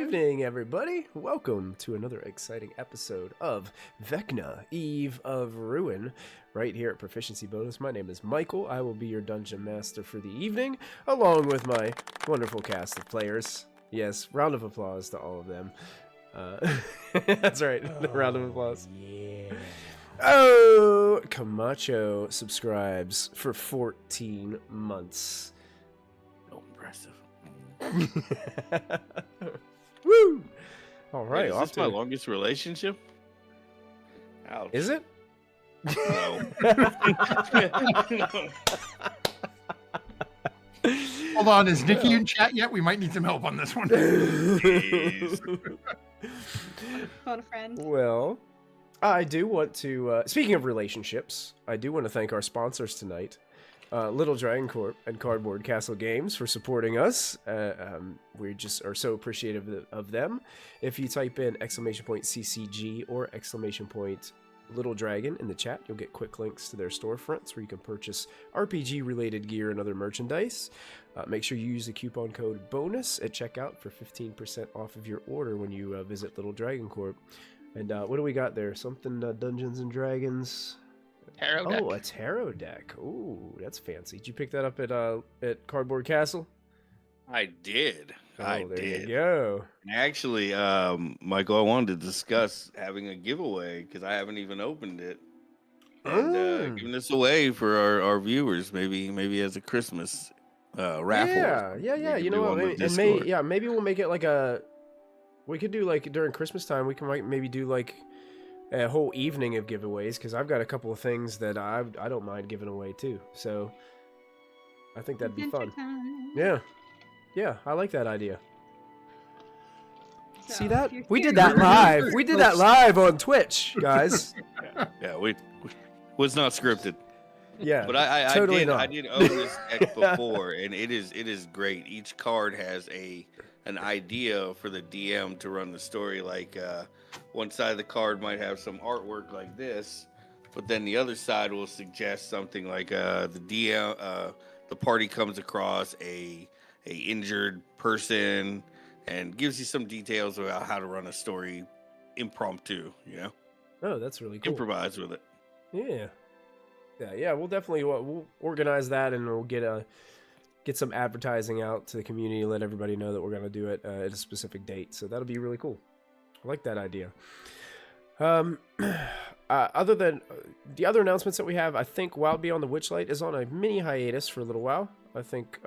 evening, everybody. Welcome to another exciting episode of Vecna, Eve of Ruin, right here at Proficiency Bonus. My name is Michael. I will be your dungeon master for the evening, along with my wonderful cast of players. Yes, round of applause to all of them. That's right, round of applause. Yeah. Oh, Camacho subscribes for 14 months. So impressive. Woo! All right, Wait, is this my longest relationship? Ouch. Is it? No. Hold on, is Nikki in chat yet? We might need some help on this one. Phone a friend. Well, I do want to, speaking of relationships, I do want to thank our sponsors tonight, Little Dragon Corp and Cardboard Castle Games, for supporting us. We just are so appreciative of them. If you type in !CCG or !Little Dragon in the chat, you'll get quick links to their storefronts where you can purchase RPG-related gear and other merchandise. Make sure you use the coupon code BONUS at checkout for 15% off of your order when you visit Little Dragon Corp. And what do we got there? Something Dungeons and Dragons. Tarot deck. Oh, a tarot deck. Ooh, that's fancy. Did you pick that up at Cardboard Castle? I did. I there did. you go. Actually, Michael, I wanted to discuss having a giveaway because I haven't even opened it. And giving this away for our viewers, maybe as a Christmas raffle. Yeah. You know what? Maybe we'll make it like we could do like during Christmas time. We can maybe do like a whole evening of giveaways because I've got a couple of things that I don't mind giving away too. So I think that'd be fun. Yeah, I like that idea. So, See that? if We you're did that here- live. We did that live on Twitch, guys. Yeah, we was not scripted. Yeah, But I totally did not. I did own this deck before, and it is great. Each card has an idea for the DM to run the story. Like one side of the card might have some artwork like this, but then the other side will suggest something like the DM, the party comes across a injured person and gives you some details about how to run a story impromptu. You know, Oh, that's really cool. improvise with it. Yeah. We'll definitely we'll organize that, and we'll get some advertising out to the community, let everybody know that we're gonna do it at a specific date. So that'll be really cool. I like that idea. Other than the other announcements that we have, I think Wild Beyond the Witchlight is on a mini hiatus for a little while. I think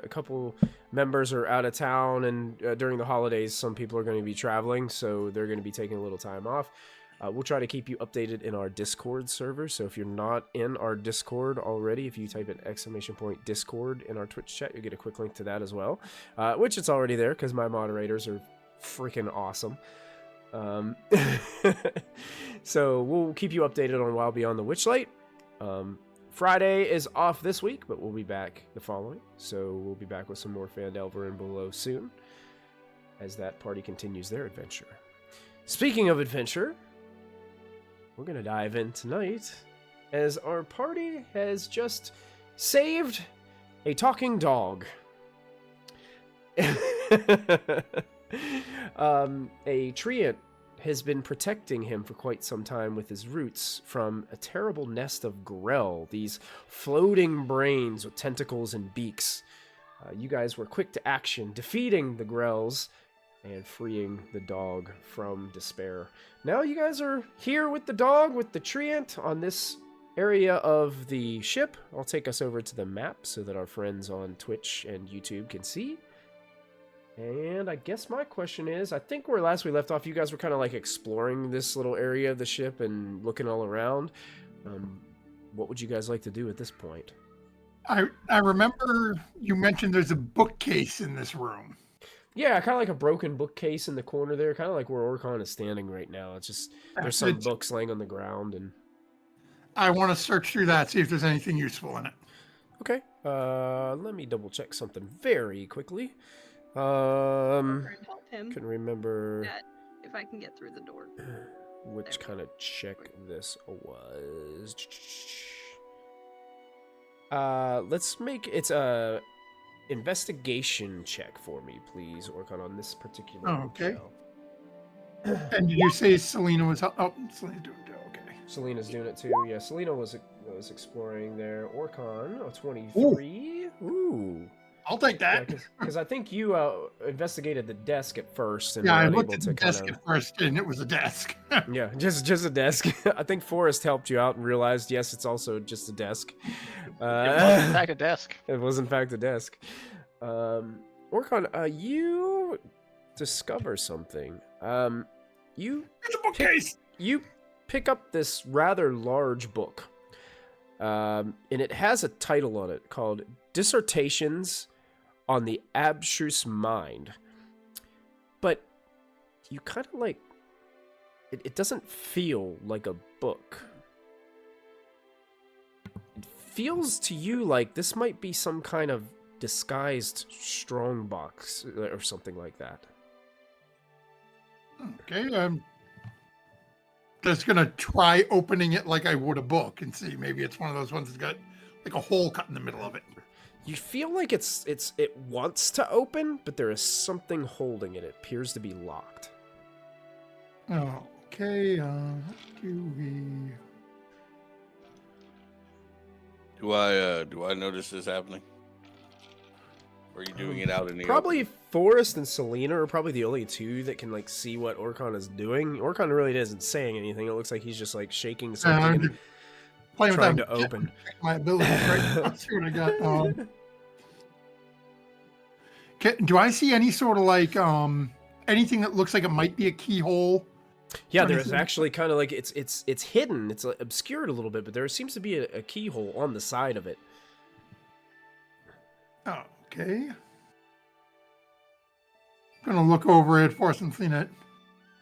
a couple members are out of town, and during the holidays, some people are going to be traveling, so they're going to be taking a little time off. We'll try to keep you updated in our Discord server, so if you're not in our Discord already, if you type in !Discord in our Twitch chat, you'll get a quick link to that as well, which it's already there because my moderators are freaking awesome. So we'll keep you updated on Wild Beyond the Witchlight. Friday is off this week, but we'll be back the following. So we'll be back with some more Phandelver and Below soon, as that party continues their adventure. Speaking of adventure, we're going to dive in tonight, as our party has just saved a talking dog. A treant has been protecting him for quite some time with his roots from a terrible nest of grell, these floating brains with tentacles and beaks. You guys were quick to action, defeating the grells and freeing the dog from despair. Now you guys are here with the dog, with the treant, on this area of the ship. I'll take us over to the map so that our friends on Twitch and YouTube can see. And I guess my question is, I think where last we left off, you guys were kind of like exploring this little area of the ship and looking all around. What would you guys like to do at this point? I remember you mentioned there's a bookcase in this room. Yeah, kind of like a broken bookcase in the corner there, kind of like where Orcon is standing right now. It's just, there's some books laying on the ground, and I want to search through that, see if there's anything useful in it. Okay, let me double check something very quickly. And help him Can remember that if I can get through the door. which kind of check this was. Let's make it's investigation check for me, please, Orcon, on this particular Okay. hotel. And did you say Selena was... Oh, Selena's doing it. Okay. Selena's doing it too. Yeah, Selena was exploring there. Orcon, 23. Ooh. I'll take that. Because I think you investigated the desk at first. And Yeah, I were looked unable at to the kind desk of... at first, and it was a desk. Yeah, just a desk. I think Forrest helped you out and realized, yes, it's also just a desk. It was in fact a desk. It was in fact a desk. Orcon, you discover something. You It's a bookcase. you pick up this rather large book, and it has a title on it called Dissertations on the Abstruse Mind. But you kind of like... It doesn't feel like a book. It feels to you like this might be some kind of disguised strongbox or something like that. Okay, just gonna try opening it like I would a book and see. Maybe it's one of those ones that's got like a hole cut in the middle of it. You feel like it wants to open, but there is something holding it. It appears to be locked. Okay, what do we... Do I notice this happening? Or are you doing it out in the Probably open? Forrest and Selena are probably the only two that can like see what Orcon is doing. Orcon really isn't saying anything. It looks like he's just like shaking something and playing trying with to open. my abilities, right? Let's see what I got. Do I see any sort of like anything that looks like it might be a keyhole? Yeah, Or there's anything? actually kind of like it's hidden. It's obscured a little bit, but there seems to be a keyhole on the side of it. Okay. I'm gonna look over at Forrest and Selena.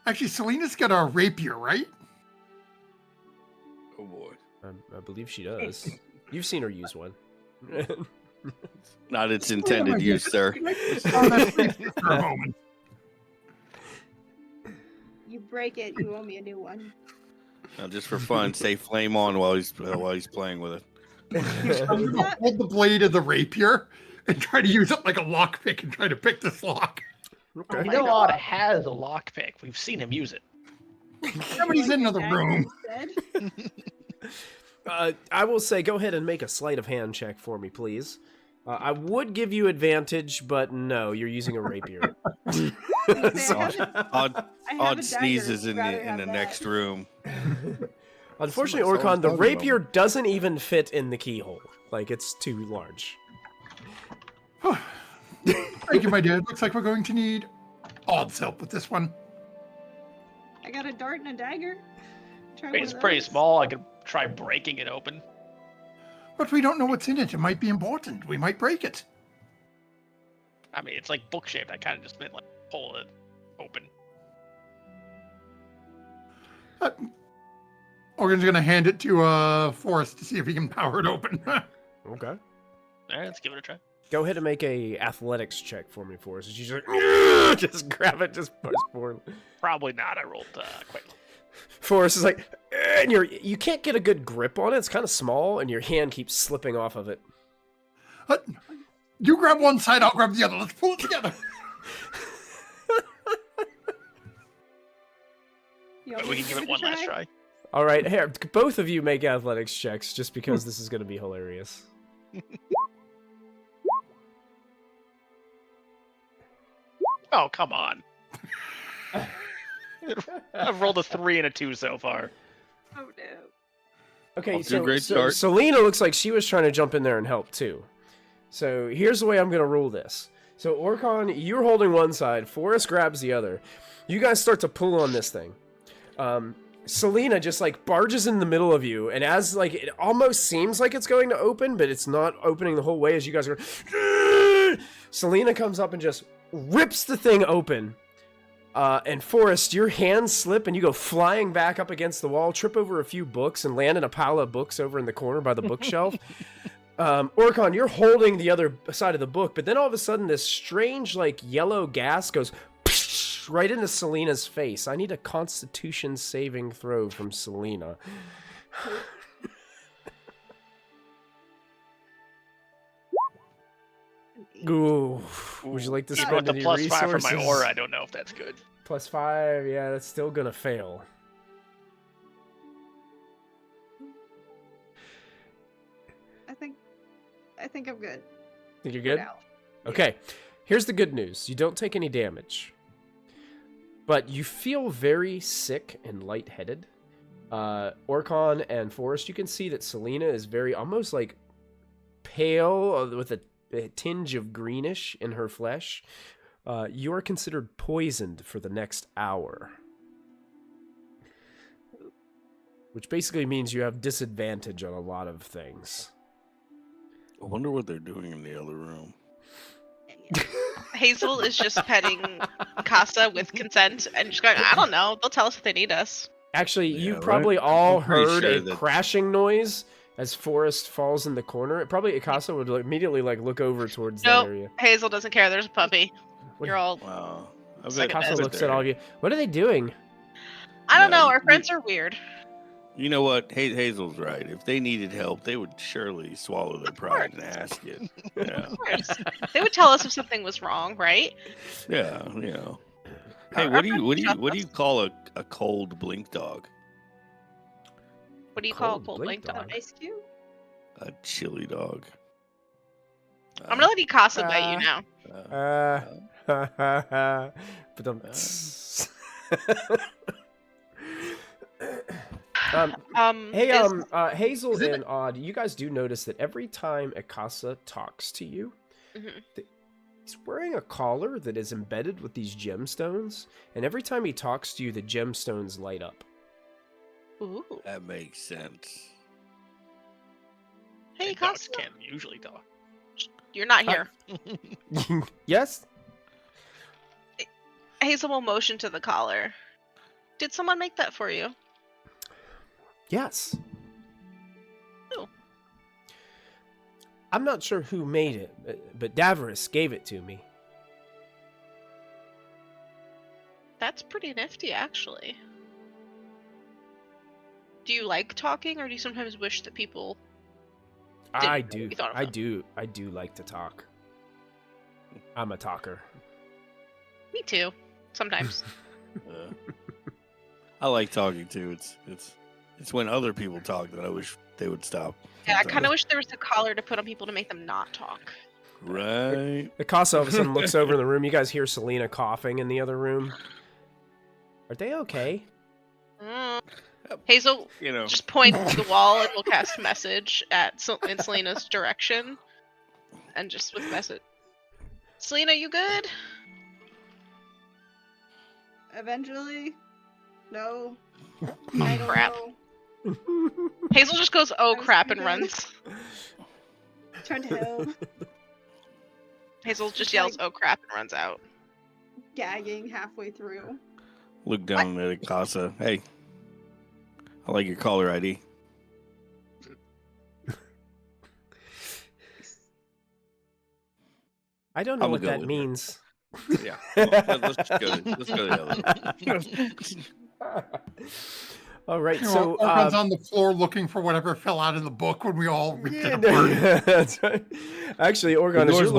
Actually, Selena's got a rapier, right? Oh boy. I believe she does. You've seen her use one. Not its intended use, sir. Oh, that's for a moment. You break it, you owe me a new one. Now, just for fun, say flame on while he's playing with it. I'm gonna hold the blade of the rapier and try to use it like a lockpick and try to pick this lock. Okay. You know Odd has a lockpick. We've seen him use it. Somebody's in another Dagger room. instead. I will say, go ahead and make a sleight of hand check for me, please. I would give you advantage, but no, you're using a rapier. Odd sneezes in the next room. Unfortunately, Someone's Orcon, the talking about rapier doesn't even fit in the keyhole. Like, it's too large. Thank you, my dear. Looks like we're going to need Odd's help with this one. I got a dart and a dagger. Try I mean, one it's of pretty those. small. I could try breaking it open. But we don't know what's in it. It might be important. We might break it. I mean, it's like book shaped. I kind of just meant like pull it open. Organ's going to hand it to Forrest to see if he can power it open. Okay. All right, let's give it a try. Go ahead and make a athletics check for me, Forrest. She's like, just grab it, just push forward. Probably not. I rolled quite low. Forrest is like, and you can't get a good grip on it. It's kind of small, and your hand keeps slipping off of it. You grab one side, I'll grab the other. Let's pull it together. You want We me can to give it one last try. All right, here, both of you make athletics checks, just because this is going to be hilarious. Oh, come on. I've rolled a 3 and a 2 so far. Oh no. Okay, Off to a great so start. Selena looks like she was trying to jump in there and help too. So here's the way I'm going to rule this. So Orcon, you're holding one side, Forrest grabs the other. You guys start to pull on this thing. Selena just like barges in the middle of you, and as like it almost seems like it's going to open, but it's not opening the whole way as you guys are. Selena comes up and just rips the thing open. And Forrest, your hands slip and you go flying back up against the wall, trip over a few books, and land in a pile of books over in the corner by the bookshelf. Orcon, you're holding the other side of the book, but then all of a sudden this strange like yellow gas goes right into Selena's face. I need a Constitution saving throw from Selena. Ooh. Would you like to Even spend with the any plus resources? 5 from my aura, I don't know if that's good. +5, yeah, that's still gonna fail. I think I'm good. Think you're for good? now. Okay, here's the good news. You don't take any damage. But you feel very sick and lightheaded. Orcon and Forrest, you can see that Selena is very, almost like pale with a tinge of greenish in her flesh. You are considered poisoned for the next hour. Which basically means you have disadvantage on a lot of things. I wonder what they're doing in the other room. Hazel is just petting Casa with consent and just going, I don't know. They'll tell us if they need us. Actually, Yeah, you right? probably all I'm pretty heard sure a that- crashing noise as Forrest falls in the corner. Probably Akasa would immediately look over towards that Nope. area. Hazel doesn't care. There's a puppy. What- You're all. Wow. I Like bet- a I Akasa bet looks at all of they're- you. What are they doing? I don't No, know. Our you- friends are weird. You know what? Hazel's right. If they needed help, they would surely swallow their pride and ask it. Yeah. Of course. They would tell us if something was wrong, right? Yeah, you know. Hey, Our what do friends trust you us. call a cold blink dog? What do you call a Cold cold blink blink An dog? ice cube? A chili dog. I'm gonna let Casa bite you now. But hey, Hazel and Odd, you guys do notice that every time Akasa talks to you, Mhm. he's wearing a collar that is embedded with these gemstones, and every time he talks to you, the gemstones light up. Ooh. That makes sense. Hey, And dogs Casa. can't usually talk. You're not here. Yes? Hazel will motion to the collar. Did someone make that for you? Yes. Oh. I'm not sure who made it, but Davros gave it to me. That's pretty nifty, actually. Do you like talking, or do you sometimes wish that people? I know do. what you thought of I them. do. I do like to talk. I'm a talker. Me too. Sometimes. I like talking too. It's when other people talk that I wish they would stop. Yeah, I kind sometimes. of wish there was a collar to put on people to make them not talk. Right. Akasa all of a sudden looks over in the room. You guys hear Selena coughing in the other room. Are they okay? Mm. Hazel You know. just points to the wall and will cast message in Selena's direction, and just with message. Selena, you good? Eventually? No. Oh, crap. Hazel just goes, "Oh I'm crap," and sleeping. runs. Trying to help. Hazel just yells, "Oh crap," and runs out. Gagging halfway through. Look down at Casa. Hey, I like your caller ID. I don't know I'ma what go that with it. means. Yeah. Let's go. Let's go the other way. All right, You know, so Orcon's on the floor looking for whatever fell out of the book when we all ripped yeah, it apart. that's right. Actually, Orgon, as door's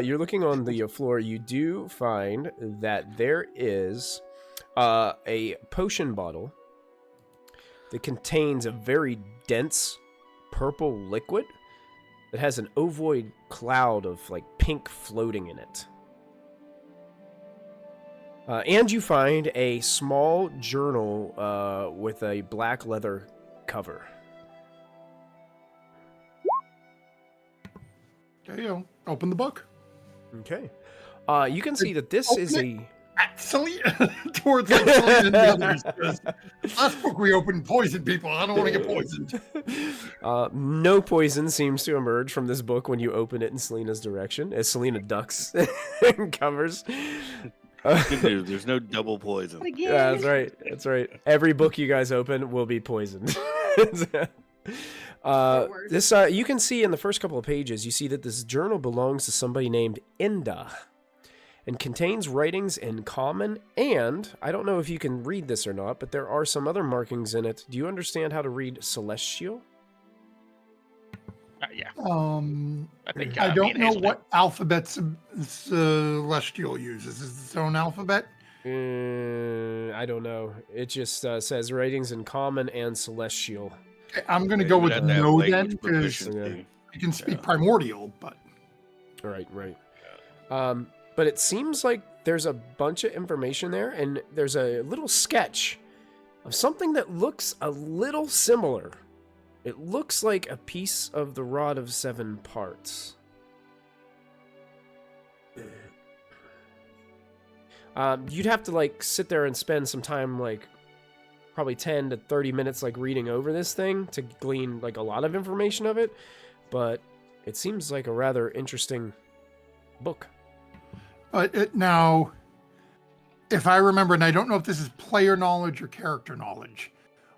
you're looking on the floor, you do find that there is a potion bottle that contains a very dense purple liquid that has an ovoid cloud of like pink floating in it. And you find a small journal with a black leather cover. There you go. Open the book. Okay. You can see that this is a... At Selena, towards like Selena and the others. 'cause Last book we opened poisoned people. I don't want to get poisoned. No poison seems to emerge from this book when you open it in Selena's direction, as Selena ducks and covers. Good news. There's no double poison. Again. Yeah, that's right. That's right. Every book you guys open will be poisoned. worse. This you can see in the first couple of pages, you see that this journal belongs to somebody named Inge and contains writings in common, and I don't know if you can read this or not, but there are some other markings in it. Do you understand how to read Celestial? Yeah, I think. I Me don't and know Hazel do. what alphabet Celestial uses. Is it its own alphabet? I don't know. It just says ratings in common and celestial. Okay, I'm going to Yeah, go you would with have to have no then, language because proficiency. I can speak Yeah. primordial, but Right. But it seems like there's a bunch of information there, and there's a little sketch of something that looks a little similar. It looks like a piece of the Rod of Seven Parts. You'd have to like sit there and spend some time, like probably 10 to 30 minutes, like reading over this thing to glean like a lot of information of it. But it seems like a rather interesting book. now, if I remember, and I don't know if this is player knowledge or character knowledge,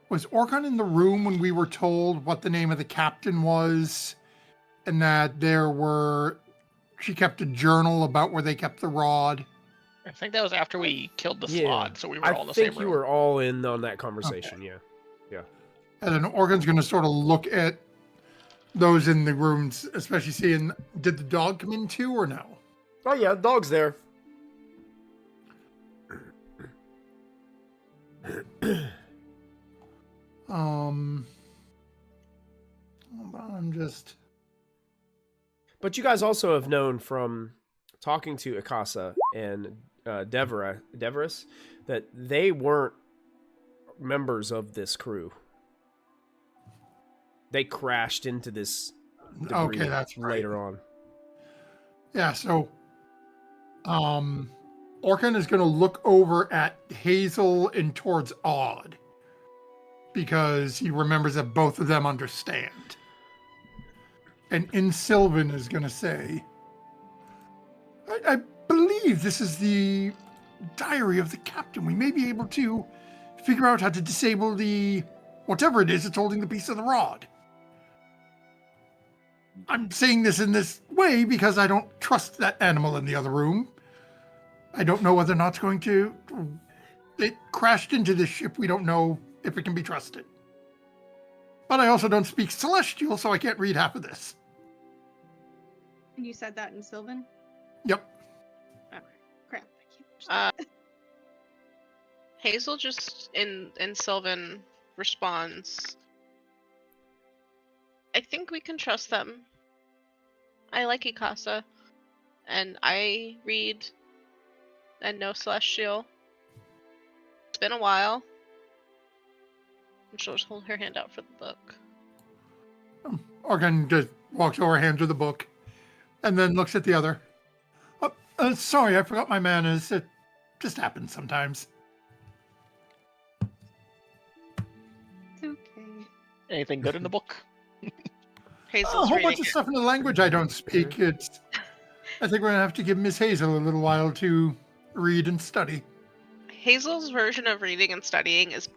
was Orkhan in the room when we were told what the name of the captain was, and that she kept a journal about where they kept the rod? I think that was after we killed the Yeah, Slod, so we were all in the same I think you room. were all in on that conversation. Yeah. And then Orkhan's going to sort of look at those in the rooms, especially seeing, did the dog come in too or no? Oh yeah, dog's there. Hold on, I'm just... But you guys also have known from talking to Akasa and Deverus that they weren't members of this crew. They crashed into this debris Okay, that's right. later on. Yeah, so Orkhan is going to look over at Hazel and towards Odd, because he remembers that both of them understand. And Sylvan is going to say, I believe this is the diary of the captain. We may be able to figure out how to disable the whatever it is that's holding the piece of the rod. I'm saying this in this way because I don't trust that animal in the other room. I don't know whether or not it's going to... It crashed into this ship. We don't know if it can be trusted. But I also don't speak Celestial, so I can't read half of this. And you said that in Sylvan? Yep. Okay. Crap. I can't Hazel just in Sylvan responds, I think we can trust them. I like Ikasa, and I read and know Celestial. It's been a while. And she'll just hold her hand out for the book. Orkhan just walks over, hands her the book, and then looks at the other. Sorry, I forgot my manners. It just happens sometimes. It's okay. Anything good in the book? Hazel's A whole reading bunch of it. stuff in the language I don't speak. I think we're going to have to give Miss Hazel a little while to read and study. Hazel's version of reading and studying is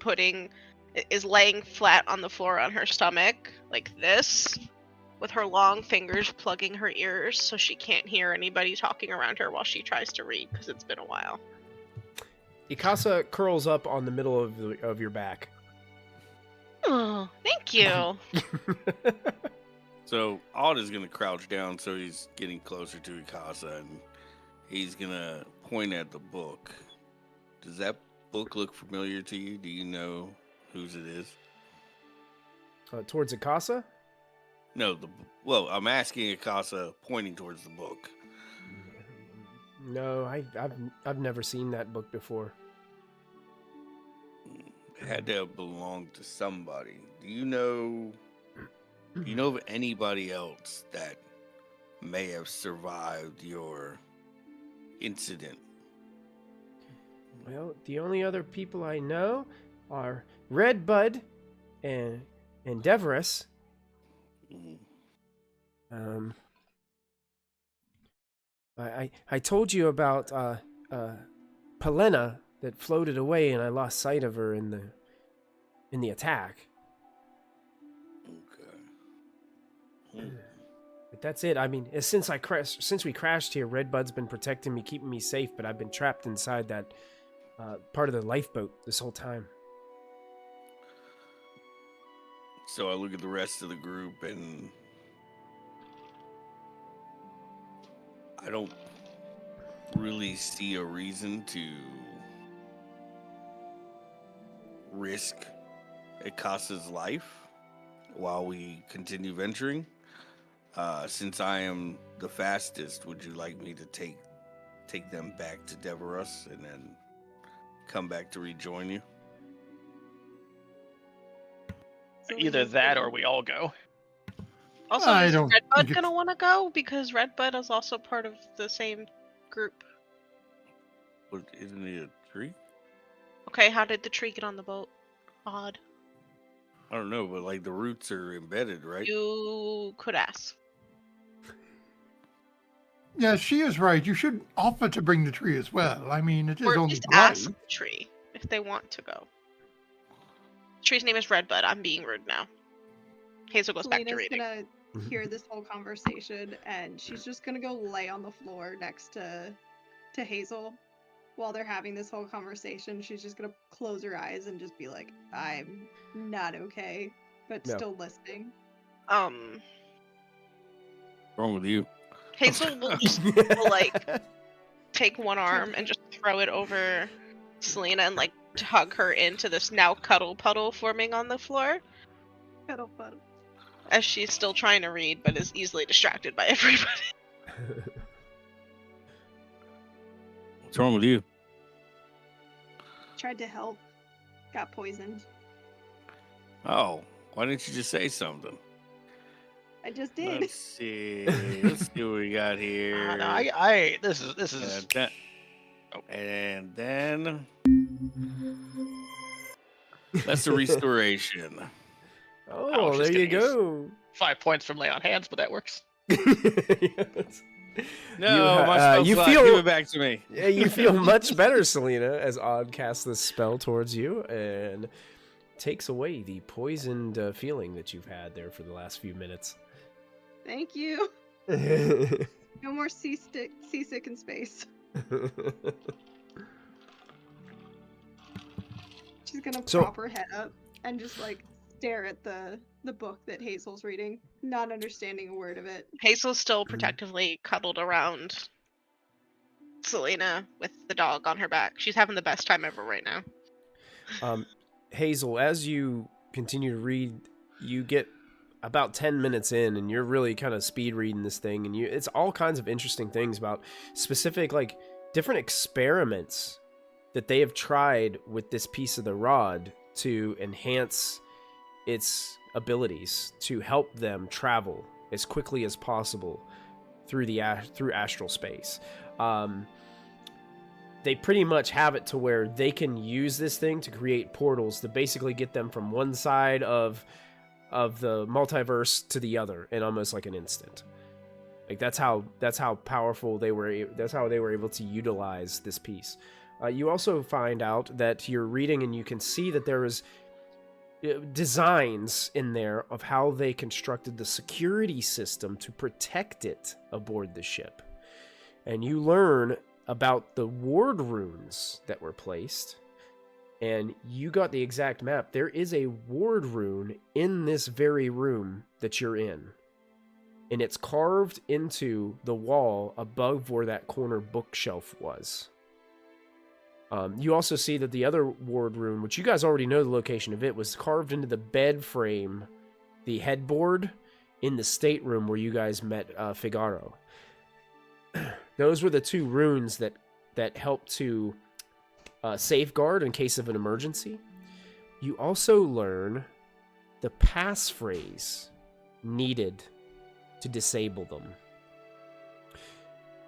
laying flat on the floor on her stomach, like this, with her long fingers plugging her ears so she can't hear anybody talking around her while she tries to read, because it's been a while. Ikasa curls up on the middle of your back. Oh, thank you. So Odd is gonna crouch down so he's getting closer to Ikasa, and he's gonna point at the book. Does that book look familiar to you? Do you know whose it is? Towards Ikasa? No, well, I'm asking Ikasa, pointing towards the book. No, I've never seen that book before. It had to have belonged to somebody. Do you know of anybody else that may have survived your incident? Well, the only other people I know are Redbud and Deverus. Mhm. I told you about Polena that floated away, and I lost sight of her in the attack. Okay. Hmm. But that's it. I mean, since we crashed here, Redbud's been protecting me, keeping me safe, but I've been trapped inside that part of the lifeboat this whole time. So I look at the rest of the group, and I don't really see a reason to risk Akasa's life while we continue venturing. Since I am the fastest, would you like me to take them back to Deverus and then come back to rejoin you? Either that or we all go. Also, I is don't Redbud think gonna want to go? Because Redbud is also part of the same group. But isn't it a tree? Okay, how did the tree get on the boat? Odd. I don't know, but like the roots are embedded, right? You could ask. Yeah, she is right. You should offer to bring the tree as well. I mean, it is Or at only least polite. ask the tree if they want to go. The tree's name is Redbud. I'm being rude now. Hazel goes back to Selena's reading. gonna hear this whole conversation, and she's just gonna go lay on the floor next to Hazel while they're having this whole conversation. She's just gonna close her eyes and just be like, "I'm not okay," but No. still listening. What's wrong with you? Hazel will just take one arm and just throw it over Selena and like hug her into this now cuddle puddle forming on the floor Cuddle puddle. as she's still trying to read but is easily distracted by everybody. What's wrong with you? Tried to help. Got poisoned. Oh, why didn't you just say something? I just did. Let's see. Let's see what we got here. No, this is. And then that's the restoration. Oh, was there just you gonna use- go. 5 points from lay on hands, but that works. Yes. No, my spell's you locked. feel- Give it back to me. Yeah, you feel much better, Selena, as Odd casts this spell towards you and takes away the poisoned feeling that you've had there for the last few minutes. Thank you. No more seasick in space. She's gonna prop her head up and just like stare at the book that Hazel's reading, not understanding a word of it. Hazel's still protectively cuddled around Selena with the dog on her back. She's having the best time ever right now. Hazel, as you continue to read, you get about 10 minutes in and you're really kind of speed reading this thing, and it's all kinds of interesting things about specific like different experiments that they have tried with this piece of the rod to enhance its abilities to help them travel as quickly as possible through astral space. They pretty much have it to where they can use this thing to create portals to basically get them from one side of the multiverse to the other in almost like an instant. Like that's how powerful they were. That's how they were able to utilize this piece. You also find out that you're reading and you can see that there is designs in there of how they constructed the security system to protect it aboard the ship. And you learn about the ward runes that were placed, and you got the exact map. There is a ward rune in this very room that you're in, and it's carved into the wall above where that corner bookshelf was. You also see that the other ward rune, which you guys already know the location of it, was carved into the bed frame, the headboard, in the stateroom where you guys met Figaro. Those were the two runes that helped to safeguard in case of an emergency. You also learn the passphrase needed to disable them.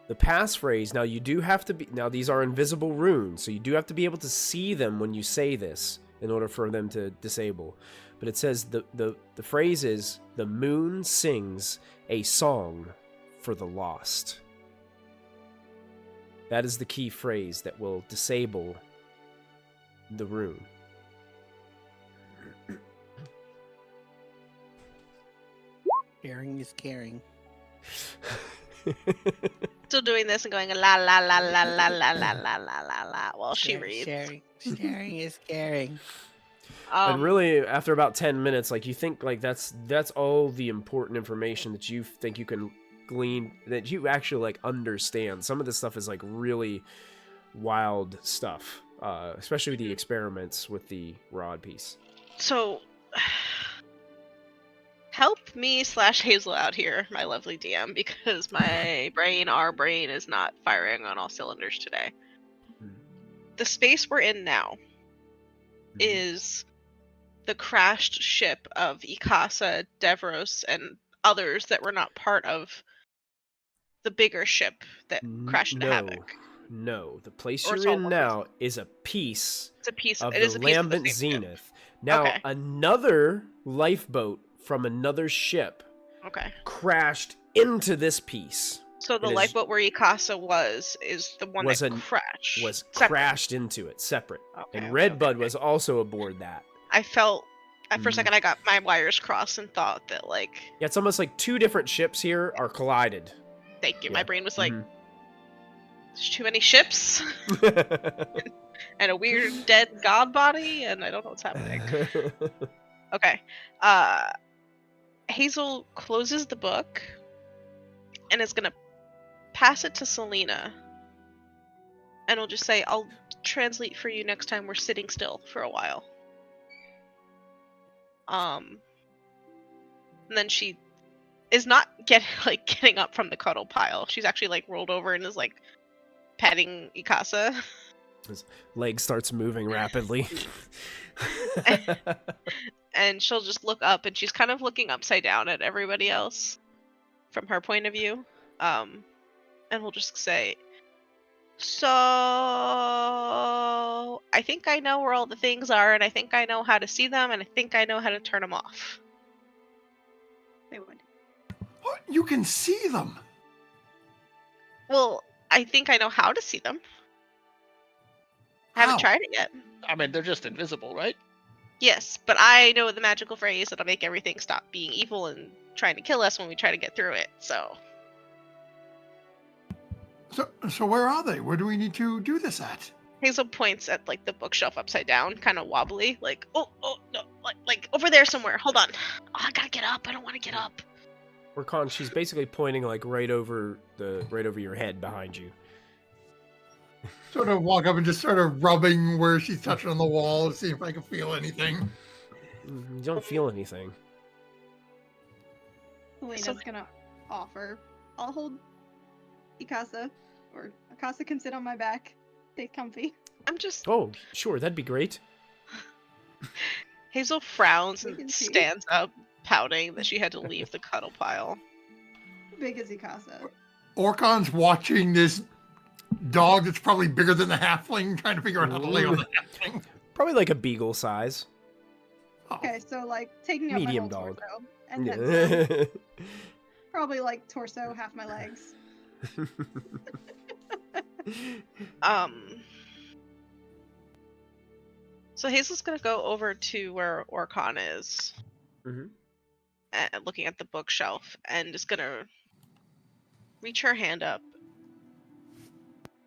The passphrase, now you do have to be, now these are invisible runes, so you do have to be able to see them when you say this in order for them to disable. But it says the phrase is, "The moon sings a song for the lost." That is the key phrase that will disable the rune. Sharing is caring. Still doing this and going la la la la la la la la la la la while she reads. Sharing is caring. And really, after about 10 minutes, like you think like that's all the important information that you think you can gleaned, that you actually like understand. Some of this stuff is like really wild stuff, especially the experiments with the rod piece. So, help me / Hazel out here, my lovely DM, because our brain is not firing on all cylinders today. The space we're in now is the crashed ship of Ikasa, Devros, and others that were not part of the bigger ship that crashed into Havok. No, the place Or it's you're all in one now is a piece It's a piece. of It the is a piece of the Lambent same ship. Zenith. Now, Okay. another lifeboat from another ship Okay. crashed into this piece. So the It is- lifeboat where Ikasa is the one Was that an- crashed. was Separate. crashed into it, separate. Okay, And okay, Redbud okay. was also aboard that. I felt for a Mhm. second I got my wires crossed and thought that like, Yeah, it's almost like two different ships here are collided. thank you. Yeah. My brain was like, Mhm. there's too many ships and a weird dead god body, and I don't know what's happening. Okay. Hazel closes the book and is gonna pass it to Selena, and will just say, "I'll translate for you next time we're sitting still for a while." And then she is not getting up from the cuddle pile. She's actually like rolled over and is like patting Ikasa. His leg starts moving rapidly. And she'll just look up, and she's kind of looking upside down at everybody else from her point of view. And we'll just say, "So I think I know where all the things are, and I think I know how to see them, and I think I know how to turn them off." They would. What? You can see them. Well, I think I know how to see them. I haven't How? tried it yet. I mean, they're just invisible, right? Yes, but I know the magical phrase that'll make everything stop being evil and trying to kill us when we try to get through it. So So where are they? Where do we need to do this at? Hazel points at like the bookshelf upside down, kind of wobbly, like, oh no, like over there somewhere. Hold on. Oh, I gotta get up. I don't want to get up. Orkan, she's basically pointing like right over your head behind you. Sort of walk up and just sort of rubbing where she's touching on the wall to see if I can feel anything. You don't feel anything. Selena's gonna offer, "I'll hold Ikasa, or Ikasa can sit on my back. Stay comfy." I'm just. Oh, sure, that'd be great. Hazel frowns We can and see. stands up, pouting that she had to leave the cuddle pile. How big is Ikasa? Orkon's watching this dog that's probably bigger than the halfling, trying to figure out how to lay on the halfling. Probably like a beagle size. Oh, Okay, so like taking up Medium my whole dog. torso, and then Yeah. probably like torso, half my legs. So Hazel's gonna go over to where Orkan is, Mhm. and looking at the bookshelf, and is gonna reach her hand up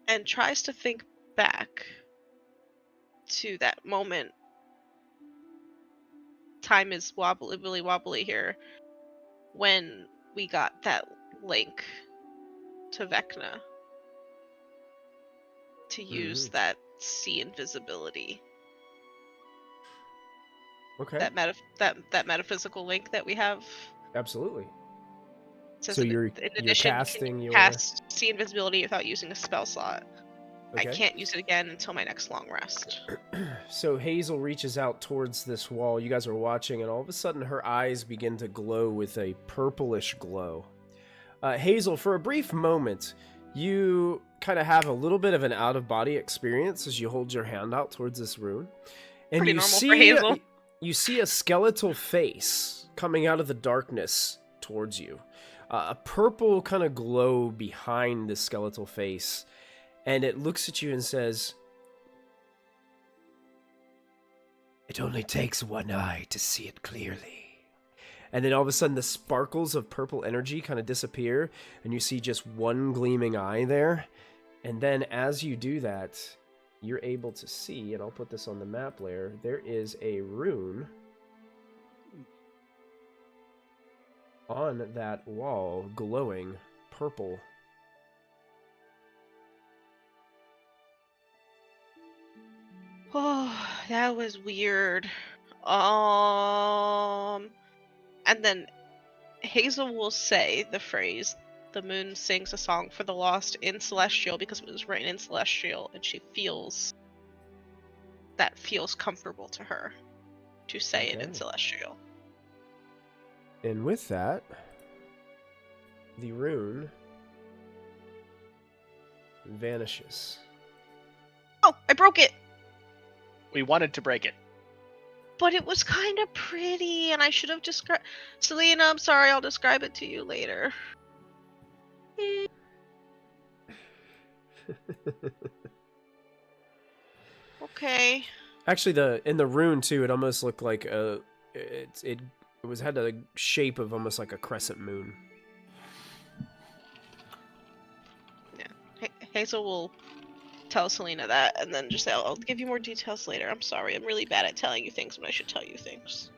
and tries to think back to that moment. Time is really wobbly here. When we got that link to Vecna to use that see invisibility. Okay. That metaphysical link that we have. Absolutely. Says So in you're addition, casting can you your cast see invisibility without using a spell slot. I Okay. can't use it again until my next long rest. So Hazel reaches out towards this wall. You guys are watching, and all of a sudden her eyes begin to glow with a purplish glow. Hazel, for a brief moment, you kind of have a little bit of an out-of-body experience as you hold your hand out towards this rune. And Pretty you normal see, for Hazel. You see a skeletal face coming out of the darkness towards you. A purple kind of glow behind the skeletal face. And it looks at you and says, "It only takes one eye to see it clearly." And then all of a sudden the sparkles of purple energy kind of disappear, and you see just one gleaming eye there. And then as you do that, you're able to see, and I'll put this on the map layer, there is a rune on that wall glowing purple. Oh, that was weird. And then Hazel will say the phrase, "The moon sings a song for the lost" in Celestial because it was written in Celestial, and she feels that feels comfortable to her to say it in Okay. Celestial. And with that, the rune vanishes. Oh, I broke it! We wanted to break it. But it was kind of pretty, and I should have described. Selena, I'm sorry, I'll describe it to you later. Okay. Actually, in the rune too, it almost looked like it had a shape of almost like a crescent moon. Yeah. Hazel will tell Selena that, and then just say, I'll give you more details later. I'm sorry, I'm really bad at telling you things when I should tell you things.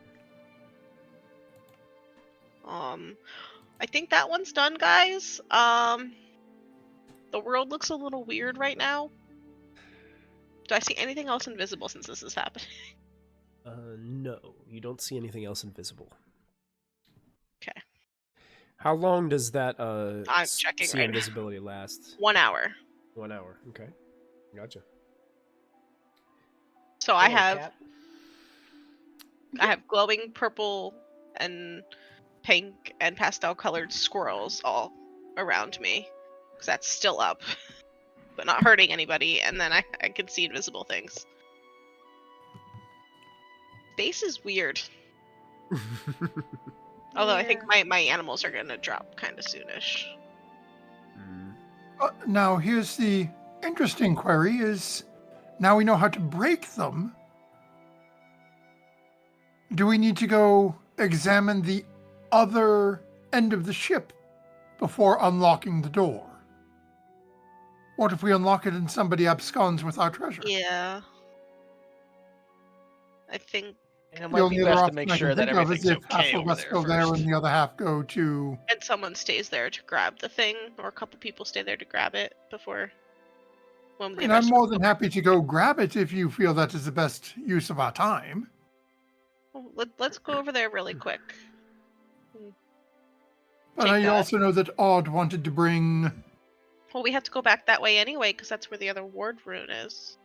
I think that one's done, guys. The world looks a little weird right now. Do I see anything else invisible since this is happening? No, you don't see anything else invisible. Okay. How long does that I'm checking see right now. invisibility last? 1 hour. 1 hour. Okay, gotcha. So I Hello, have cat. I have glowing purple and pink and pastel colored squirrels all around me, because that's still up, but not hurting anybody. And then I can see invisible things. Space is weird. Although I think my animals are gonna drop kind of soonish. Now, here's the interesting query is, now we know how to break them. Do we need to go examine the other end of the ship before unlocking the door? What if we unlock it and somebody absconds with our treasure? Yeah. I think. And it The might only be other best to option make I sure can that think of is everything's if half okay of over us there go there first. and the other half go to... And someone stays there to grab the thing, or a couple people stay there to grab it before. When And I'm more than happy to go grab it if you feel that is the best use of our time. Let's go over there really quick. But Take I that. also know that Odd wanted to bring... Well, we have to go back that way anyway, because that's where the other ward rune is,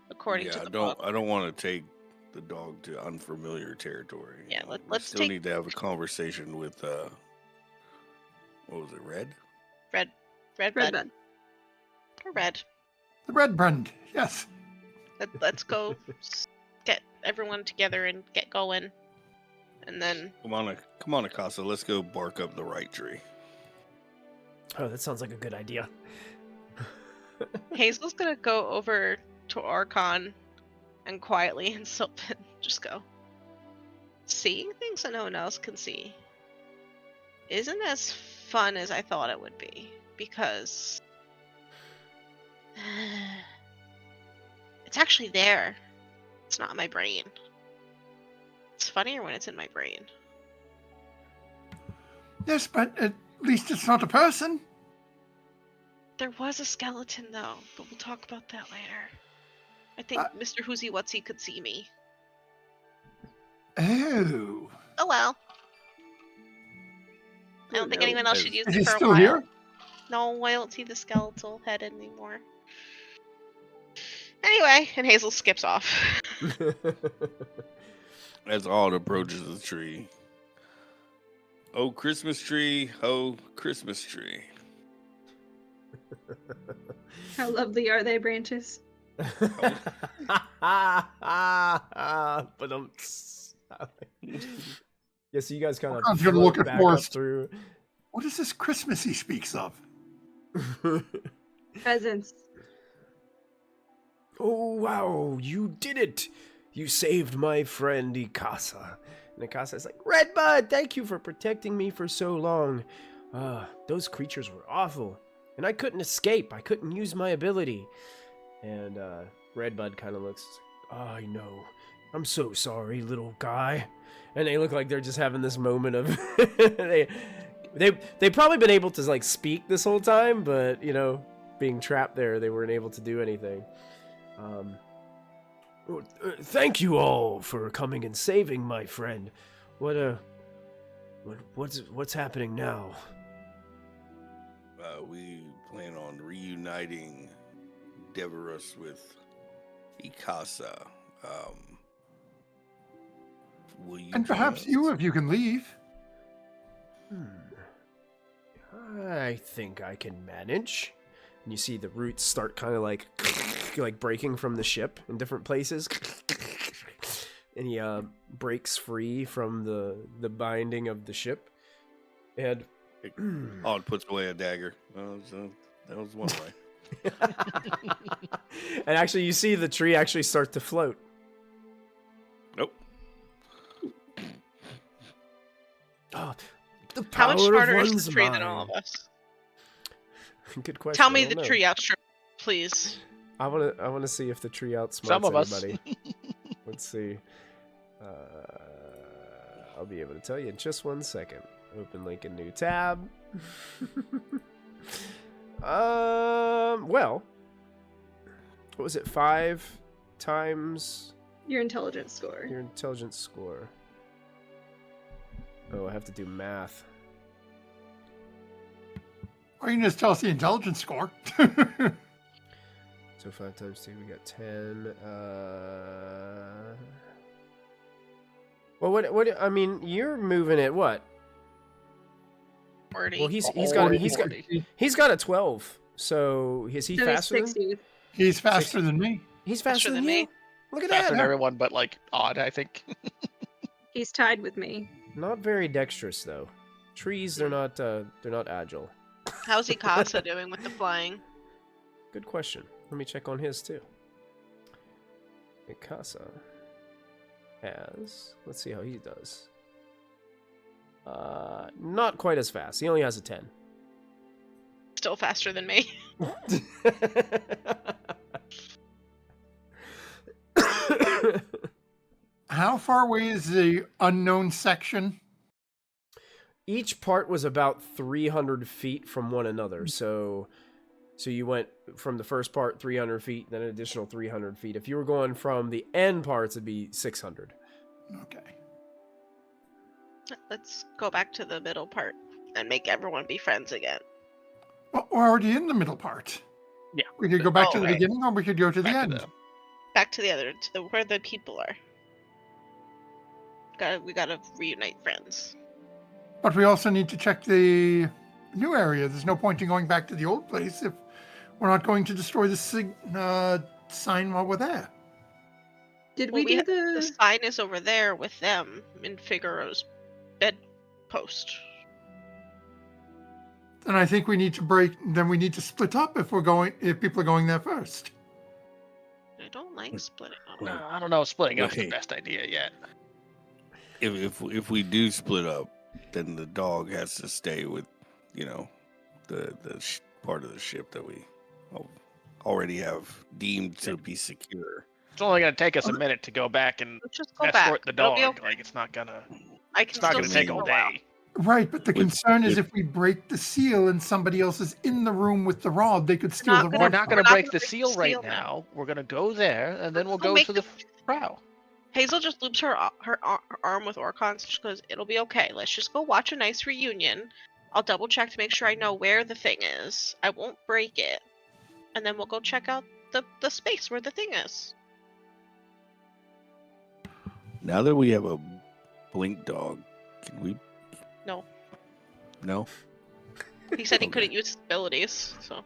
according to the book. I don't want to take the dog to unfamiliar territory. Yeah, We let's still take need to have a conversation with what was it, Red? Red Red bud. bud. Or red. The Red Brand, yes. Let's go get everyone together and get going, and then Come on, Akasa. Let's go bark up the right tree. Oh, that sounds like a good idea. Hazel's gonna go over to Archon and quietly and Sylvan just go. Seeing things that no one else can see isn't as fun as I thought it would be, because it's actually there. It's not in my brain. It's funnier when it's in my brain. Yes, but at least it's not a person. There was a skeleton though, but we'll talk about that later. I think Mr. Whoozy Whatsy could see me. Oh. Oh well. I don't think anyone else should use Is it he for a still while. here? No, I don't see the skeletal head anymore. Anyway, and Hazel skips off. As Odd approaches the tree. Oh, Christmas tree. Oh, Christmas tree. How lovely are they, branches? But yeah, so you guys kind I'm of gonna look at back Forrest. up through. What is this Christmas he speaks of? Presents. Oh wow, you did it! You saved my friend Ikasa. And Ikasa's like, Redbud, thank you for protecting me for so long. Those creatures were awful. And I couldn't escape. I couldn't use my ability. And Redbud kind of looks, I know. I'm so sorry, little guy. And they look like they're just having this moment of They've probably been able to like speak this whole time, but you know, being trapped there, they weren't able to do anything. Thank you all for coming and saving my friend. What's happening now? We plan on reuniting Deverus with Ikasa. Will you? And perhaps you, if you can leave. I think I can manage. And you see the roots start kind of like breaking from the ship in different places. And he breaks free from the binding of the ship. And Odd puts away a dagger. That was one way. and actually, you see the tree actually start to float. Nope. Oh, the How power much smarter of is one's the tree than mind. all of us? Good question. Tell I me don't the know. tree outstrip, please. I wanna see if the tree outsmarts Some of us. anybody. Let's see. I'll be able to tell you in just 1 second. Open link in new tab. Well, what was it? 5 times Your intelligence score. your intelligence score. Oh, I have to do math. Or you can just tell us the intelligence score. So 5 times 2, we got 10. Well, what? I mean, you're moving at what? 40. Well, he's got a 12. So is he So he's faster? 60. He's faster than me. He's faster than me. you. Look at Faster that. than everyone, but like odd, I think. He's tied with me. Not very dexterous though. Trees, they're not agile. How's Ikasa doing with the flying? Good question. Let me check on his too. Mikasa has. Let's see how he does. Not quite as fast. He only has a 10. Still faster than me. How far away is the unknown section? Each part was about 300 feet from one another. So you went from the first part 300 feet, then an additional 300 feet. If you were going from the end parts, it'd be 600. Okay. Let's go back to the middle part and make everyone be friends again. Well, we're already in the middle part. Yeah. We could go back to the right. beginning, or we could go to the Back to end. the- Back to the other, where the people are. We gotta reunite friends. But we also need to check the new area. There's no point in going back to the old place if we're not going to destroy the sign while we're there. Did Well, we do the the? sign is over there with them in Figaro's bedpost. Then I think we need to Then we need to split up if people are going there first. I don't like splitting up. No, I don't know. Splitting up's the Okay. best idea yet. If we do split up, then the dog has to stay with, the part of the ship that we already have deemed to be secure. It's only going to take us a minute to go back and Let's just go escort back. the It'll dog. be okay. Like it's not gonna. I can It's not still going to see take for all a while. day. Right, but the With- concern is with- if we break the seal and somebody else is in the room with the rod, they could steal not the gonna- We're rod. not We're going to not break gonna the break the seal right seal now. now. We're going to go there, and then we'll We'll go make to the the- prow. Hazel just loops her arm with Orcon's. She goes, "It'll be okay. Let's just go watch a nice reunion. I'll double check to make sure I know where the thing is. I won't break it, and then we'll go check out the space where the thing is." Now that we have a blink dog, can we? No. No. He said he Okay. couldn't use his abilities, so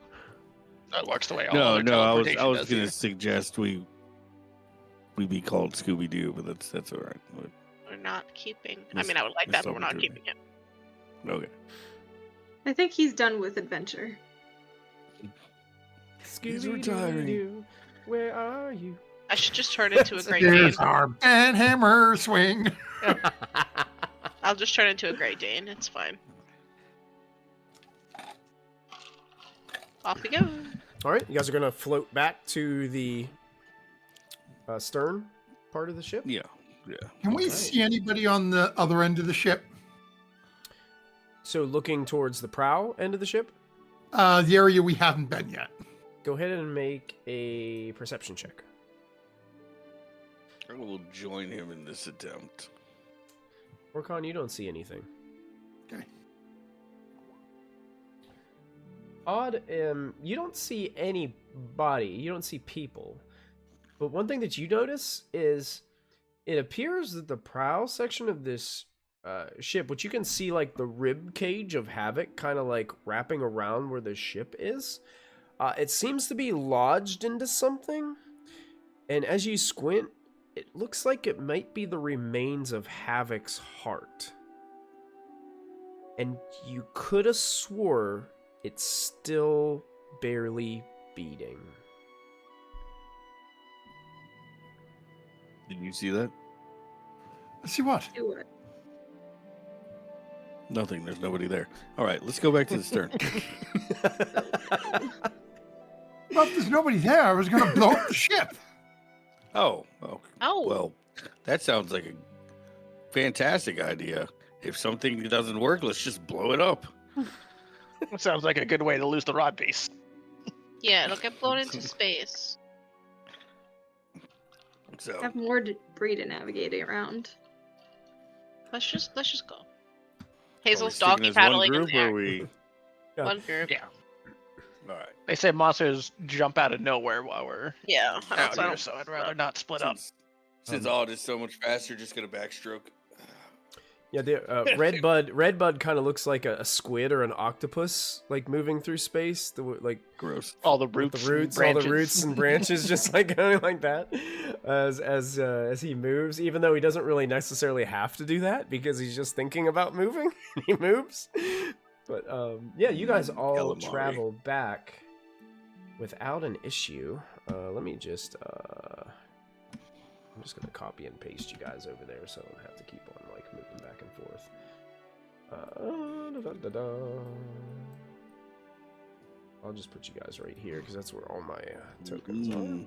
That works the way all No, other no. I teleportation was does gonna here. suggest we be called Scooby Doo, but that's all right. we're not keeping. I Miss- mean, I would like Miss that, but we're not Opportunity. keeping it. Okay. I think he's done with adventure. He's retiring. Scooby-Doo, where are you? I should just turn into a Great Dane. There's our and hammer swing. I'll just turn into a Great Dane. It's fine. Off we go. All right, you guys are gonna float back to the stern part of the ship. Yeah. Yeah. Can we Okay. see anybody on the other end of the ship? So looking towards the prow end of the ship, The area we haven't been yet. go ahead and make a perception check. I will join him in this attempt. Orcon, you don't see anything. Okay. Odd, you don't see anybody. You don't see people. But one thing that you notice is it appears that the prow section of this ship, which you can see like the rib cage of Havok kind of like wrapping around where the ship is, it seems to be lodged into something. And as you squint, it looks like it might be the remains of Havok's heart. And you could have swore it's still barely beating. Did you see that? Let's see what? Do it. Nothing. There's nobody there. All right, let's go back to the stern. Well, if there's nobody there, I was going to blow up the ship. Oh, Oh. well, that sounds like a fantastic idea. If something doesn't work, let's just blow it up. Sounds like a good way to lose the rod piece. Yeah, it'll get blown into space. So, Have more debris to navigate around. Let's just go. are we Hazel's sticking doggy as one paddling in group, there. or we? Yeah. One group. Yeah. All right. They say monsters jump out of nowhere while we're Yeah. out here, so I'd rather not split up. Since Odd is so much faster, just gonna backstroke. Yeah, the Redbud kind of looks like a squid or an octopus, like moving through space. Like Gross. All the with roots, the roots, all the roots and branches, just like going like that, as he moves. Even though he doesn't really necessarily have to do that because he's just thinking about moving, he moves. But yeah, you guys all Calamari. travel back without an issue. Let me just I'm just gonna copy and paste you guys over there, so I don't have to keep on like moving back and forth. I'll just put you guys right here because that's where all my tokens are.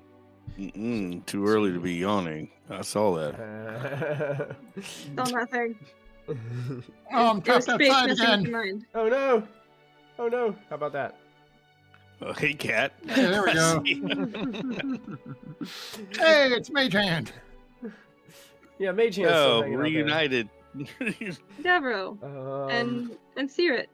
Too early to be yawning. I saw that. On that thing. Oh, I'm It was trapped space outside missing from again. mind. Oh no! Oh no! How about that? Oh, hey, cat. Hey, there we go. Hey, it's Mage Hand. Yeah, Mage Hand's still Oh, hanging out reunited. Devro there. and Sirit.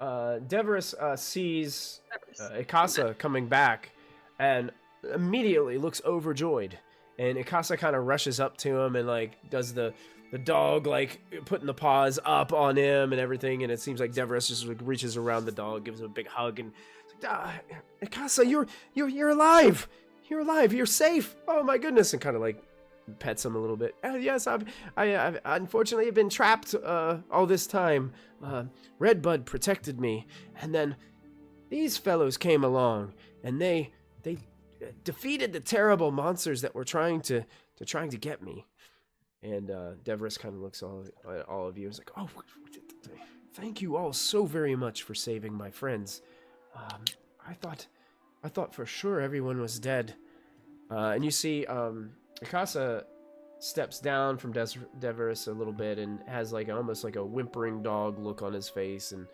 Deverus sees Ikasa coming back and immediately looks overjoyed. And Ikasa kind of rushes up to him and like does the dog like putting the paws up on him and everything. And it seems like Deverus just like reaches around the dog, gives him a big hug, and it's like, Ikasa, you're alive. You're alive. You're safe. Oh my goodness! And kind of like pets him a little bit. Yes, I've unfortunately been trapped all this time. Redbud protected me, and then these fellows came along, and they defeated the terrible monsters that were trying to get me. And Deverus kind of looks at all of you and is like, "Oh, thank you all so very much for saving my friends. I thought for sure everyone was dead." And you see, Ikasa steps down from Deverus a little bit and has like almost like a whimpering dog look on his face, and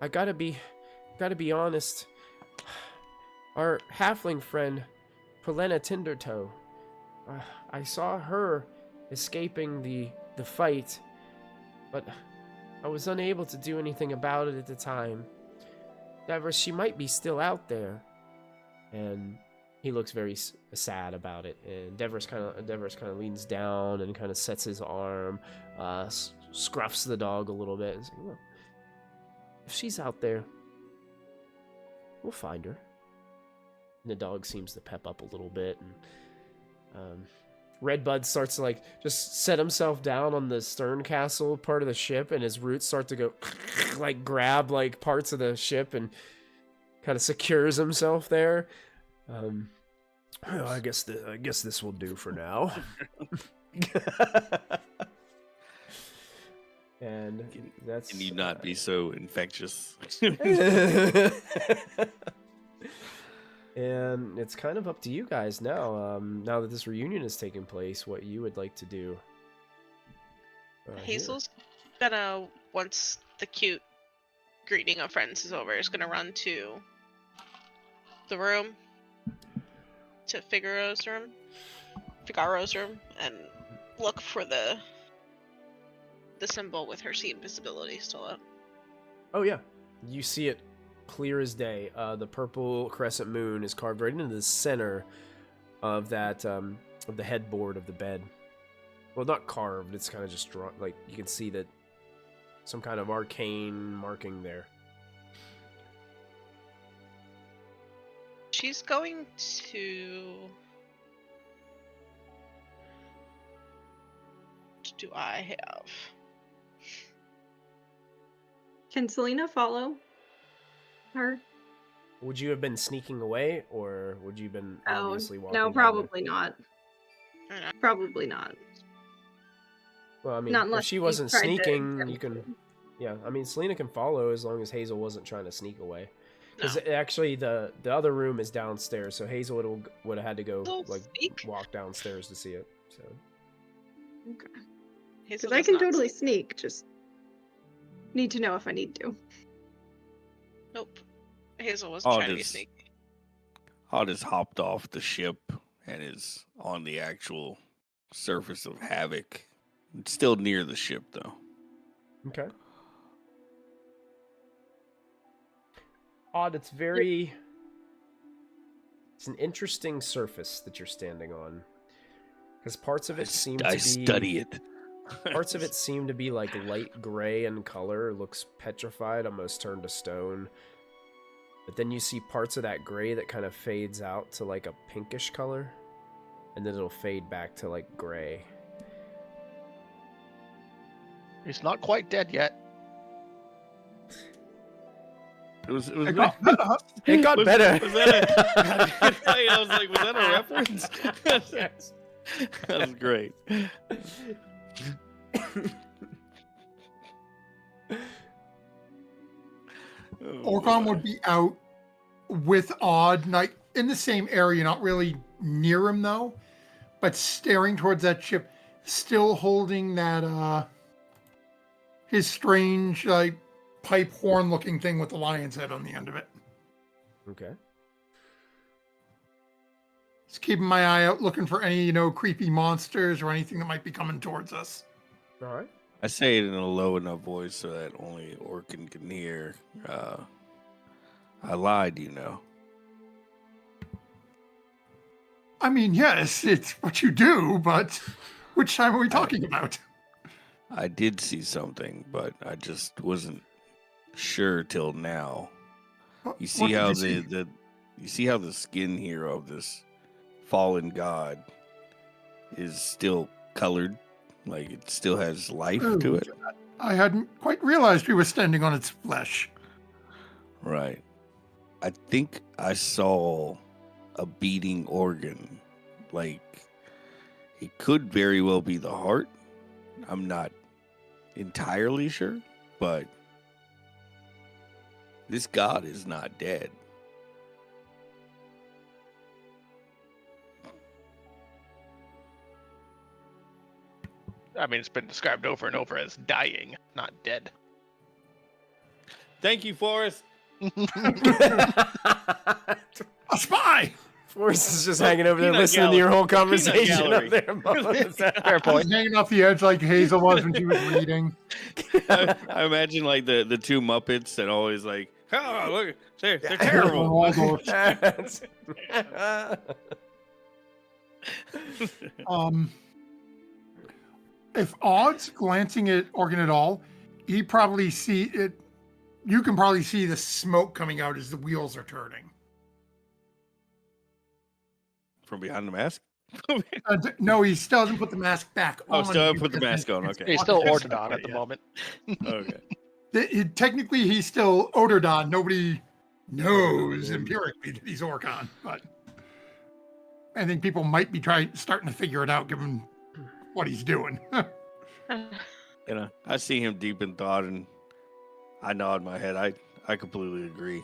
I gotta be honest. Our halfling friend, Polena Tindertoe, I saw her escaping the fight, but I was unable to do anything about it at the time. Deverus, she might be still out there. And he looks very sad about it. And Deverus kind of leans down and kind of sets his arm, scruffs the dog a little bit, and says, "Well, if she's out there, we'll find her." And the dog seems to pep up a little bit, and Redbud starts to like just set himself down on the stern castle part of the ship, and his roots start to go like grab like parts of the ship and kind of secures himself there. Well, I guess this will do for now. And that's. Can you not be so infectious? And it's kind of up to you guys now. Now that this reunion is taking place, what you would like to do. Here. gonna, once the cute greeting of friends is over, is gonna run to the room, to Figaro's room, and look for the symbol with her see invisibility still up. Oh yeah, you see it clear as day. The purple crescent moon is carved right into the center of that of the headboard of the bed. Well, not carved. It's kind of just drawn. Like you can see that some kind of arcane marking there. She's going to. What do I have? Can Selena follow her? Would you have been sneaking away, or would you have been obviously walking? No, down probably not. I don't know. Probably not. Well, I mean, Not if unless she she wasn't tried to sneaking, tempt you can. you. Yeah, I mean, Selena can follow as long as Hazel wasn't trying to sneak away. Because No. actually, the other room is downstairs, so Hazel would have had to go Don't like sneak. walk downstairs to see it. So Okay. Hazel Because I does can not totally sneak. sneak. Just need to know if I need to. Nope. Hazel wasn't Oh, trying to be just- sneaky. Hod has hopped off the ship and is on the actual surface of Havok. It's still near the ship, though. okay. Odd. It's very. It's an interesting surface that you're standing on. Because parts of it seem to I be. study it. Parts of it seem to be like light gray in color, looks petrified, almost turned to stone. But then you see parts of that gray that kind of fades out to like a pinkish color, and then it'll fade back to like gray. He's not quite dead yet. It was It nice. got better. It got Was- better. was that I was like, was that a reference? Yes. That was great. Orcon would be out with Odd, like in the same area, not really near him though, but staring towards that ship, still holding that his strange like pipe horn looking thing with the lion's head on the end of it. Okay. Just keeping my eye out, looking for any creepy monsters or anything that might be coming towards us. All right. I say it in a low enough voice so that only Orkin can hear. I lied, I mean, yes, it's what you do, but which time are we talking about? I did see something, but I just wasn't sure till now. You see What did how you see? you see how the skin here of this fallen god is still colored, like it still has life to it. I hadn't quite realized we were standing on its flesh. Right. I think I saw a beating organ. Like, it could very well be the heart. I'm not entirely sure, but this god is not dead. I mean, it's been described over and over as dying, not dead. Thank you, Forrest. A spy! Forrest is just hanging over there Peanut listening to your whole gallery. conversation Peanut up there. Fair point. Hanging off the edge like Hazel was when she was reading. I imagine like the two Muppets that always like, oh, look, they're terrible. Waldorf. That's- If Odd's glancing at Organ at all, he probably see it. You can probably see the smoke coming out as the wheels are turning. From behind the mask? No, he still hasn't put the mask back Oh, on. still haven't You put the can- mask on, it's okay. He's still obvious. Ordodon at the moment. Okay. Technically, he's still Oderdon. Nobody knows empirically that he's Orcon, but I think people might be starting to figure it out given what he's doing. I see him deep in thought and I nod my head. I completely agree.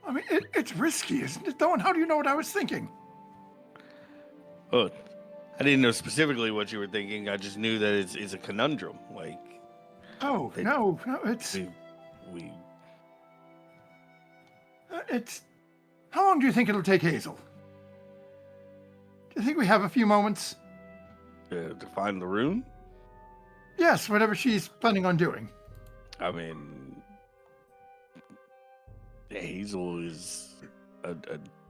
I mean, it's risky, isn't it, though? And how do you know what I was thinking? Oh, I didn't know specifically what you were thinking. I just knew that it's a conundrum. Like, Oh, It- no, it's we it's. How long do you think it'll take Hazel? Do you think we have a few moments? to find the rune. Yes, whatever she's planning on doing. I mean, Hazel is a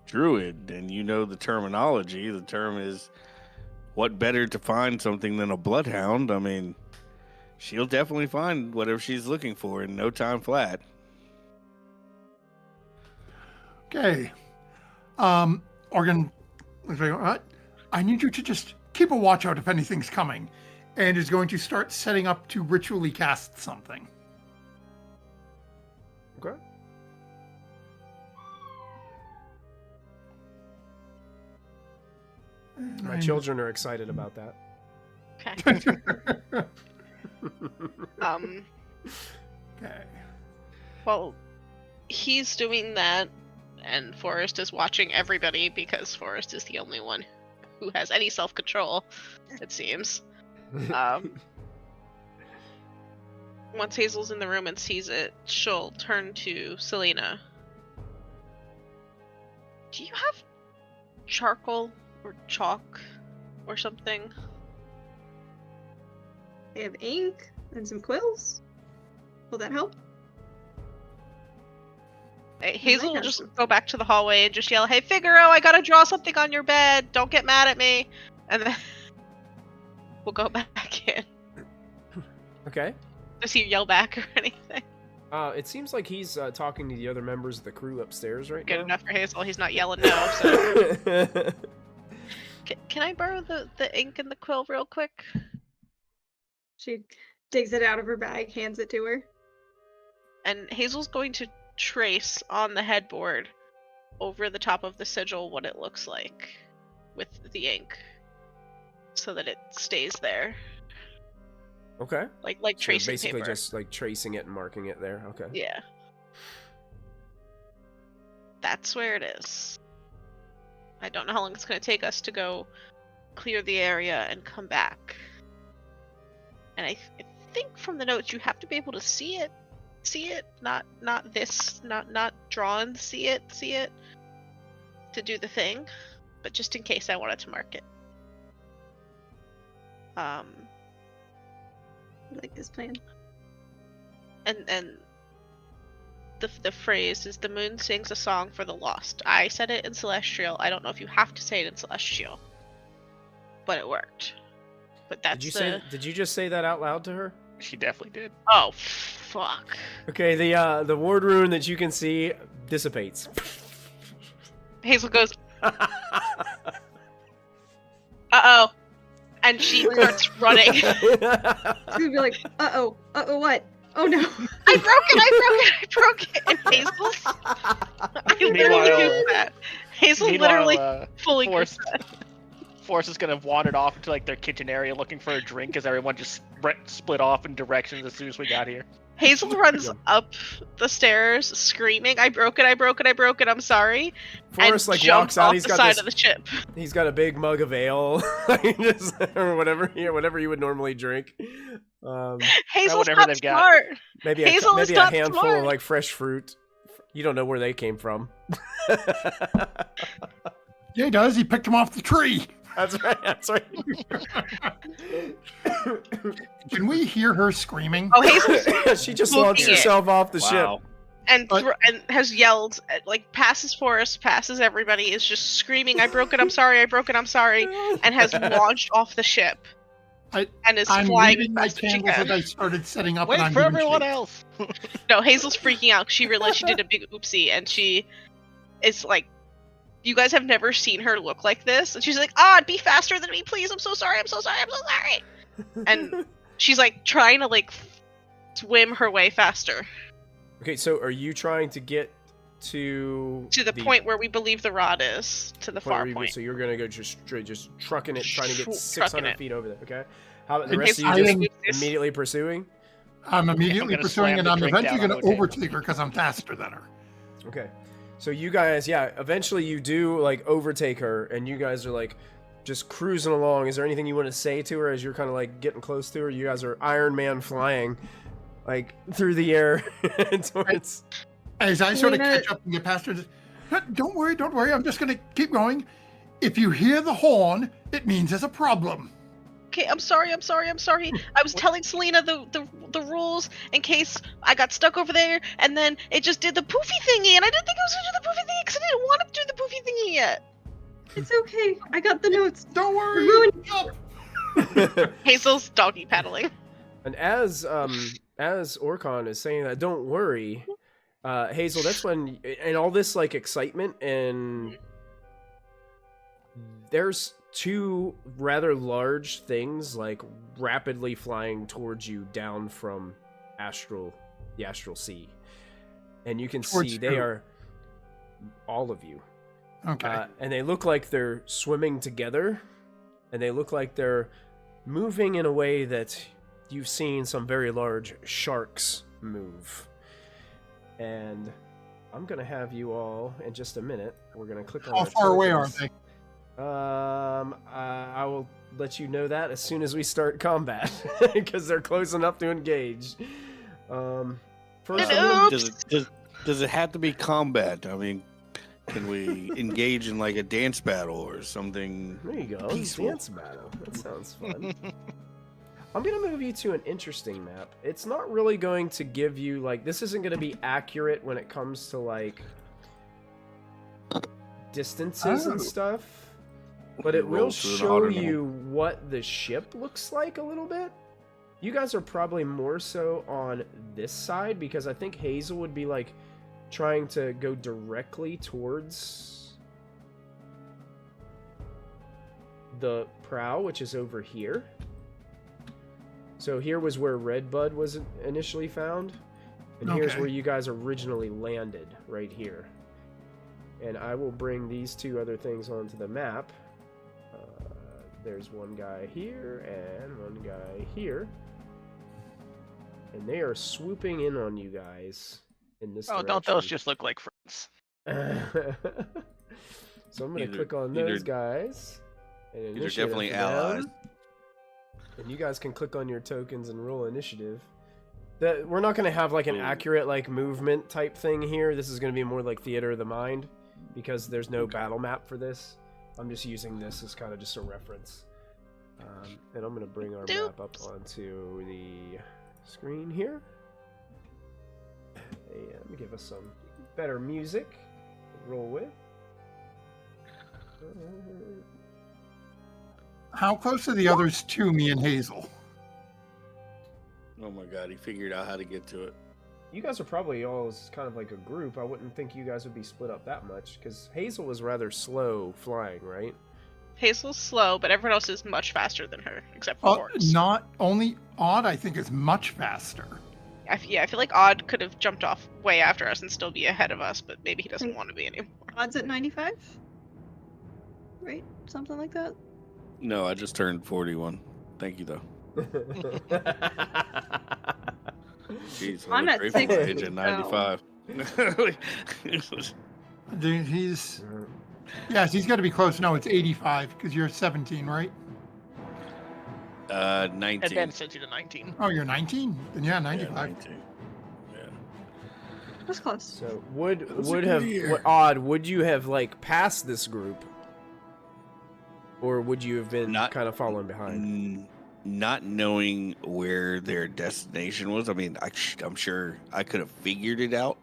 druid, and you know the terminology. The term is, what better to find something than a bloodhound? I mean, she'll definitely find whatever she's looking for in no time flat. Okay. Organ, I need you to just keep a watch out if anything's coming, and is going to start setting up to ritually cast something. Okay. My children are excited about that. Okay. Okay. Well, he's doing that, and Forrest is watching everybody because Forrest is the only one who has any self-control, it seems. Once Hazel's in the room and sees it, she'll turn to Selena. Do you have charcoal or chalk or something? I have ink and some quills. Will that help? Hazel will have just something. go back to the hallway and just yell, "Hey, Figaro, I gotta draw something on your bed. Don't get mad at me." And then we'll go back in. Okay. Does he yell back or anything? It seems like he's talking to the other members of the crew upstairs right Good now. enough for Hazel. He's not yelling no. So. Can I borrow the ink and the quill real quick? She digs it out of her bag, hands it to her. And Hazel's going to trace on the headboard over the top of the sigil what it looks like with the ink so that it stays there. Okay. Like So tracing basically paper. just like tracing it and marking it there. Okay. Yeah. That's where it is. I don't know how long it's going to take us to go clear the area and come back. And I think from the notes you have to be able to see it, not this, not drawn, see it to do the thing. But just in case, I wanted to mark it. I like this plan. And the phrase is, "The moon sings a song for the lost." I said it in Celestial. I don't know if you have to say it in Celestial, but it worked. But that's Did you just say that out loud to her? She definitely did. Oh fuck. Okay, the ward rune that you can see dissipates. Hazel goes, "Uh-oh," and she starts running. She's gonna be like, uh-oh, what? Oh no. I broke it. And Hazel's... I literally do that. Hazel literally fully Forrest, goes that. Forrest is gonna wander off to like their kitchen area looking for a drink as everyone just split off in directions as soon as we got here. Hazel runs up the stairs screaming, "I broke it, I'm sorry." Forrest and like jumps walks out. off He's the got side this. of the ship. He's got a big mug of ale, or whatever you would normally drink. Hazel's whatever not they've got. smart. Maybe Hazel is maybe a not handful smart. of like fresh fruit. You don't know where they came from. Yeah, he does. He picked him off the tree. That's right. That's right. Can we hear her screaming? Oh, Hazel's She just Smoking launched it. herself off the Wow. and But- and has yelled, like passes Forrest, passes everybody, is just screaming, "I broke it, I'm sorry, ship. and has launched off the ship. And is I'm flying reading as my fast as she candles can. as I started setting up. Wait and I'm for doing everyone shapes. else. No, Hazel's freaking out. She realized she did a big oopsie, and she is like, "You guys have never seen her look like this." And she's like, "Be faster than me, please. I'm so sorry. And she's like trying to like swim her way faster Okay, so are you trying to get to to the point where we believe the rod is, to the far point. So you're gonna go just trucking it, trying to get Trucking 600 it. feet over there. Okay. How about the And rest of I you? am- Just immediately pursuing. I'm immediately gonna pursuing, slam and the I'm drink eventually down going to on the table. overtake her because I'm faster than her. Okay. So you guys, yeah, eventually you do like overtake her, and you guys are like just cruising along. Is there anything you want to say to her as you're kind of like getting close to her? You guys are Iron Man flying, like through the air towards. As I sort of catch up and get past her, don't worry. I'm just gonna keep going. If you hear the horn, it means there's a problem. Okay, I'm sorry. I was telling Selena the rules in case I got stuck over there, and then it just did the poofy thingy, and I didn't think it was gonna do the poofy thingy because I didn't want it to do the poofy thingy yet. It's okay. I got the notes. Don't worry. Hazel's doggy paddling. And as Orcon is saying that, don't worry, Hazel. That's when, and all this like excitement, and there's two rather large things like rapidly flying towards you down from the astral sea, and you can see they are all of you. Okay. And they look like they're swimming together, and they look like they're moving in a way that you've seen some very large sharks move. And I'm gonna have you all in just a minute. We're gonna click on. How far away are they? I will let you know that as soon as we start combat, because they're close enough to engage. First, does it have to be combat? I mean, can we engage in like a dance battle or something? There you go. Peaceful. Dance battle. That sounds fun. I'm going to move you to an interesting map. It's not really going to give you, like, this isn't going to be accurate when it comes to, like, distances and stuff. But it will show you what the ship looks like a little bit. You guys are probably more so on this side, because I think Hazel would be, like, trying to go directly towards the prow, which is over here. So here was where Redbud was initially found, and here's where you guys originally landed, right here. And I will bring these two other things onto the map. There's one guy here and one guy here, and they are swooping in on you guys in this direction. Don't those just look like friends? So I'm going to click on those guys. And these are definitely allies. And you guys can click on your tokens and roll initiative. We're not going to have like an accurate like movement type thing here. This is going to be more like theater of the mind, because there's no battle map for this. I'm just using this as kind of just a reference. And I'm going to bring our map up onto the screen here. And give us some better music to roll with. How close are the others to me and Hazel? Oh my god, he figured out how to get to it. You guys are probably all as kind of like a group. I wouldn't think you guys would be split up that much, because Hazel was rather slow flying, right? Hazel's slow, but everyone else is much faster than her, except for Horns. Not only Odd, I think, is much faster. I feel like Odd could have jumped off way after us and still be ahead of us, but maybe he doesn't want to be anymore. Odd's at 95? Right? Something like that? No, I just turned 41. Thank you, though. Jeez, I'm at 60. Age at 95. Dude, he's got to be close. No, it's 85 because you're 17, right? 19. And then sent you to 19. Oh, you're 19? Then yeah, 95. Yeah, 19. Yeah. That's close. So would you have like passed this group, or would you have been kind of following behind? Not knowing where their destination was. I mean, I'm sure I could have figured it out,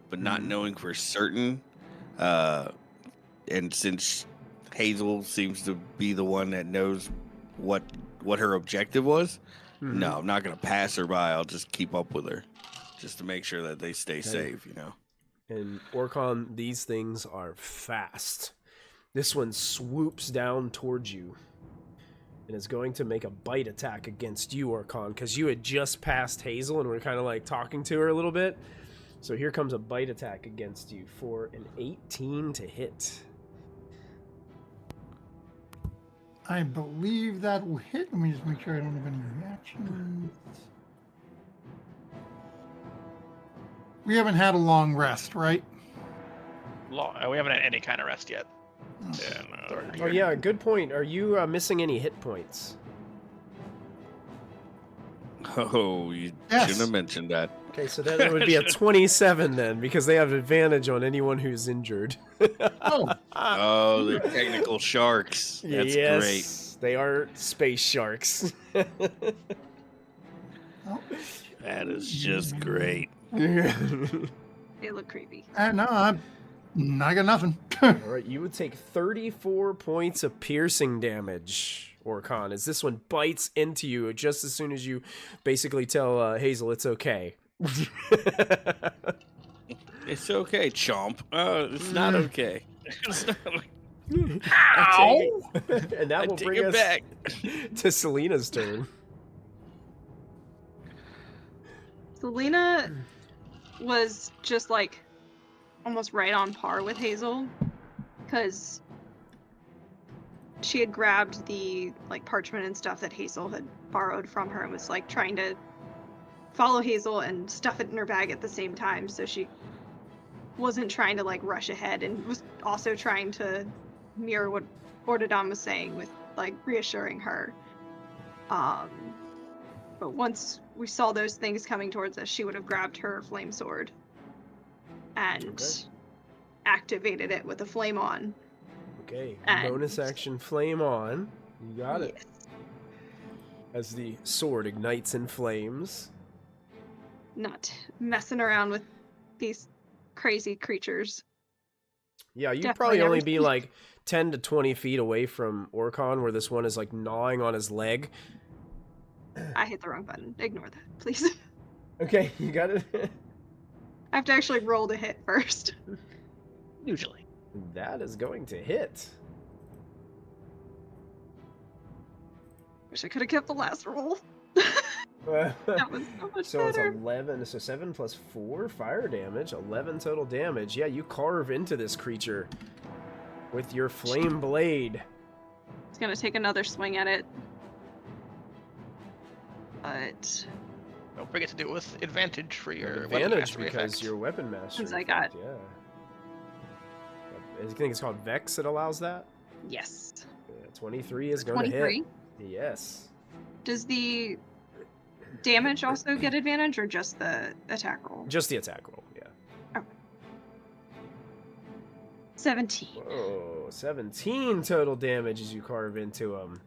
but not knowing for certain. And since Hazel seems to be the one that knows what her objective was, no, I'm not going to pass her by. I'll just keep up with her just to make sure that they stay safe, you know. And Orcon, these things are fast. This one swoops down towards you and is going to make a bite attack against you, Orcon, because you had just passed Hazel and we're kind of like talking to her a little bit. So here comes a bite attack against you for an 18 to hit. I believe that will hit. Let me just make sure I don't have any reactions. We haven't had a long rest, right? We haven't had any kind of rest yet. Yeah, no. Oh yeah, good point. Are you missing any hit points? Oh, you Yes. shouldn't have mentioned that. Okay, so then it would be a 27 then, because they have advantage on anyone who's injured. Oh, Oh, the technical sharks. That's yes, they are space sharks. oh. great. That is just great. They look creepy. No, I got nothing. All right, you would take 34 points of piercing damage, Orcon, as this one bites into you just as soon as you basically tell Hazel it's okay. It's okay, chomp. It's not okay. It's not okay. Ow! And that will take bring it us back. to Selena's turn. Selena was just like almost right on par with Hazel, because she had grabbed the like parchment and stuff that Hazel had borrowed from her and was like trying to follow Hazel and stuff it in her bag at the same time, so she wasn't trying to like rush ahead, and was also trying to mirror what Ordodon was saying with like reassuring her. But once we saw those things coming towards us, she would have grabbed her flame sword and activated it with a flame on. Okay, And- bonus action flame on. You got it. Yes. As the sword ignites in flames. Not messing around with these crazy creatures. Yeah, you'd Definitely probably only never be seen- like 10 to 20 feet away from Orcon, where this one is like gnawing on his leg. I hit the wrong button. Ignore that, please. Okay, you got it. I have to actually roll to hit first. Usually. That is going to hit. Wish I could have kept the last roll. That was so much So it's better. 11, so 7 plus 4 fire damage, 11 total damage. Yeah, you carve into this creature with your flame blade. It's gonna take another swing at it. But Don't forget to do it with advantage for your weapon Advantage mastery because effect. your weapon mastery. Since I got- effect, yeah. I think it's called Vex that allows that. yes. Yeah, 23 is going to 23. hit. Yes. Does the damage also get advantage or just the attack roll? Just the attack roll, yeah. 17. Whoa, 17 total damage as you carve into him.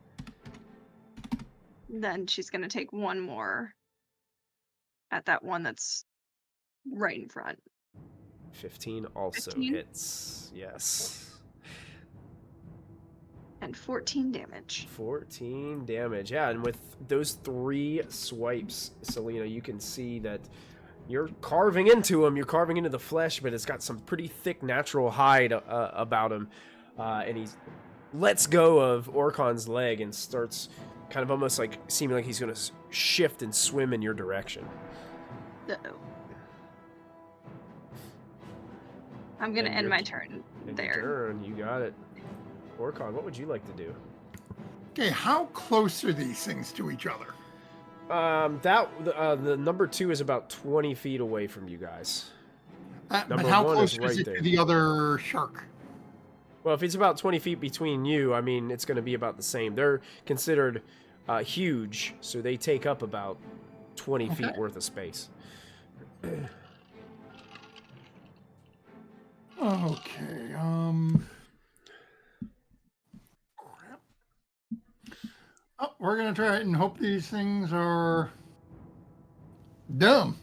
Then she's gonna take one more at that one that's right in front. 15 also 15? hits. Yes. And 14 damage. 14 damage. Yeah, and with those 3 swipes, Selena, you can see that you're carving into him. You're carving into the flesh, but it's got some pretty thick natural hide about him. And he lets go of Orcon's leg and starts kind of almost like seeming like he's going to shift and swim in your direction. Uh-oh. I'm gonna And end your- my turn And there. your turn, you got it. Orcon, what would you like to do? Okay, how close are these things to each other? The number 2 is about 20 feet away from you guys. But Number how one close is is, right it there. to the other shark? Well, if it's about 20 feet between you, I mean, it's going to be about the same. They're considered huge, so they take up about 20 feet Okay. worth of space. Okay, crap. Oh, we're gonna try it and hope these things are dumb.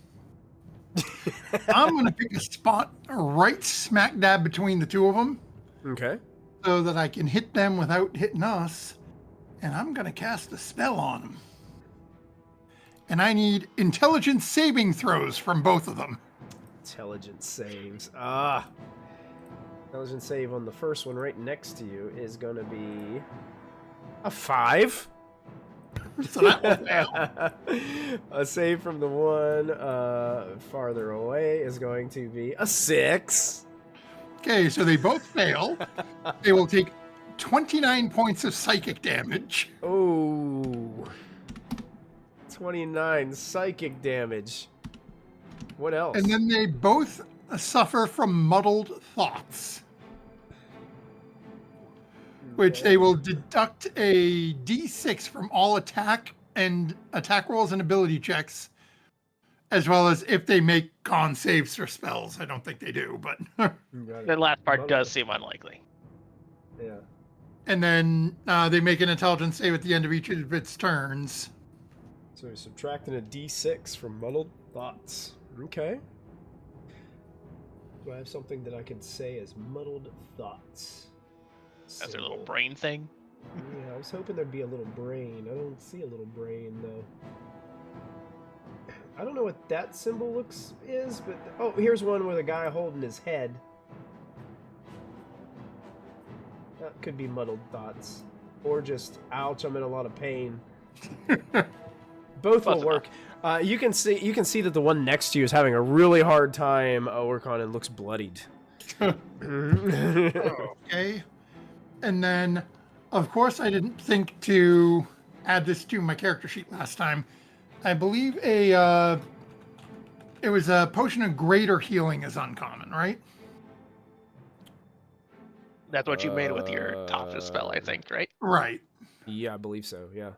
I'm gonna pick a spot right smack dab between the two of them Okay. so that I can hit them without hitting us. And I'm gonna cast a spell on them. And I need intelligence saving throws from both of them. Intelligence saves. Intelligence save on the first one right next to you is going to be a 5. So that will fail. A save from the one farther away is going to be a 6. Okay, so they both fail. They will take 29 points of psychic damage. Oh. 29 psychic damage. What else? And then they both suffer from muddled thoughts. which they will deduct a d6 from all attack rolls and ability checks, as well as if they make con saves or spells. I don't think they do, but The last part does seem unlikely. Yeah. and then they make an intelligence save at the end of each of its turns. So we're subtracting a d6 from muddled thoughts. Okay. Do I have something that I can say as muddled thoughts? That's their little Symbol. brain thing. Yeah, I was hoping there'd be a little brain. I don't see a little brain though. I don't know what that symbol is, but oh, here's one with a guy holding his head. That could be muddled thoughts, or just ouch, I'm in a lot of pain. Both will work. You can see that the one next to you is having a really hard time working on and looks bloodied. Okay. And then, of course, I didn't think to add this to my character sheet last time. I believe it was a potion of greater healing is uncommon, right? That's what you made with your toughest spell, I think, right? Right. Yeah, I believe so. Yeah.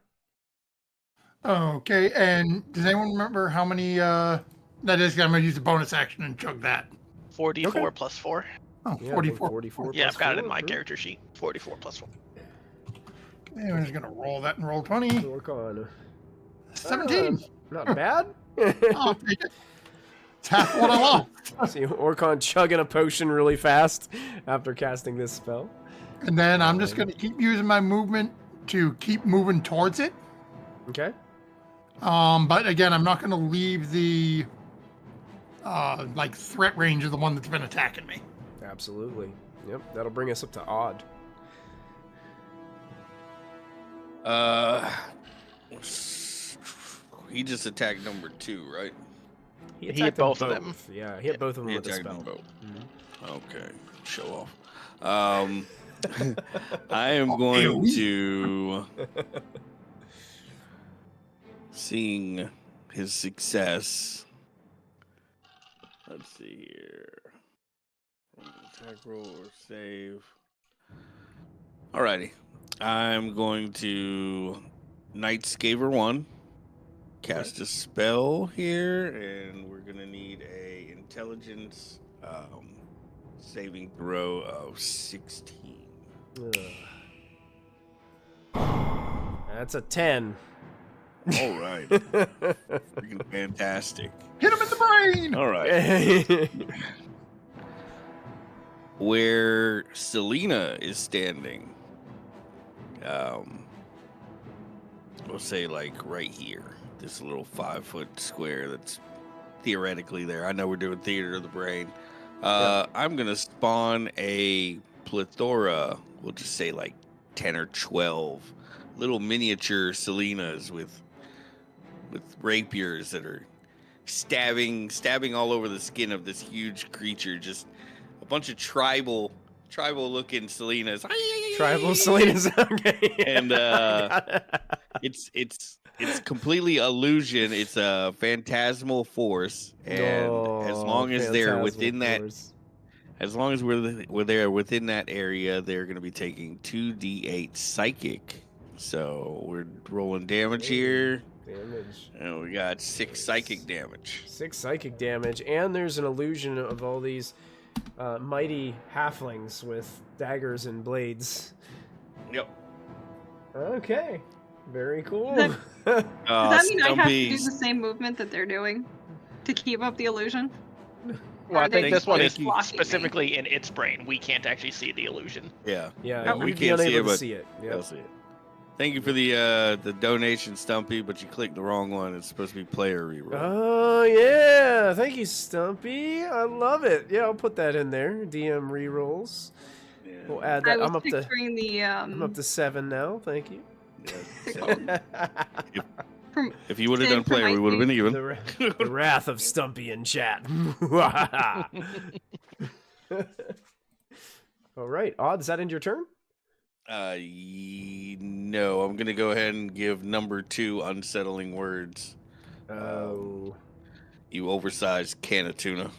Okay. And does anyone remember how many? That is, I'm gonna use a bonus action and chug that. 44 Okay. plus 4. Oh, Yeah, I think 44. 44. Yeah, plus I've got it in 4. my character sheet. 44 plus 4. Okay, I'm just gonna roll that and roll 20. Work on. 17. Not bad. I'll take it. It's half what I want. See Orcon chugging a potion really fast after casting this spell. And then I'm just gonna keep using my movement to keep moving towards it. Okay. But again, I'm not gonna leave the threat range of the one that's been attacking me. Absolutely. Yep. That'll bring us up to odd. He just attacked number 2, right? He attacked hit both of them. Yeah, he hit both of them He with the attacked spell. them both. Mhm. Okay, show off. I am going to, seeing his success. Let's see here. Attack roll or save. Alrighty. I'm going to Night Scaver 1. Cast a spell here, and we're gonna need a intelligence saving throw of 16. Ugh. That's a 10. All right, freaking fantastic. Hit him in the brain. All right, where Selena is standing, we'll say like right here. This little 5-foot square that's theoretically there. I know we're doing theater of the brain. I'm gonna spawn a plethora. We'll just say like 10 or 12 little miniature Selenas with rapiers that are stabbing all over the skin of this huge creature. Just a bunch of tribal looking Selenas. Tribal Selena's okay. And it's completely illusion. It's a phantasmal force, and as long as they're within that, as long as we're there within that area, they're going to be taking 2d8 psychic. So we're rolling damage here, Damage. and we got 6 psychic damage. 6 psychic damage, and there's an illusion of all these mighty halflings with daggers and blades. Yep. Okay. Very cool. Does that mean I have to do Stumpy. the same movement that they're doing to keep up the illusion? Well, I Are they think this one is blocking me? specifically in its brain. We can't actually see the illusion. Yeah. Yeah, we we'd be can't see unable it, to but see it. I'll Yep. see it. Thank you for the donation, Stumpy, but you clicked the wrong one. It's supposed to be player reroll. Oh, yeah. Thank you, Stumpy. I love it. Yeah, I'll put that in there. DM rerolls. Yeah. We'll add I that. was I'm up to picturing the I'm up to 7 now. Thank you. Yeah, so from if you would have Same done for player, my we would have been even. The wrath of Stumpy in chat. All right. Odd, does that end your turn? No, I'm gonna go ahead and give number 2 unsettling words. Oh. You oversized can of tuna.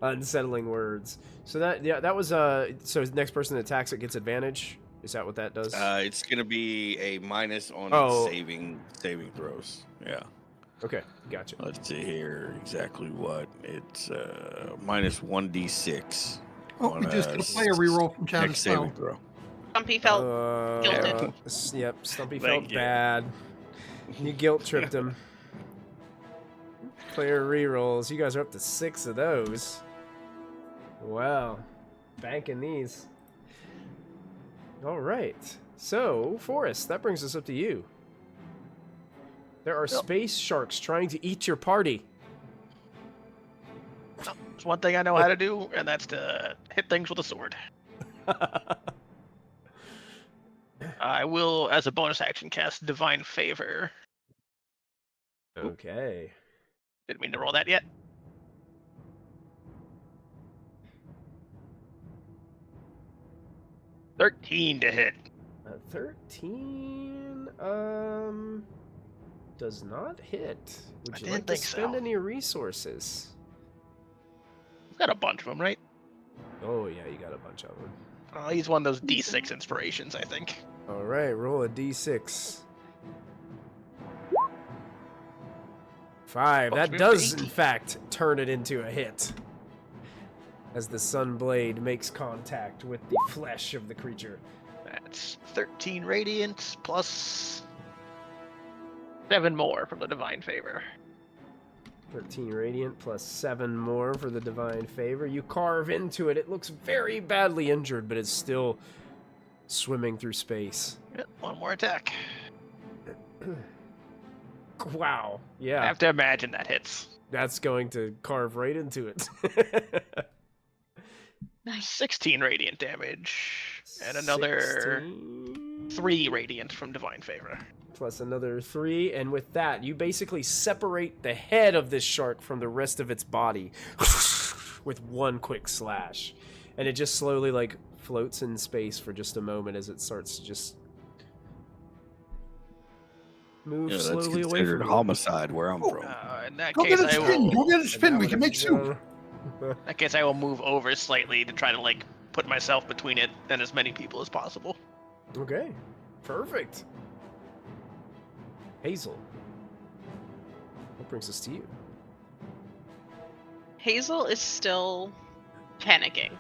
Unsettling words. So that was so next person that attacks it gets advantage. Is that what that does? It's gonna be a minus on Oh. its saving throws. Yeah. Okay, gotcha. Let's see here exactly what it's minus 1d6. Oh, we just got a player reroll from Chad next as well. saving throw. Stumpy felt guilted. Yep, Stumpy Thank felt you. bad. You guilt tripped him. Player rerolls. You guys are up to 6 of those. Wow. Banking these. All right. So, Forrest, that brings us up to you. There are space sharks trying to eat your party. There's one thing I know how to do, and that's to hit things with a sword. I will, as a bonus action, cast Divine Favor. Okay. Didn't mean to roll that yet. $13 to hit. 13 does not hit. Would I you didn't like to think spend so. any resources? I've got a bunch of them, right? Oh yeah, you got a bunch of them. I'll use one of those D6 inspirations, I think. All right, roll a d6. 5. That does, in fact, turn it into a hit. As the Sunblade makes contact with the flesh of the creature. That's 13 radiant plus 7 more from the Divine Favor. 13 radiant plus 7 more for the divine favor. You carve into it. It looks very badly injured, but it's still swimming through space. Yep, one more attack. Wow. I Yeah. have to imagine that hits. That's going to carve right into it. Nice. 16 radiant damage. And another 16 3 radiant from Divine Favor. plus another 3, and with that, you basically separate the head of this shark from the rest of its body with one quick slash. And it just slowly, like, floats in space for just a moment as it starts to just move That's slowly away considered from homicide where I'm from. In that Go case, get a I spin. will. Go get a spin. We can make soup. In that case, I will move over slightly to try to like put myself between it and as many people as possible. Okay, perfect. Hazel, what brings us to you? Hazel is still panicking.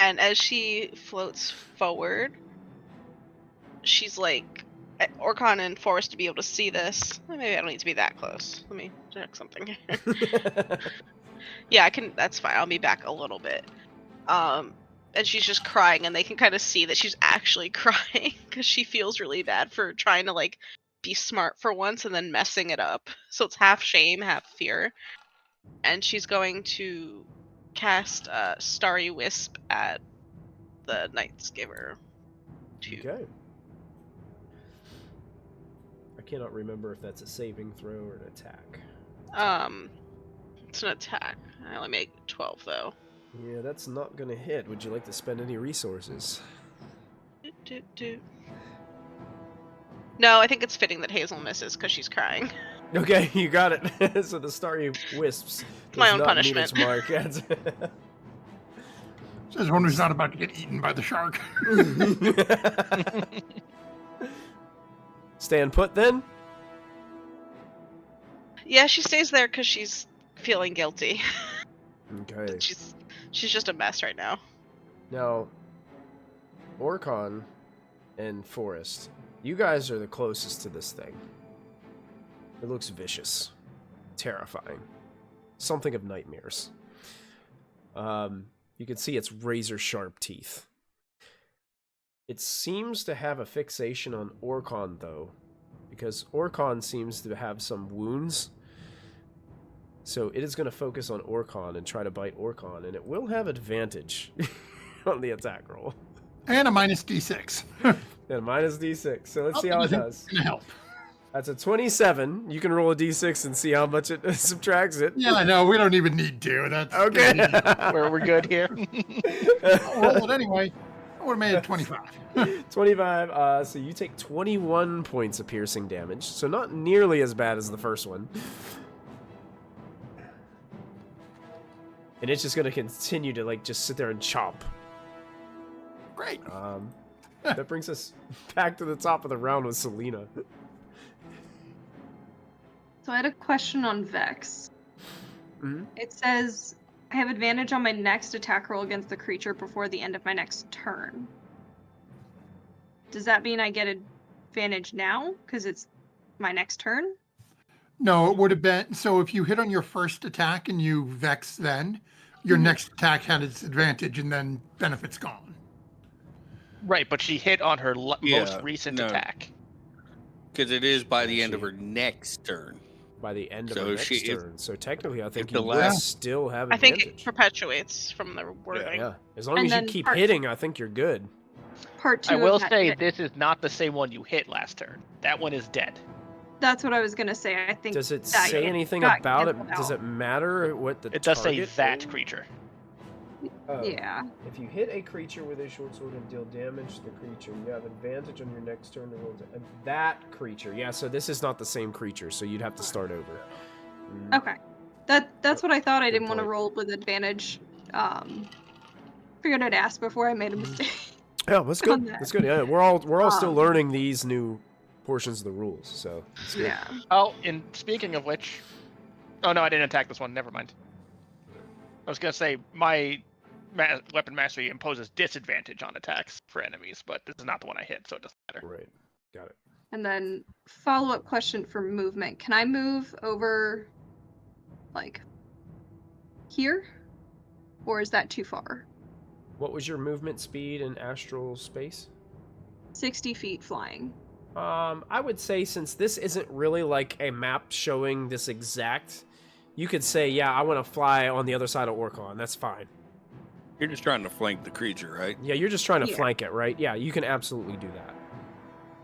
And as she floats forward, she's like, Orcon and Forrest to be able to see this. Maybe I don't need to be that close. Let me check something here. Yeah, I can. That's fine. I'll be back a little bit. And she's just crying, and they can kind of see that she's actually crying because she feels really bad for trying to like be smart for once and then messing it up. So it's half shame, half fear. And she's going to cast Starry Wisp at the Knight's Giver. Okay. I cannot remember if that's a saving throw or an attack. It's an attack. I only make 12 though. Yeah, that's not gonna hit. Would you like to spend any resources? No, I think it's fitting that Hazel misses because she's crying. Okay, you got it. So the starry wisps. My does own not punishment. meet its mark. Says one who's not about to get eaten by the shark. Stand put then? Yeah, she stays there because she's feeling guilty. Okay. She's just a mess right now. Now, Orcon and Forrest, you guys are the closest to this thing. It looks vicious, terrifying, something of nightmares. You can see its razor-sharp teeth. It seems to have a fixation on Orcon, though, because Orcon seems to have some wounds. So it is going to focus on Orcon and try to bite Orcon, and it will have advantage on the attack roll. And a minus D6. And minus d6, so let's see how it does. Gonna help. That's a 27. You can roll a d6 and see how much it subtracts it. Yeah, no, we don't even need to. That's Okay. We're good here. I'll roll it anyway. I would have made it 25. 25. So you take 21 points of piercing damage. So not nearly as bad as the first one. And it's just going to continue to like just sit there and chomp. Great. That brings us back to the top of the round with Selena. So I had a question on Vex. Mm-hmm. It says I have advantage on my next attack roll against the creature before the end of my next turn. Does that mean I get advantage now because it's my next turn? No, it would have been, so if you hit on your first attack and you Vex then, your next attack had its advantage and then benefit's gone. Right, but she hit on her most recent no. attack. Because it is by the end of her next turn. By the end of So her next she- if- turn. So technically, I think the you last- would still have I advantage. think it perpetuates from the wording. Yeah, as long And as you then keep part- hitting, I think you're good. Part 2 I will of that say hit. this is not the same one you hit last turn. That one is dead. That's what I was gonna say. I think. Does it that say hit anything got about it? canceled Does out. it matter what the It does say target that is? creature. Oh. Yeah. If you hit a creature with a short sword and deal damage to the creature, you have advantage on your next turn to roll. That creature, yeah. So this is not the same creature, so you'd have to start over. Mm. Okay. That's what I thought. I Good didn't want to point. roll with advantage. Figured I'd ask before I made a mistake. Yeah, that's on good. that. That's good. Yeah, we're all still Um, learning these new portions of the rules, so it's good. Yeah. Oh, and speaking of which, oh no, I didn't attack this one. Never mind. I was gonna say my weapon mastery imposes disadvantage on attacks for enemies, but this is not the one I hit, so it doesn't matter. Right. Got it. And then follow-up question for movement. Can I move over, like, here? Or is that too far? What was your movement speed in astral space? 60 feet flying. I would say since this isn't really like a map showing this exact, you could say, yeah, I want to fly on the other side of Orcon. That's fine. You're just trying to flank the creature, right? Yeah, you're just trying to Yeah. flank it, right? Yeah, you can absolutely do that.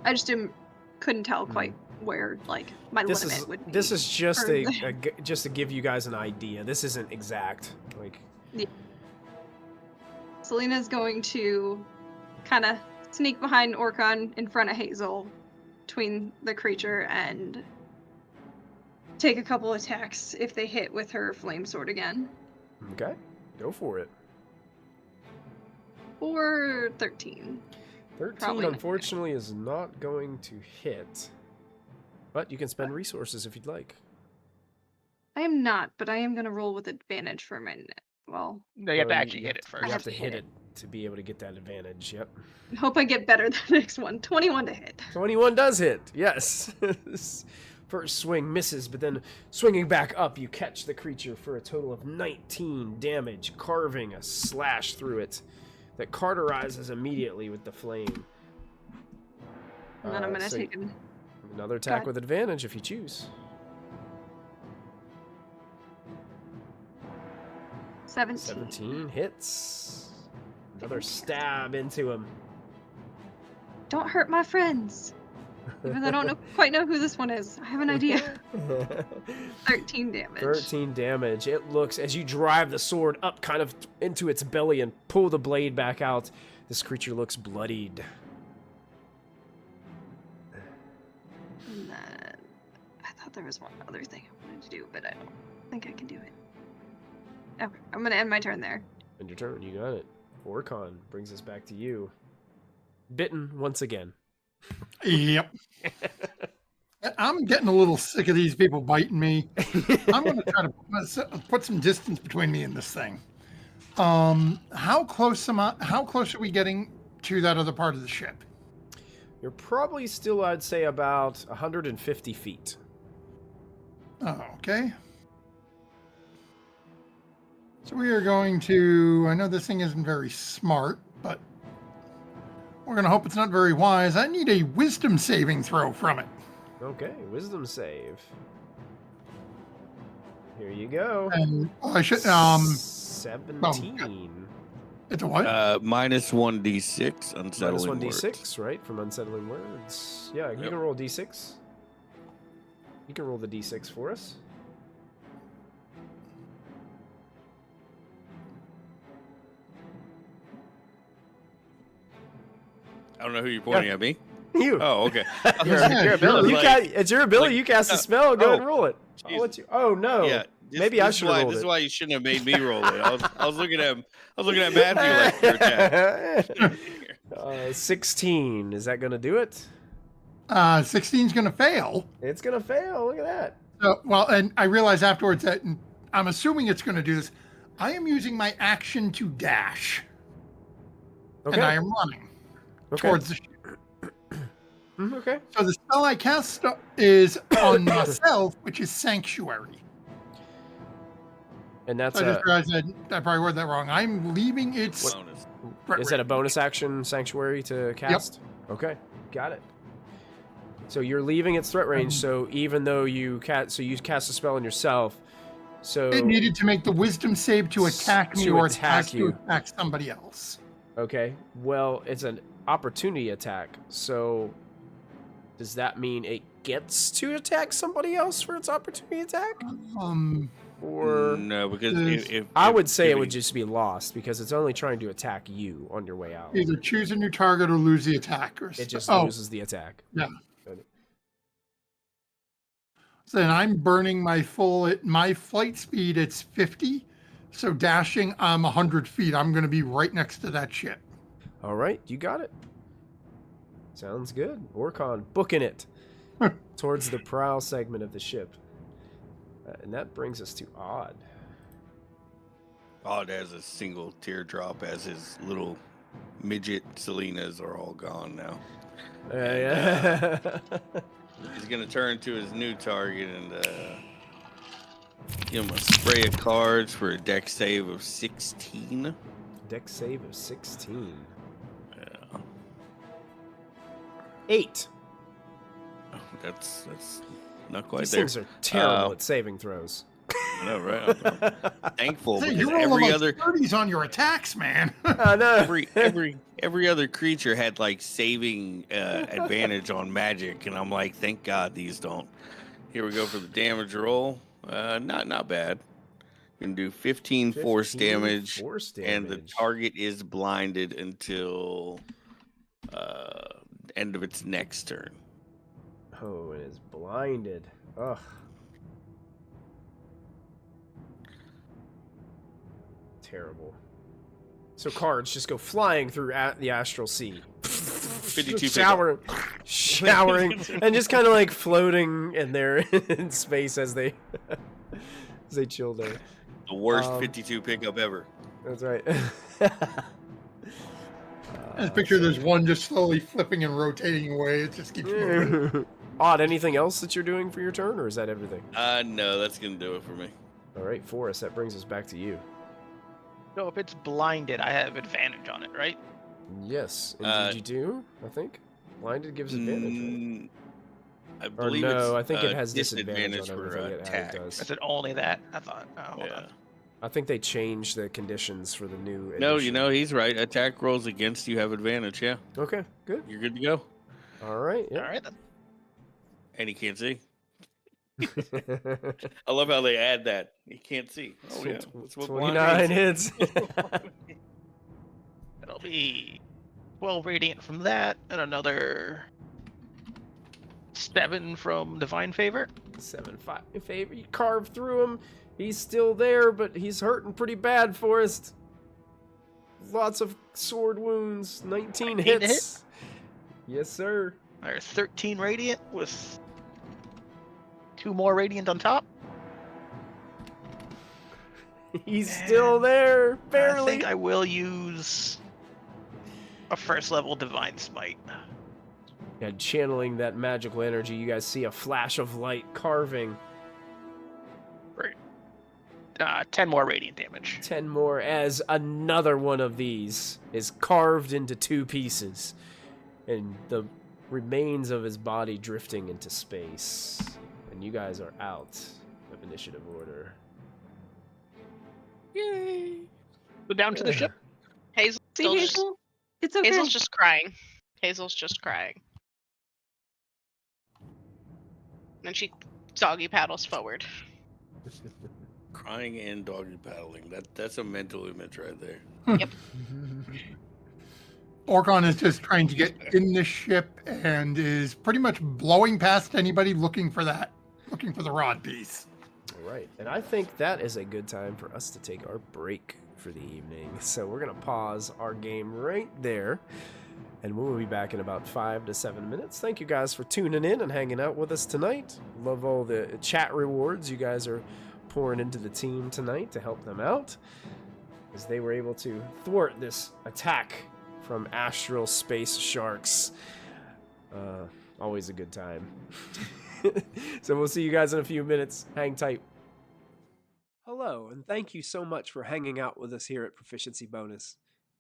I just couldn't tell quite where, like, my This limit is would be. this is just for just to give you guys an idea. This isn't exact. Like, Selena's going to kind of sneak behind Orcon in front of Hazel, between the creature, and take a couple attacks if they hit with her flame sword again. okay, go for it. Or 13. 13 Probably not. unfortunately is not going to hit, but you can spend resources if you'd like. I am not, but I am going to roll with advantage for my well, No, you have to Well, actually hit it You first. have to hit it to be able to get that advantage. Yep. hope I get better the next one. 21 to hit. 21 does hit. Yes. First swing misses, but then swinging back up, you catch the creature for a total of 19 damage, carving a slash through it that cauterizes immediately with the flame. And then I'm going to So take another attack God. with advantage if you choose. 17. 17 hits. Another stab into him. Don't hurt my friends. Even though I don't quite know who this one is. I have an idea. 13 damage. 13 damage. It looks, as you drive the sword up kind of into its belly and pull the blade back out, this creature looks bloodied. And then I thought there was one other thing I wanted to do, but I don't think I can do it. Okay, I'm going to end my turn there. End your turn. You got it. Orcon brings us back to you. Bitten once again. Yep. I'm getting a little sick of these people biting me. I'm going to try to put some distance between me and this thing. How close are we getting to that other part of the ship? You're probably still, I'd say, about 150 feet. Oh, okay. So we are going to, I know this thing isn't very smart, but we're going to hope it's not very wise. I need a wisdom saving throw from it. Okay, wisdom save. Here you go. And I should, 17. it's a what? Minus 1d6 unsettling Minus 1d6, words. right? From unsettling words. Yeah, you Yep. can roll d6. You can roll the d6 for us. I don't know who you're pointing at me. You. Oh, okay. Your ability. You like- it's your ability. like- you cast a spell. Go ahead and roll it. I'll Jeez. let you. Oh no. Yeah, Maybe I should have rolled This is it. why you shouldn't have made me roll it. I was looking at Matthew like your attack. 16. Is that going to do it? 16's going to fail. It's going to fail. Look at that. Well, and I realized afterwards that I'm assuming it's going to do this. I am using my action to dash. Okay. And I am running towards the ship. Okay. So the spell I cast is on myself, which is Sanctuary. And that's So I just realized I probably worded that wrong. I'm leaving its... Bonus. is that a bonus action Sanctuary to cast? Yep. Okay. Got it. So you're leaving its threat range, so even though you cast a spell on yourself, so it needed to make the wisdom save to attack me or attack to attack somebody else. Okay. Well, it's an opportunity attack. So does that mean it gets to attack somebody else for its opportunity attack? Or no, because I would say it would just be lost because it's only trying to attack you on your way out. Either choose a new target or lose the attack. It just loses the attack. Yeah. So then I'm burning my flight speed. It's 50. So dashing, I'm 100 feet. I'm going to be right next to that ship. All right, you got it. Sounds good. Orcon booking it towards the prow segment of the ship. And that brings us to Odd. Odd has a single teardrop as his little midget Selenas are all gone now. Yeah. He's going to turn to his new target and give him a spray of cards for a deck save of 16. Deck save of 16. Yeah. 8. Oh, that's not quite These there. things are terrible at saving throws. I know, right? I'm thankful So because you're rolling every like other 30s on your attacks, man. I know. every other creature had like saving advantage on magic, and I'm like, thank God these don't. Here we go for the damage roll. Not bad. You can do 15 force damage, and the target is blinded until end of its next turn. Oh, it is blinded. Ugh. Terrible. So cards just go flying through the astral sea. 52 showering, and just kind of like floating in there in space as they chill there. The worst 52 pickup ever. That's right. I just picture there's one just slowly flipping and rotating away. It just keeps moving. Odd, anything else that you're doing for your turn, or is that everything? No, that's gonna do it for me. All right, Forrest, that brings us back to you. So if it's blinded, I have advantage on it, right? Yes, indeed you do. I think blinded gives advantage. Right? I Or believe no, it's, I think it has disadvantage on for everything it attacks. does. Is it only that? I thought. Oh, hold on. I think they changed the conditions for the new No, edition. he's right. Attack rolls against you have advantage. Yeah, Okay, good. you're good to go. All right. All right then. And he can't see. I love how they add that. He can't see. Oh yeah, that's what blind 29 means. hits. It'll be 12 radiant from that, and another 7 from divine favor. 7-5 in favor. You carve through him. He's still there, but he's hurting pretty bad, Forrest. Lots of sword wounds. 19 hits. Yes, sir. There's 13 radiant with 2 more radiant on top. He's still there, I barely. think I will use a first level divine smite. And channeling that magical energy, you guys see a flash of light carving. 10 more radiant damage. 10 more as another one of these is carved into 2 pieces. And the remains of his body drifting into space. And you guys are out of initiative order. Yay! So down to the ship. Hazel See, still just, Hazel? It's okay. Hazel's just crying. Hazel's just crying. And she doggy paddles forward. Crying and doggy paddling. That's a mental image right there. Yep. Orcon is just trying to get in the ship and is pretty much blowing past anybody looking for the rod piece. All right, and I think that is a good time for us to take our break for the evening. So we're going to pause our game right there, and we'll be back in about 5 to 7 minutes. Thank you guys for tuning in and hanging out with us tonight. Love all the chat rewards you guys are pouring into the team tonight to help them out, as they were able to thwart this attack from astral space sharks. Always a good time. So we'll see you guys in a few minutes. Hang tight. Hello, and thank you so much for hanging out with us here at Proficiency Bonus.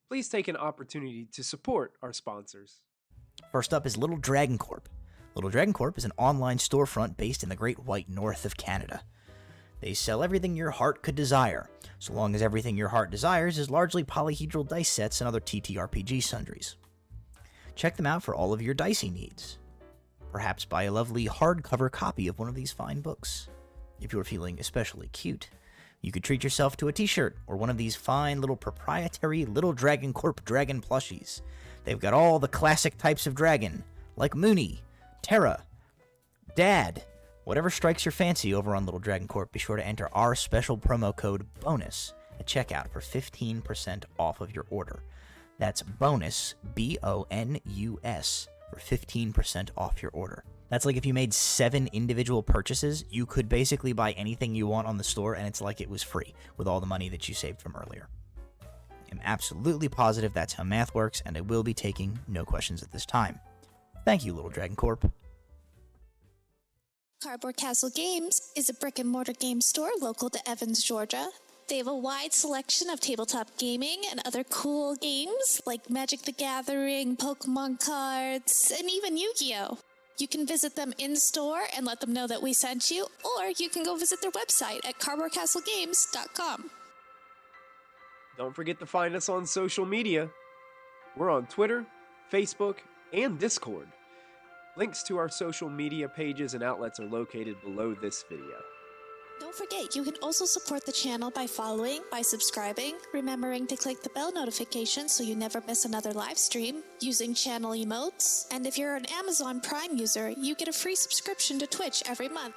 Please take an opportunity to support our sponsors. First up is Little Dragon Corp. Little Dragon Corp is an online storefront based in the Great White North of Canada. They sell everything your heart could desire, so long as everything your heart desires is largely polyhedral dice sets and other TTRPG sundries. Check them out for all of your dicey needs. Perhaps buy a lovely hardcover copy of one of these fine books. If you're feeling especially cute, you could treat yourself to a t-shirt or one of these fine little proprietary Little Dragon Corp dragon plushies. They've got all the classic types of dragon, like Mooney, Terra, Dad. Whatever strikes your fancy over on Little Dragon Corp, be sure to enter our special promo code BONUS at checkout for 15% off of your order. That's BONUS, B-O-N-U-S, for 15% off your order. That's like if you made 7 individual purchases, you could basically buy anything you want on the store, and it's like it was free with all the money that you saved from earlier. I'm absolutely positive that's how math works, and I will be taking no questions at this time. Thank you, Little Dragon Corp. Cardboard Castle Games is a brick-and-mortar game store local to Evans, Georgia. They have a wide selection of tabletop gaming and other cool games like Magic the Gathering, Pokemon cards, and even Yu-Gi-Oh! You can visit them in-store and let them know that we sent you, or you can go visit their website at cardboardcastlegames.com. Don't forget to find us on social media. We're on Twitter, Facebook, and Discord. Links to our social media pages and outlets are located below this video. Don't forget, you can also support the channel by following, by subscribing, remembering to click the bell notification so you never miss another live stream, using channel emotes, and if you're an Amazon Prime user, you get a free subscription to Twitch every month.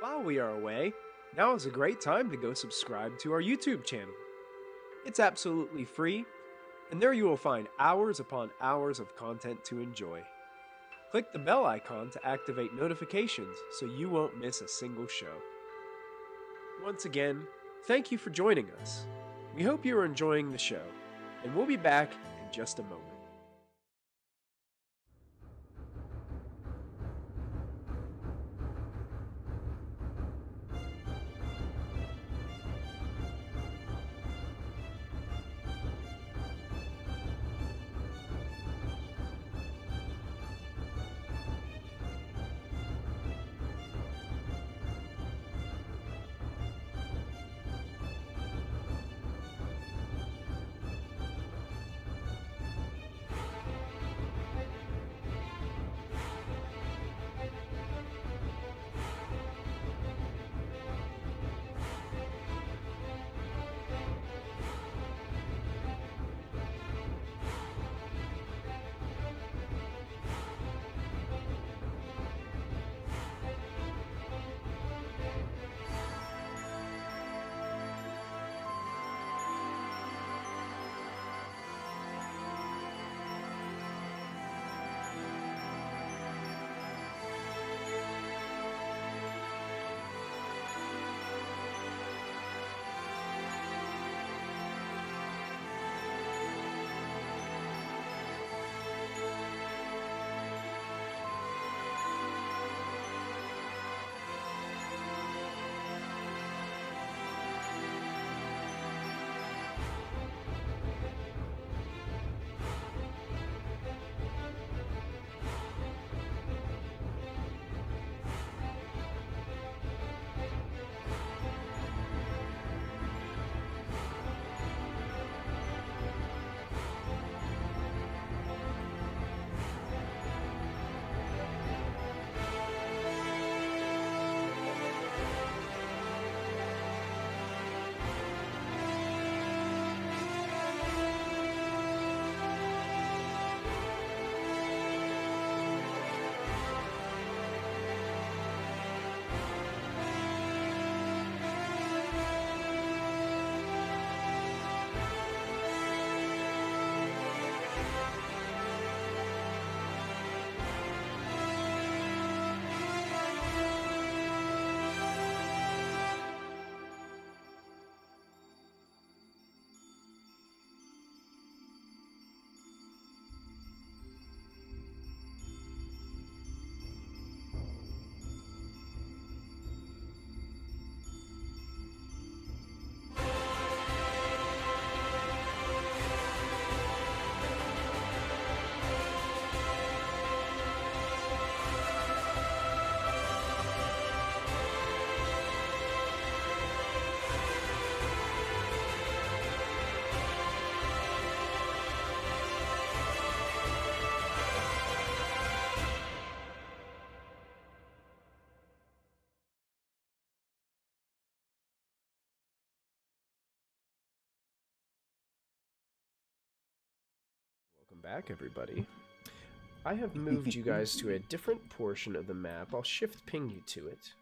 While we are away, now is a great time to go subscribe to our YouTube channel. It's absolutely free, and there you will find hours upon hours of content to enjoy. Click the bell icon to activate notifications so you won't miss a single show. Once again, thank you for joining us. We hope you are enjoying the show, and we'll be back in just a moment. Welcome back, everybody. I have moved you guys to a different portion of the map. I'll shift ping you to it.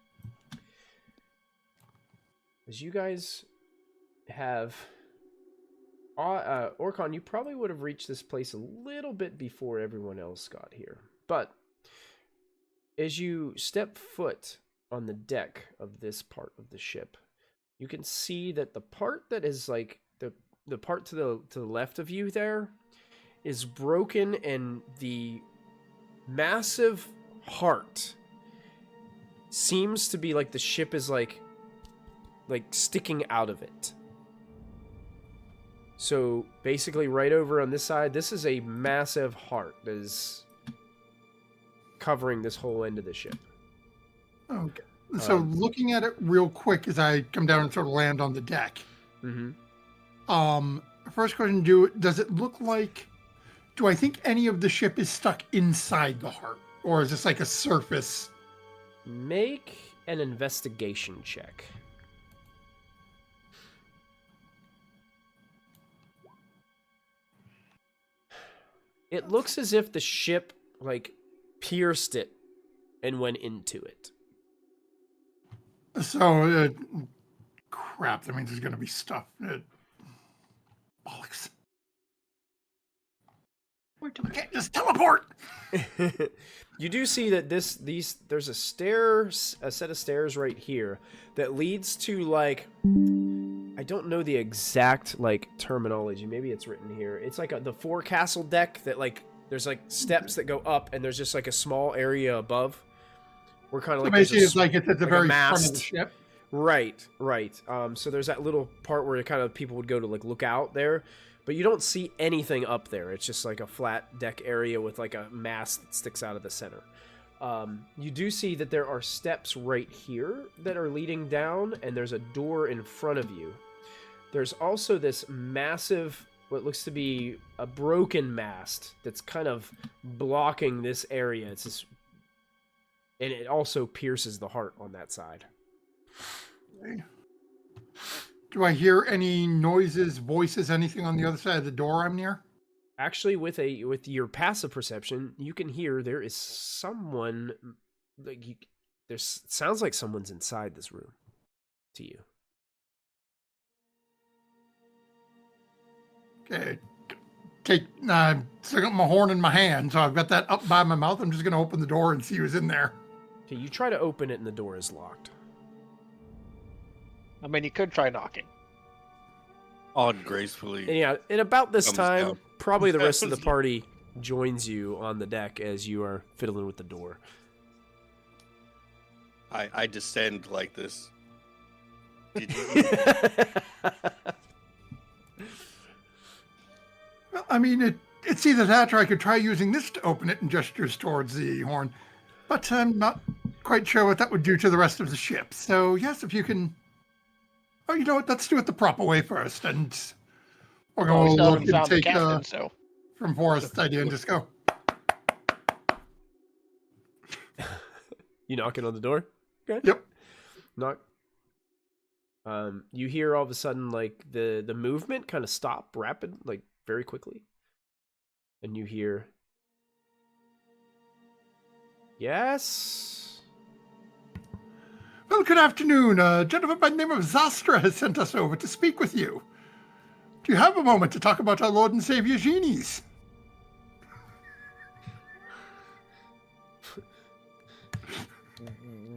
As you guys have... Orcon, you probably would have reached this place a little bit before everyone else got here. But as you step foot on the deck of this part of the ship, you can see that the part that is like the part to the left of you there is broken, and the massive heart seems to be like the ship is like sticking out of it. So basically right over on this side, this is a massive heart that is covering this whole end of the ship. Okay. So looking at it real quick as I come down and sort of land on the deck. Mm-hmm. First question, does it look like, do I think any of the ship is stuck inside the heart? Or is this like a surface? Make an investigation check. It looks as if the ship, like, pierced it and went into it. So, crap, that means there's going to be stuff. Bollocks. I can't just teleport! You do see that there's a set of stairs right here that leads to, like, I don't know the exact, like, terminology. Maybe it's written here. It's like the forecastle deck that, like, there's, like, steps that go up, and there's just, like, a small area above. We're kind of like... basically, it's like it's at the like very front of the ship. Right. So there's that little part where kind of people would go to, like, look out there. But you don't see anything up there. It's just like a flat deck area with like a mast that sticks out of the center. You do see that there are steps right here that are leading down, and there's a door in front of you. There's also this massive, what looks to be a broken mast that's kind of blocking this area. It's just, and it also pierces the heart on that side. Okay. Do I hear any noises, voices, anything on the other side of the door I'm near? Actually, with your passive perception, you can hear there is someone. Sounds like someone's inside this room. To you. Okay. Stick up my horn in my hand, so I've got that up by my mouth. I'm just going to open the door and see who's in there. Okay, you try to open it, and the door is locked. I mean, you could try knocking. Odd gracefully. And yeah, and about this time, down. probably the rest of the party joins you on the deck as you are fiddling with the door. I descend like this. Well, I mean, it's either that or I could try using this to open it and gestures towards the horn. But I'm not quite sure what that would do to the rest of the ship. So, yes, if you can... Oh, you know what? Let's do it the proper way first. And we're going to look and take from Forrest's idea and just go. You knocking on the door? Okay. Yep. Knock. You hear all of a sudden, like, the movement kind of stop rapid, like, very quickly. And you hear... Yes? Well, good afternoon. A gentleman by the name of Zastra has sent us over to speak with you. Do you have a moment to talk about our Lord and Savior genies?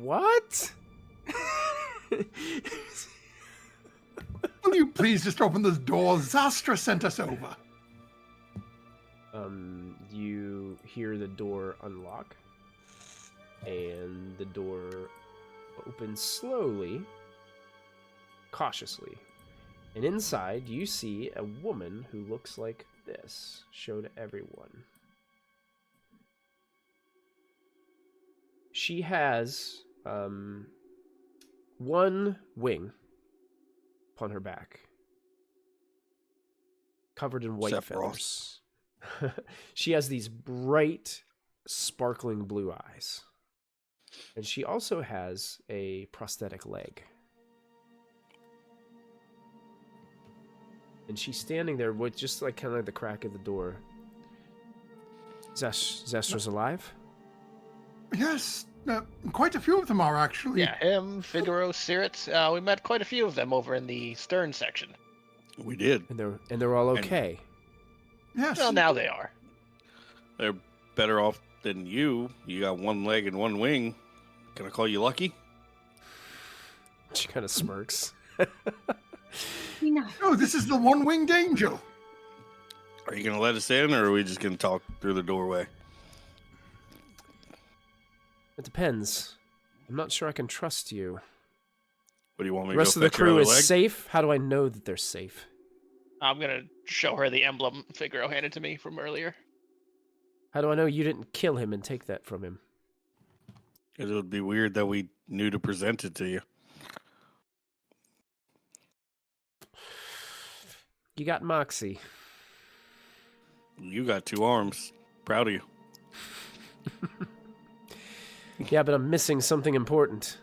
What? Will you please just open this door? Zastra sent us over. You hear the door unlock, and the door opens slowly, cautiously. And inside, you see a woman who looks like this. Show to everyone. She has one wing upon her back, covered in white feathers. She has these bright, sparkling blue eyes. And she also has a prosthetic leg. And she's standing there with just like kind of like the crack of the door. Zestra's alive? Yes, quite a few of them are actually. Yeah, him, Figaro, Siritz. We met quite a few of them over in the stern section. We did. And they're all okay. Yes. Well, now they are. They're better off than you. You got one leg and one wing. Can I call you lucky? She kind of smirks. No, this is the one-winged angel. Are you going to let us in, or are we just going to talk through the doorway? It depends. I'm not sure I can trust you. What do you want me The rest to of go the fetch your crew other is leg? safe? How do I know that they're safe? I'm gonna show her the emblem Figaro handed to me from earlier. How do I know you didn't kill him and take that from him? It would be weird that we knew to present it to you. You got moxie. You got 2 arms. Proud of you. Yeah, but I'm missing something important.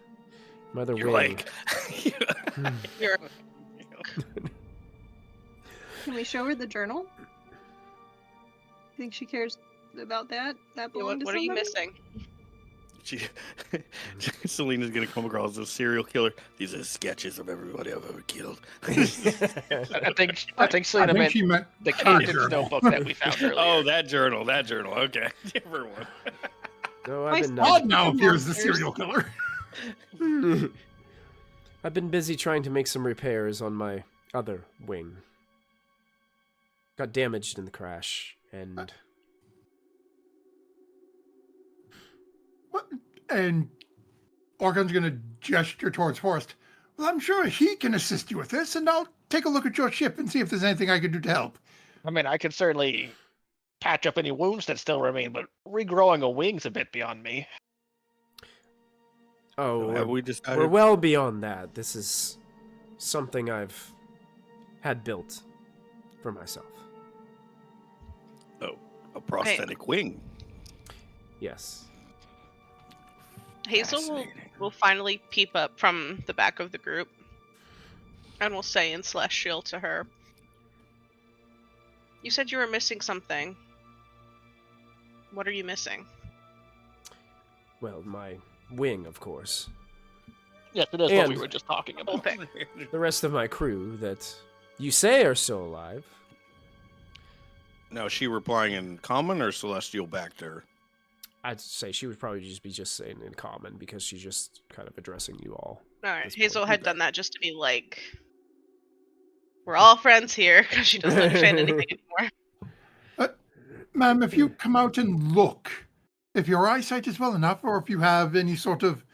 My other You're wing. like... You're Can we show her the journal? Think she cares about that? That belonged to what are you somebody? missing? Selena's gonna come across as a serial killer. These are sketches of everybody I've ever killed. I think Selena meant she meant the her captain's journal. notebook that we found earlier. Oh, that journal. Okay, different one. No, My I've been Odd now Come appears on, the there's- serial killer. I've been busy trying to make some repairs on my other wing. Got damaged in the crash, and And Orgon's going to gesture towards Forrest. Well, I'm sure he can assist you with this, and I'll take a look at your ship and see if there's anything I can do to help. I mean, I could certainly patch up any wounds that still remain, but regrowing a wing's a bit beyond me. oh, Have we decided? we're well beyond that. This is something I've had built for myself. Oh, a prosthetic wing. Yes. Hazel will finally peep up from the back of the group and will say in Celestial to her, "You said you were missing something. What are you missing?" Well, my wing, of course. Yes, it is what we And- were just talking about. Okay. The rest of my crew that you say are still alive. Now, is she replying in common or celestial back to her? I'd say she would probably just be saying in common because she's just kind of addressing you all. Alright, This Hazel point. had done that just to be like, we're all friends here, because she doesn't understand anything anymore. Ma'am, if you come out and look, if your eyesight is well enough, or if you have any sort of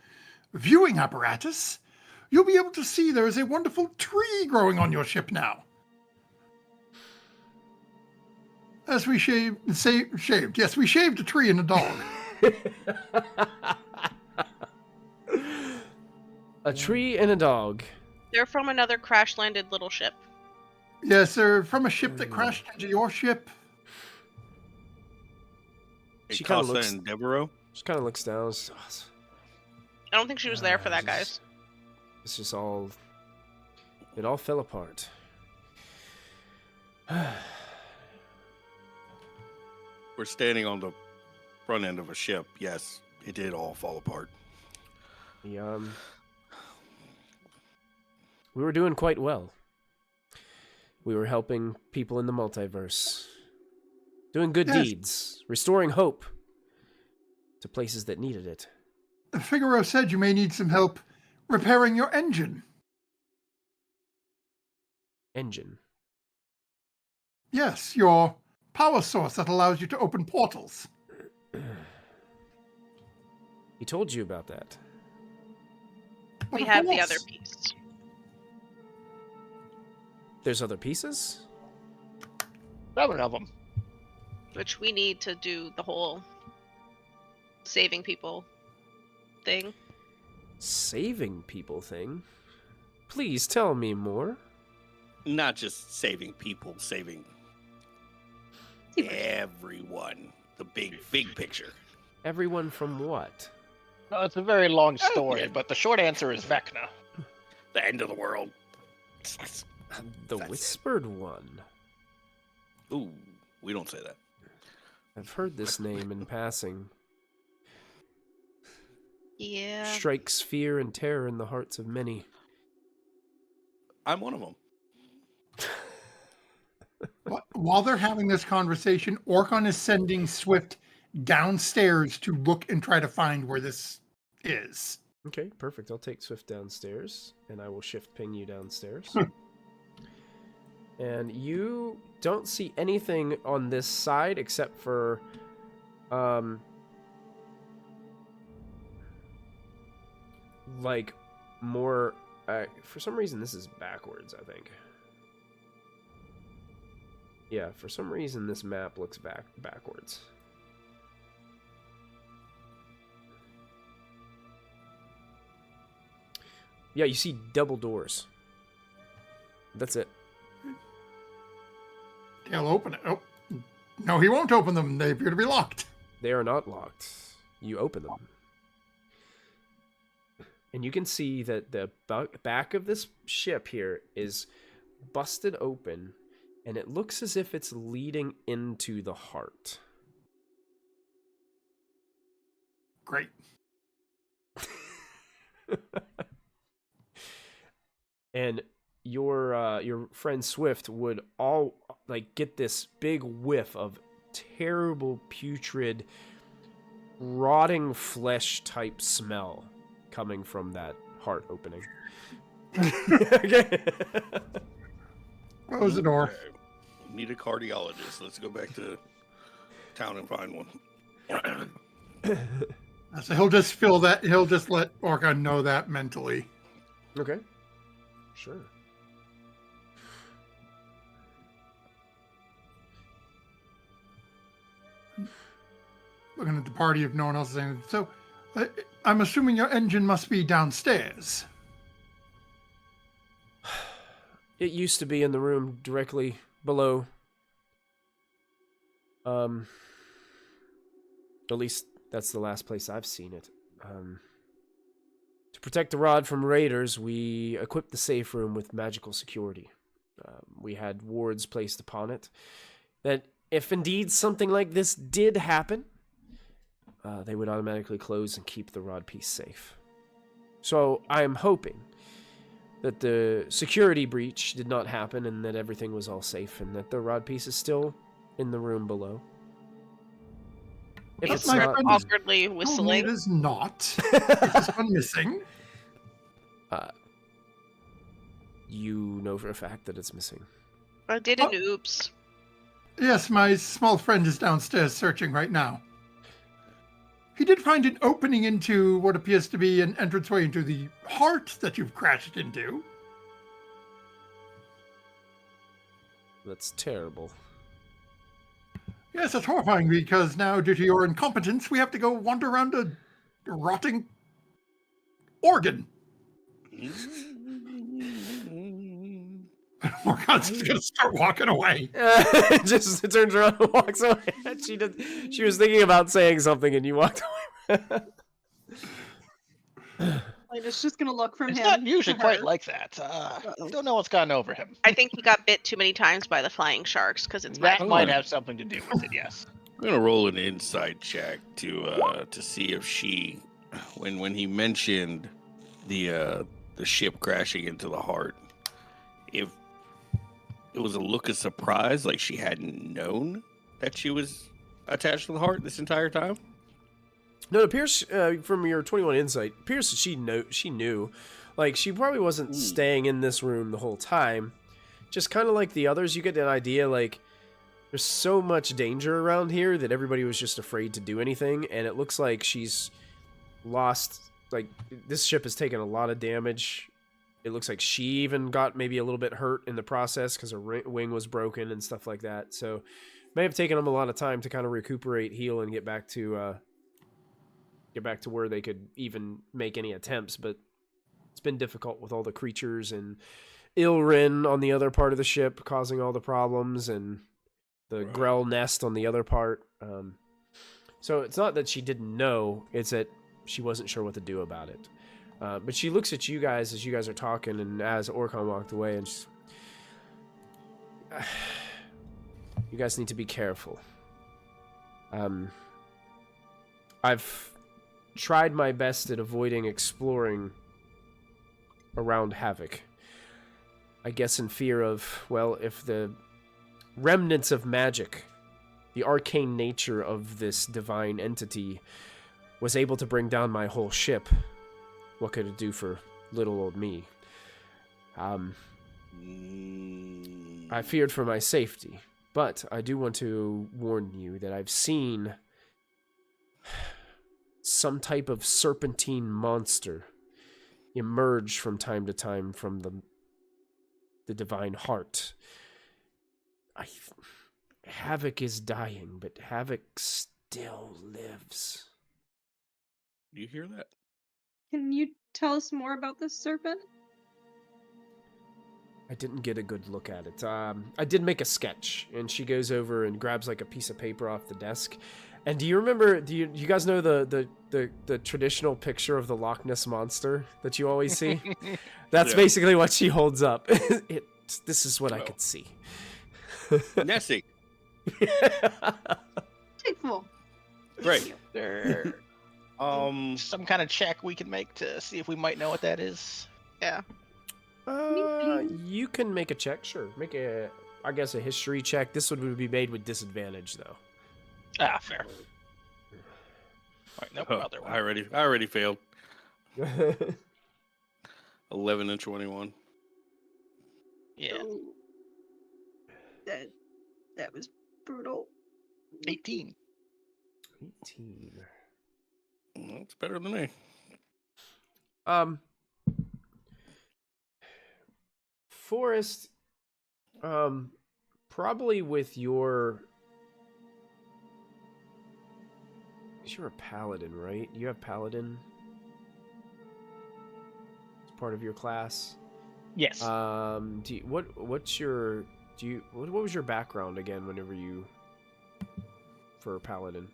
viewing apparatus, you'll be able to see there is a wonderful tree growing on your ship now. As we shaved, yes, we shaved a tree and a dog. A tree and a dog. They're from another crash-landed little ship. Yes, they're from a ship that crashed into your ship. She kinda Casa looks- and Devereaux? She kind of looks down. It's, oh, it's- I don't think she was there for that, just- guys. It's just all. It all fell apart. We're standing on the front end of a ship. Yes, it did all fall apart. We were doing quite well. We were helping people in the multiverse. Doing good Yes. deeds. Restoring hope to places that needed it. Figaro said you may need some help repairing your engine. Engine. Yes, your power source that allows you to open portals. He told you about that. But We of have the course. other piece. There's other pieces? 7 of them. Which we need to do the whole saving people thing. Saving people thing? Please tell me more. Not just saving people, saving everyone. The big picture. Everyone from what? Well, it's a very long story, but the short answer is Vecna. The end of the world. The That's it. Whispered One. Ooh, we don't say that. I've heard this name in passing. Yeah. Strikes fear and terror in the hearts of many. I'm one of them. While they're having this conversation, Orkon is sending Swift downstairs to look and try to find where this is. Okay, perfect. I'll take Swift downstairs, and I will shift ping you downstairs. And you don't see anything on this side except for, like, more, for some reason this is backwards, I think. Yeah, for some reason this map looks backwards. Yeah, you see double doors. That's it. He'll open it. Oh, no, he won't open them. They appear to be locked. They are not locked. You open them. And you can see that the back of this ship here is busted open, and it looks as if it's leading into the heart. Great. And your friend Swift would get this big whiff of terrible, putrid, rotting flesh type smell coming from that heart opening. Okay. Close the door. Need a cardiologist. Let's go back to town and find one. So he'll just feel that. He'll just let Orkon know that mentally. Okay. Sure. Looking at the party if no one else is saying. So, I'm assuming your engine must be downstairs. It used to be in the room directly below. At least that's the last place I've seen it. To protect the rod from raiders, we equipped the safe room with magical security. We had wards placed upon it that if indeed something like this did happen, they would automatically close and keep the rod piece safe. So I am hoping that the security breach did not happen and that everything was all safe and that the rod piece is still in the room below. If That's it's my not, friend. Awkwardly No, whistling. it is not. It's gone missing. you know for a fact that it's missing. I did an oops. Yes, my small friend is downstairs searching right now. He did find an opening into what appears to be an entranceway into the heart that you've crashed into. That's terrible. Yes, it's horrifying because now, due to your incompetence, we have to go wander around a rotting organ. Morgan's just gonna start walking away. Just turns around and walks away. She was thinking about saying something, and you walked away. Like, it's just gonna look from It's him. not usually to quite her. like that. Don't know what's gotten over him. I think he got bit too many times by the flying sharks because it's That my might have something to do with it, yes. I'm gonna roll an insight check to see if she, when he mentioned the ship crashing into the heart, if it was a look of surprise, like she hadn't known that she was attached to the heart this entire time. No, it appears from your 21 insight, it appears that she knew. Like, she probably wasn't staying in this room the whole time. Just kind of like the others, you get an idea, like, there's so much danger around here that everybody was just afraid to do anything, and it looks like she's lost, like, this ship has taken a lot of damage. It looks like she even got maybe a little bit hurt in the process because her wing was broken and stuff like that. So, may have taken them a lot of time to kind of recuperate, heal, and get back to where they could even make any attempts, but it's been difficult with all the creatures and Ilrin on the other part of the ship causing all the problems and the Grell nest on the other part. So it's not that she didn't know, it's that she wasn't sure what to do about it. But she looks at you guys as you guys are talking and as Orkon walked away and she's, you guys need to be careful. I've tried my best at avoiding exploring around Havok. I guess in fear of, well, if the remnants of magic, the arcane nature of this divine entity, was able to bring down my whole ship, what could it do for little old me? I feared for my safety, but I do want to warn you that I've seen some type of serpentine monster emerge from time to time from the divine heart. Havok is dying, but Havok still lives. Do you hear that? Can you tell us more about this serpent? I didn't get a good look at it. I did make a sketch, and she goes over and grabs like a piece of paper off the desk. And do you remember? Do you guys know the traditional picture of the Loch Ness monster that you always see? That's basically what she holds up. This is what I could see. Nessie. Thankful. Great. There, some kind of check we can make to see if we might know what that is. Yeah. You can make a check, sure. Make I guess a history check. This one would be made with disadvantage, though. Ah, fair. Right, nope, other one. I already failed. 11 and 21. Yeah. Oh, that was brutal. 18. 18. That's better than me. Forrest, probably with you're a paladin, right? You have paladin as part of your class. Yes. What was your background again? Whenever you for a paladin.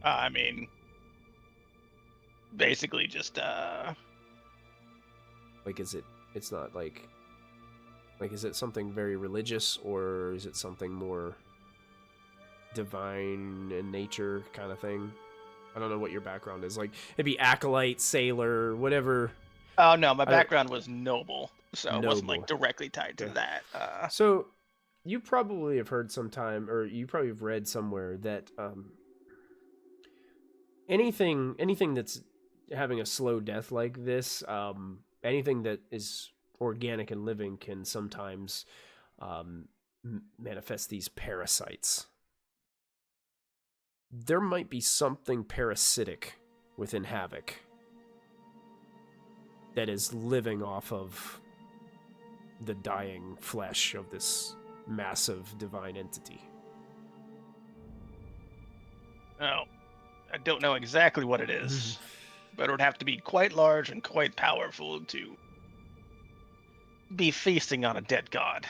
I mean, basically just like, it's not like is it something very religious, or is it something more divine in nature kind of thing? I don't know what your background is. Like, it'd be acolyte, sailor, whatever. Oh no, my background was noble, so it wasn't like Noble. directly tied to that. So you probably have heard sometime, or you probably have read somewhere that anything that's having a slow death like this, anything that is organic and living can sometimes manifest these parasites. There might be something parasitic within Havok that is living off of the dying flesh of this massive divine entity. Oh, I don't know exactly what it is, but it would have to be quite large and quite powerful to be feasting on a dead god.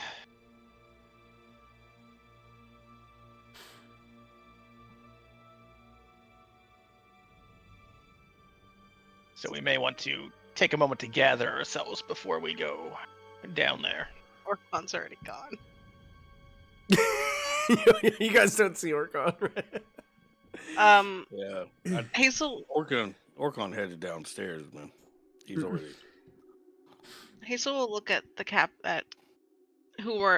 So we may want to take a moment to gather ourselves before we go down there. Orcon's already gone. You guys don't see Orcon, right? Yeah. Hazel Orcon headed downstairs, man. He's already. Hazel will look at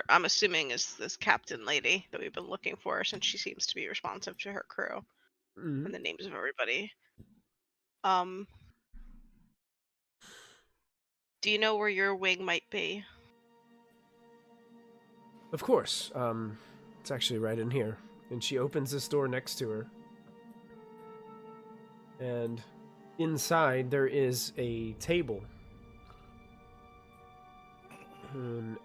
I'm assuming is this captain lady that we've been looking for, since she seems to be responsive to her crew and the names of everybody. Do you know where your wing might be? Of course. It's actually right in here. And she opens this door next to her. And inside there is a table. And,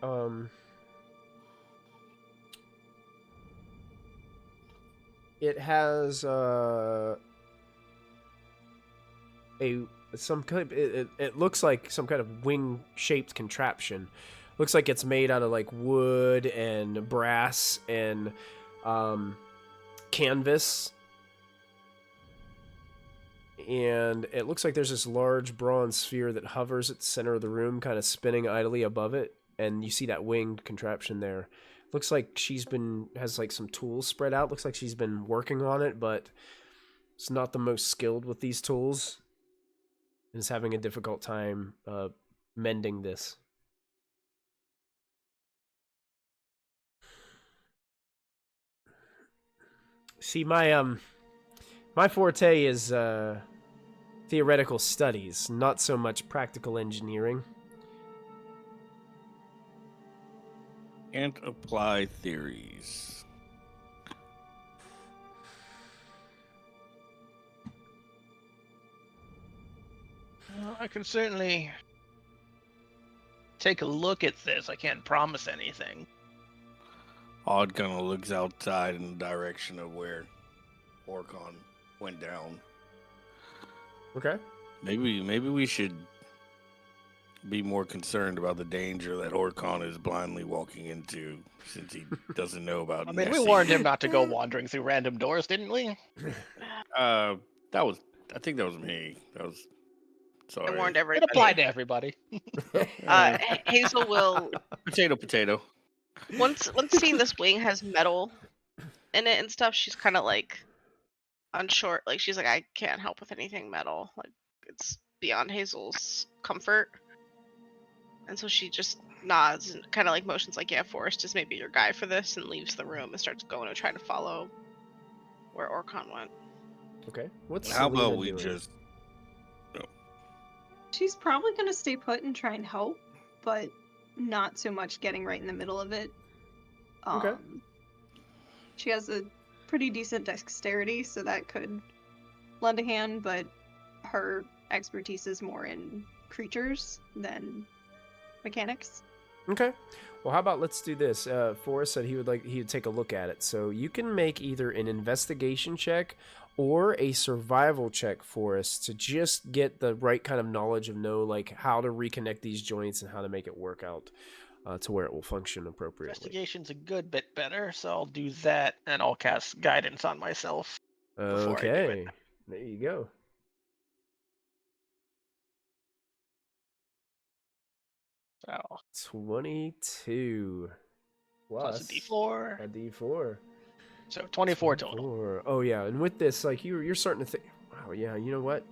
it has it looks like some kind of wing-shaped contraption. Looks like it's made out of like wood and brass and canvas. And it looks like there's this large bronze sphere that hovers at the center of the room, kind of spinning idly above it. And you see that winged contraption there. Looks like has like some tools spread out. Looks like she's been working on it, but is not the most skilled with these tools. And is having a difficult time mending this. See, my forte is theoretical studies, not so much practical engineering. Can't apply theories. Well, I can certainly take a look at this. I can't promise anything. Odd kind of looks outside in the direction of where Orcon went down. Okay. Maybe we should be more concerned about the danger that Orcon is blindly walking into, since he doesn't know about. I mean, we Nessie. warned him not to go wandering through random doors, didn't we? I think that was me. That was. Sorry. I warned It everybody. applied to everybody. Hazel will Potato. once seeing this wing has metal in it and stuff, she's kind of like unsure. Like she's like, I can't help with anything metal. Like it's beyond Hazel's comfort. And so she just nods and kind of like motions like, yeah, Forrest is maybe your guy for this, and leaves the room and starts going to try to follow where Orcon went. Okay. What's How Selena about we doing? just? She's probably gonna stay put and try and help, but not so much getting right in the middle of it. Okay. She has a pretty decent dexterity, so that could lend a hand, but her expertise is more in creatures than mechanics. Okay. Well, how about let's do this? Forrest said he would take a look at it. So you can make either an investigation check or a survival check for us to just get the right kind of knowledge of like how to reconnect these joints and how to make it work out to where it will function appropriately. Investigation's a good bit better, so I'll do that, and I'll cast guidance on myself. before I do Okay. it. There you go. So 22 plus a D4. A D4. So 24 total. 24. Oh yeah, and with this, like you're starting to think, wow, yeah, you know what?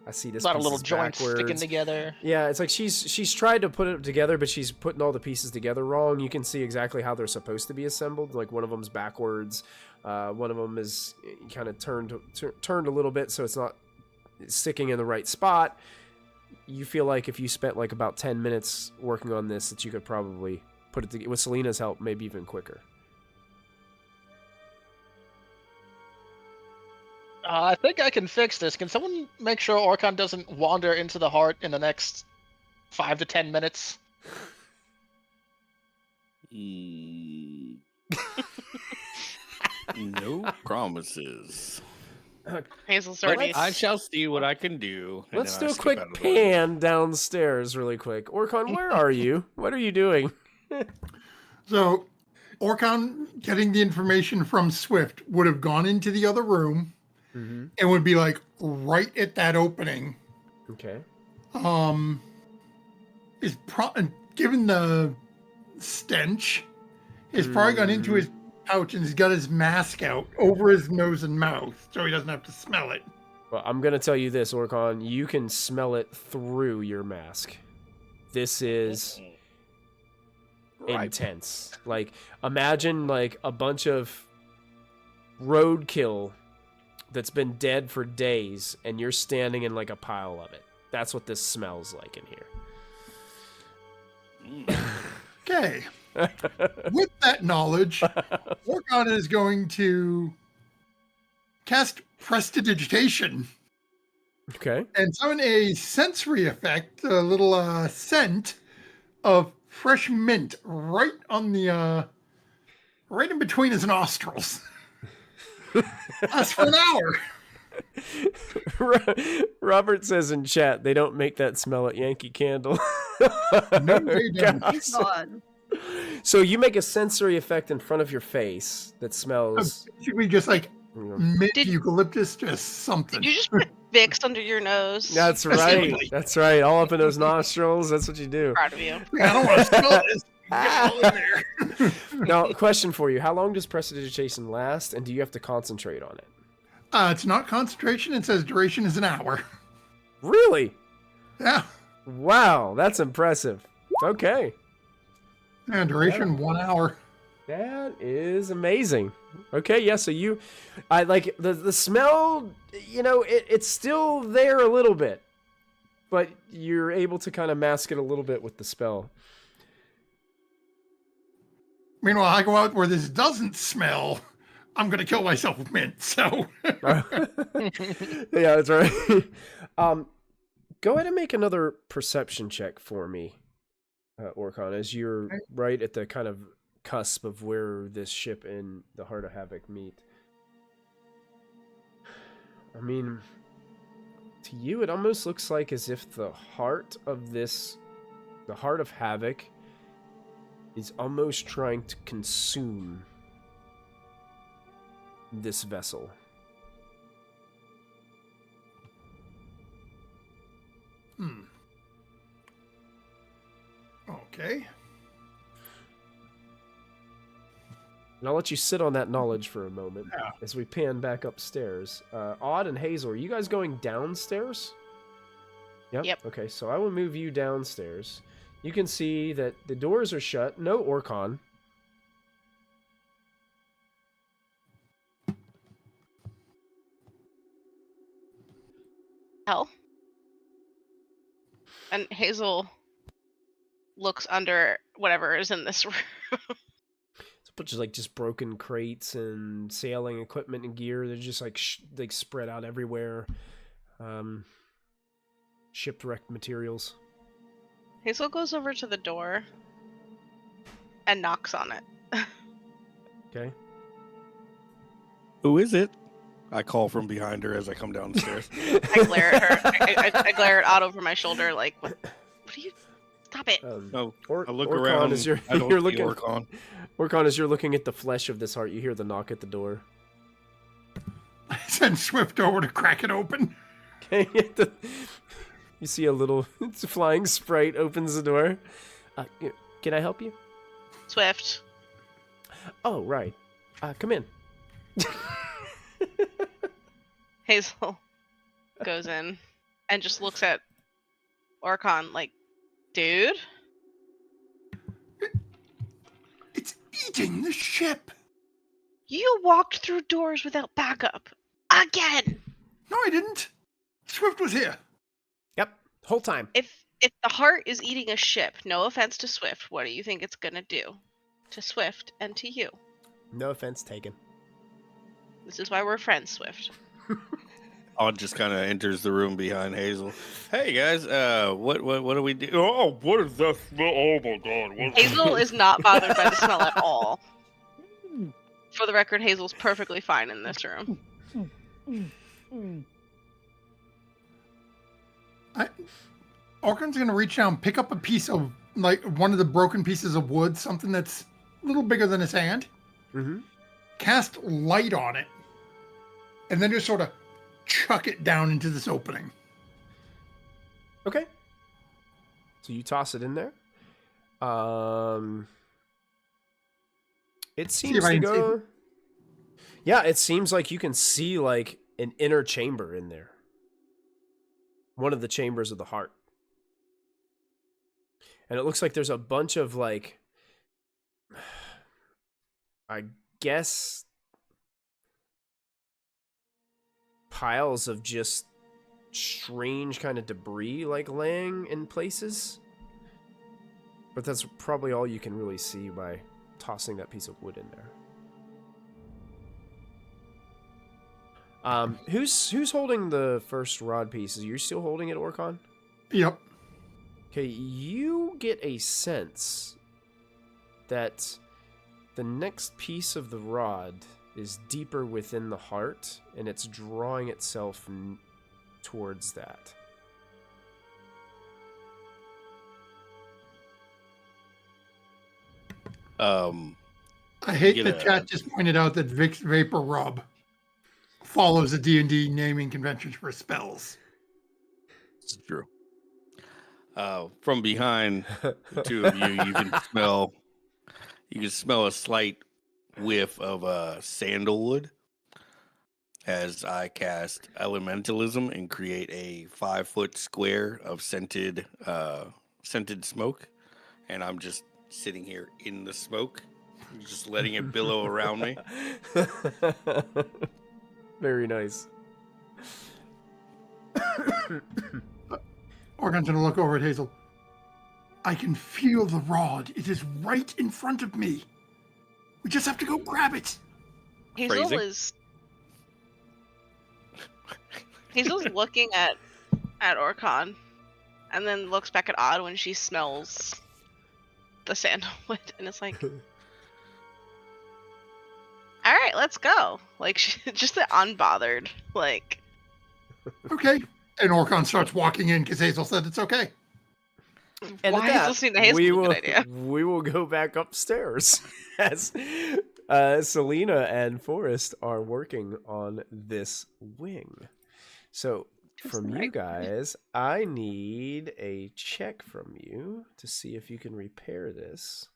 I see this. A lot of piece little is joints sticking backwards. together. Yeah, it's like she's tried to put it together, but she's putting all the pieces together wrong. You can see exactly how they're supposed to be assembled. Like one of them's backwards, one of them is kind of turned a little bit, so it's not sticking in the right spot. You feel like if you spent like about 10 minutes working on this, that you could probably put it together with Selena's help, maybe even quicker. I think I can fix this. Can someone make sure Orcon doesn't wander into the heart in the next 5 to 10 minutes? No promises. Hazel's already. I shall see what I can do. and Let's then do I a skip quick out of the way. pan downstairs really quick. Orcon, where are you? What are you doing? So, Orcon, getting the information from Swift, would have gone into the other room Mm-hmm. and would be like right at that opening. Okay. Given the stench, he's probably gone into his pouch and he's got his mask out over his nose and mouth, so he doesn't have to smell it. Well, I'm going to tell you this, Orcon. You can smell it through your mask. This is intense. Like, imagine like a bunch of roadkill that's been dead for days, and you're standing in like a pile of it. That's what this smells like in here. Okay. With that knowledge, Orcon is going to cast Prestidigitation Okay. and summon a sensory effect, a little scent of fresh mint right on the right in between his nostrils. Lasts for an hour. Robert says in chat they don't make that smell at Yankee Candle. No, they don't. Gosh. God. So you make a sensory effect in front of your face that smells. Basically just like mint Did- eucalyptus, just something. Did you just put Vicks under your nose? That's right. Specifically. That's right. All up in those nostrils. That's what you do. Proud of you. I don't want to smell this. Get all in there. Now, question for you: how long does prestidigitation last, and do you have to concentrate on it? It's not concentration. It says duration is an hour. Really? Yeah. Wow, that's impressive. Okay. And duration 1 hour. That is amazing. Okay, yeah, so I like the smell, it's still there a little bit, but you're able to kind of mask it a little bit with the spell. Meanwhile, I go out where this doesn't smell. I'm going to kill myself with mint, so. Yeah, that's right. Go ahead and make another perception check for me, Orcon, as you're right at the kind of cusp of where this ship and the Heart of Havok meet. I mean, to you, it almost looks like as if the heart of Havok is almost trying to consume this vessel. Okay. And I'll let you sit on that knowledge for a moment as we pan back upstairs. Odd and Hazel, are you guys going downstairs? Yep. Okay, so I will move you downstairs. You can see that the doors are shut. No Orcon. Hell. And Hazel looks under whatever is in this room. It's a bunch of just broken crates and sailing equipment and gear. They're just like spread out everywhere. Shipwrecked materials. Hazel goes over to the door and knocks on it. Okay. Who is it? I call from behind her as I come down the stairs. I glare at her. I glare at Odd over my shoulder, like, what are you? Stop it. No, I I look Orcon, around. As you're I don't you're see looking, Orcon. Orcon, as you're looking at the flesh of this heart, you hear the knock at the door. I send Swift over to crack it open. Okay. You see a little flying sprite opens the door. Can I help you? Swift. Oh, right. Come in. Hazel goes in and just looks at Orcon like, dude? It's eating the ship. You walked through doors without backup. Again! No, I didn't. Swift was here. Yep. Whole time. If the heart is eating a ship, no offense to Swift, what do you think it's gonna do? To Swift and to you. No offense taken. This is why we're friends, Swift. Odd just kind of enters the room behind Hazel. Hey guys, what do we do? Oh, what is that smell? Oh my god! What is Hazel is not bothered by the smell at all. For the record, Hazel's perfectly fine in this room. Orcon's gonna reach down, pick up a piece of one of the broken pieces of wood, something that's a little bigger than his hand. Mm-hmm. Cast light on it, and then just sort of chuck it down into this opening. Okay. So you toss it in there. It seems to go. Yeah, it seems like you can see an inner chamber in there. One of the chambers of the heart. And it looks like there's a bunch of I guess piles of just strange kind of debris laying in places. But that's probably all you can really see by tossing that piece of wood in there. Who's holding the first rod piece? Are you still holding it, Orcon? Yep. Okay, you get a sense that the next piece of the rod is deeper within the heart, and it's drawing itself towards that. I hate that chat just pointed out that Vic's Vapor Rub follows the D&D naming conventions for spells. It's true. From behind the two of you, you can smell You can smell a slight whiff of sandalwood as I cast elementalism and create a 5-foot square of scented smoke, and I'm just sitting here in the smoke, just letting it billow around me. Very nice. Orgon's gonna look over at Hazel. I can feel the rod. It is right in front of me. We just have to go grab it. Hazel is Hazel's looking at Orcon, and then looks back at Odd when she smells the sandalwood, and it's like, all right, let's go. Like, just unbothered. Like, Okay. And Orcon starts walking in because Hazel said it's okay. And why at that, is listening to Hazel a good idea? we will go back upstairs as Selena and Forrest are working on this wing. So from you guys, I need a check from you to see if you can repair this.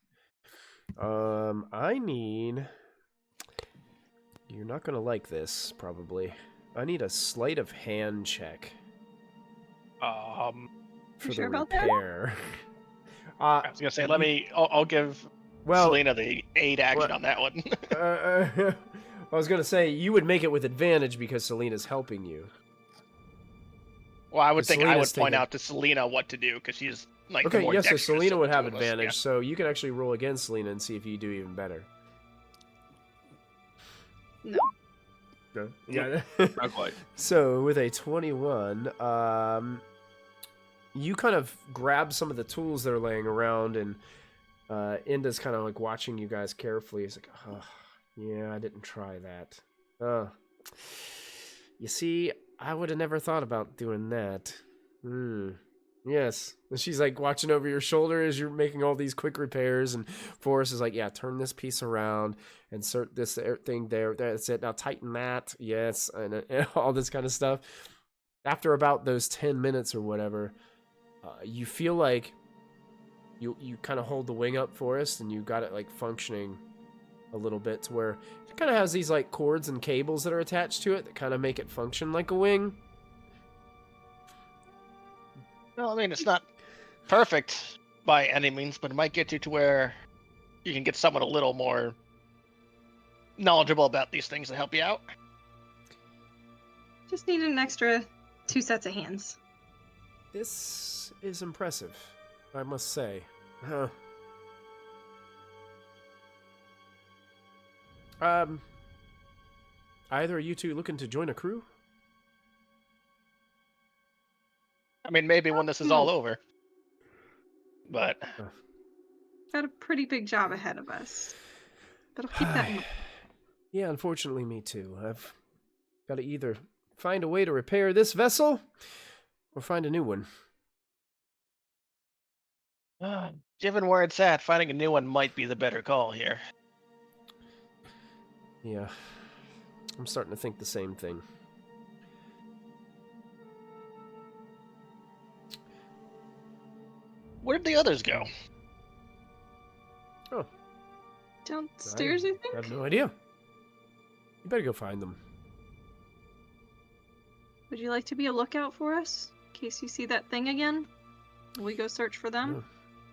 I need... You're not going to like this, probably. I need a sleight of hand check. For sure the about that? repair. I was gonna say, I'll give Selena the aid action on that one. I was gonna say you would make it with advantage because Selena's helping you. Well, I would think I would Selena's point thinking- out to Selena what to do because she's like the Okay, more yes, so dexterous Selena of would the have two of us, advantage, yeah. so you can actually roll against Selena and see if you do even better. No. No? Yeah. Not quite. So with a 21, you kind of grab some of the tools that are laying around, and Inda's kind of like watching you guys carefully. He's like, oh, yeah, I didn't try that. You see, I would have never thought about doing that. Yes. And she's like watching over your shoulder as you're making all these quick repairs, and Forrest is like, yeah, turn this piece around, insert this thing there. That's it. Now tighten that. Yes. And all this kind of stuff. After about those 10 minutes or whatever, you feel like you kind of hold the wing up, Forrest, and you got it like functioning a little bit to where it kind of has these like cords and cables that are attached to it that kind of make it function like a wing. Well, I mean, it's not perfect by any means, but it might get you to where you can get someone a little more knowledgeable about these things to help you out. Just need an extra 2 sets of hands. This is impressive, I must say. Either of you two looking to join a crew? I mean, maybe when this is all over. But Got a pretty big job ahead of us. But I'll keep that in mind. Yeah, unfortunately, me too. I've got to either find a way to repair this vessel or find a new one. given where it's at, finding a new one might be the better call here. Yeah, I'm starting to think the same thing. Where'd the others go? Oh, Downstairs, I I think? have no idea. You better go find them. Would you like to be a lookout for us? In case you see that thing again? Will we go search for them?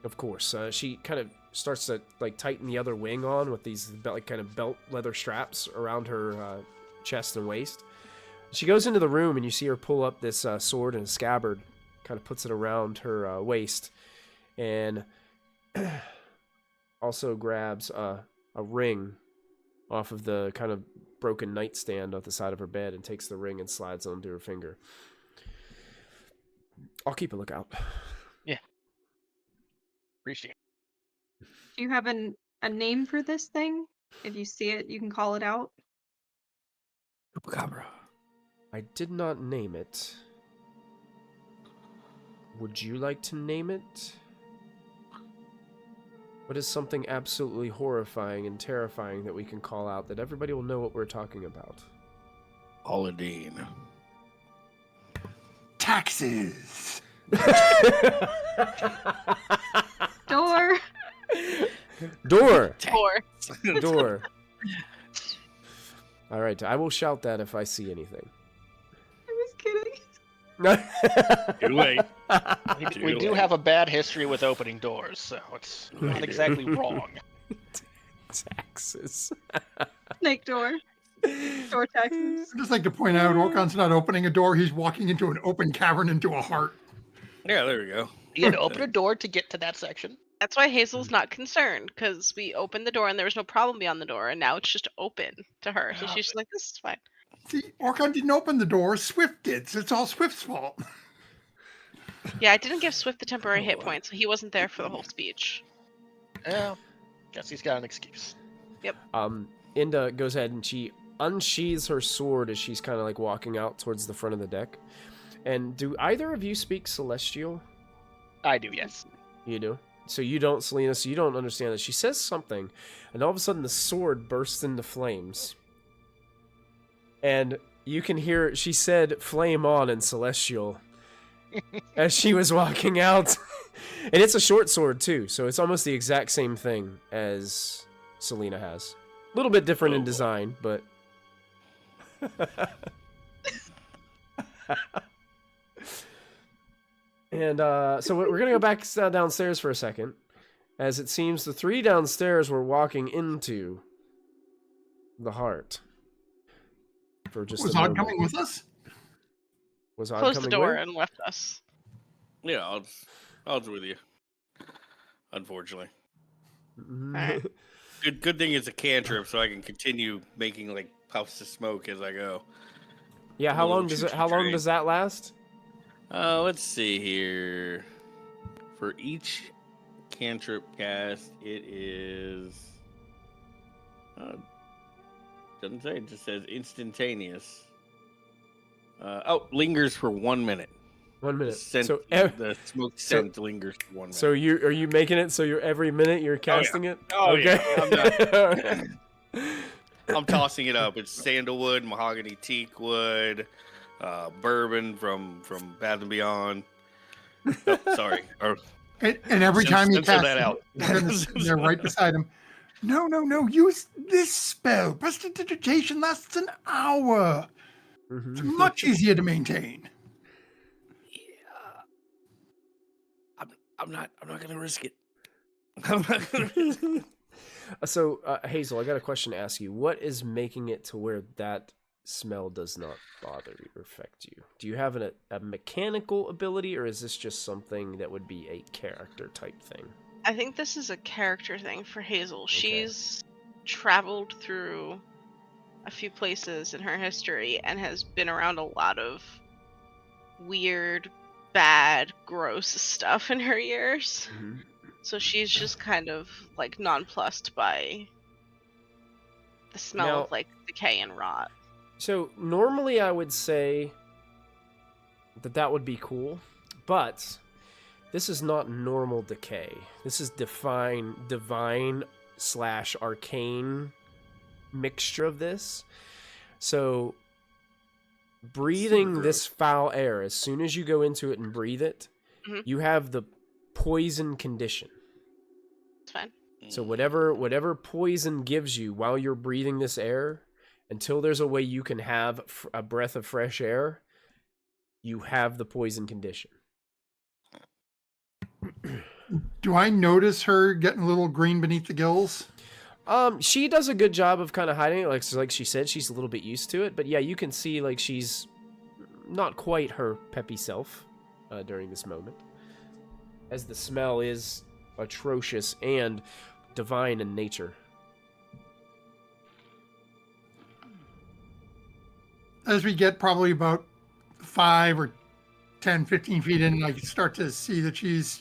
Of course. She kind of starts to like tighten the other wing on with these like kind of belt leather straps around her chest and waist. She goes into the room and you see her pull up this sword and a scabbard, kind of puts it around her waist, and also grabs a ring off of the kind of broken nightstand at the side of her bed and takes the ring and slides it onto her finger. I'll keep a lookout. Yeah. Appreciate it. Do you have a name for this thing? If you see it, you can call it out. Chupacabra. I did not name it. Would you like to name it? What is something absolutely horrifying and terrifying that we can call out that everybody will know what we're talking about? Holiday. Taxes. Door. Door. Or Door. All right, I will shout that if I see anything. I was kidding. Too late. We do have a bad history with opening doors, so it's not exactly wrong. Taxes. Snake door. Door taxes. I'd just like to point out, Orkon's not opening a door. He's walking into an open cavern into a heart. Yeah, there we go. You had to open a door to get to that section. that's why Hazel's not concerned, because we opened the door and there was no problem beyond the door, and now it's just open to her. So she's like, "This is fine." See, Orkon didn't open the door. Swift did. So it's all Swift's fault. Yeah, I didn't give Swift the temporary hit points, so he wasn't there for the whole speech. Yeah, guess he's got an excuse. Inda goes ahead and she unsheathes her sword as she's kind of like walking out towards the front of the deck. And do either of you speak Celestial? I do, yes. You do? So you don't, Selena, so you don't understand that. She says something, and all of a sudden the sword bursts into flames. And you can hear, she said flame on in Celestial as she was walking out. And it's a short sword too, so it's almost the exact same thing as Selena has. A little bit different in design, but... And so we're going to go back downstairs for a second, as it seems the three downstairs were walking into the heart. For just Was a Odd moment. coming with us? Was Odd Closed coming the door with? and left us. Yeah, I'll with you. Unfortunately, Alright. good thing it's a cantrip, so I can continue making like puffs of smoke as I go. Yeah, how Little long does it? choo-choo How long train. does that last? Let's see here. For each cantrip cast, it is. Doesn't say. It just says instantaneous. Lingers for 1 minute. 1 minute. The scent, So, the smoke scent lingers for 1 minute. so are you making it so you're every minute you're casting it? Oh, okay. yeah. I'm tossing it up. It's sandalwood, mahogany teak wood, bourbon from Bath and Beyond. Oh, sorry. Or, And every time you censor cast that it, out. they're right beside him. No. Use this spell. Prestidigitation lasts an hour. Mhm. It's much easier to maintain. I'm not gonna risk it. I'm not gonna risk it. So, Hazel, I got a question to ask you. What is making it to where that smell does not bother you or affect you? Do you have a mechanical ability, or is this just something that would be a character type thing? I think this is a character thing for Hazel. She's traveled through a few places in her history and has been around a lot of weird, bad, gross stuff in her years. Mm-hmm. So she's just kind of like nonplussed by the smell Now- of like decay and rot. So normally I would say that would be cool, but this is not normal decay. This is divine / arcane mixture of this. So breathing this foul air, as soon as you go into it and breathe it, Mhm. you have the poison condition. It's fine. So whatever poison gives you while you're breathing this air, until there's a way you can have a breath of fresh air, you have the poison condition. Do I notice her getting a little green beneath the gills? She does a good job of kind of hiding it. Like she said, she's a little bit used to it. But yeah, you can see like she's not quite her peppy self during this moment, as the smell is atrocious and divine in nature. As we get probably about 5 or 10, 15 feet in, I can start to see that she's,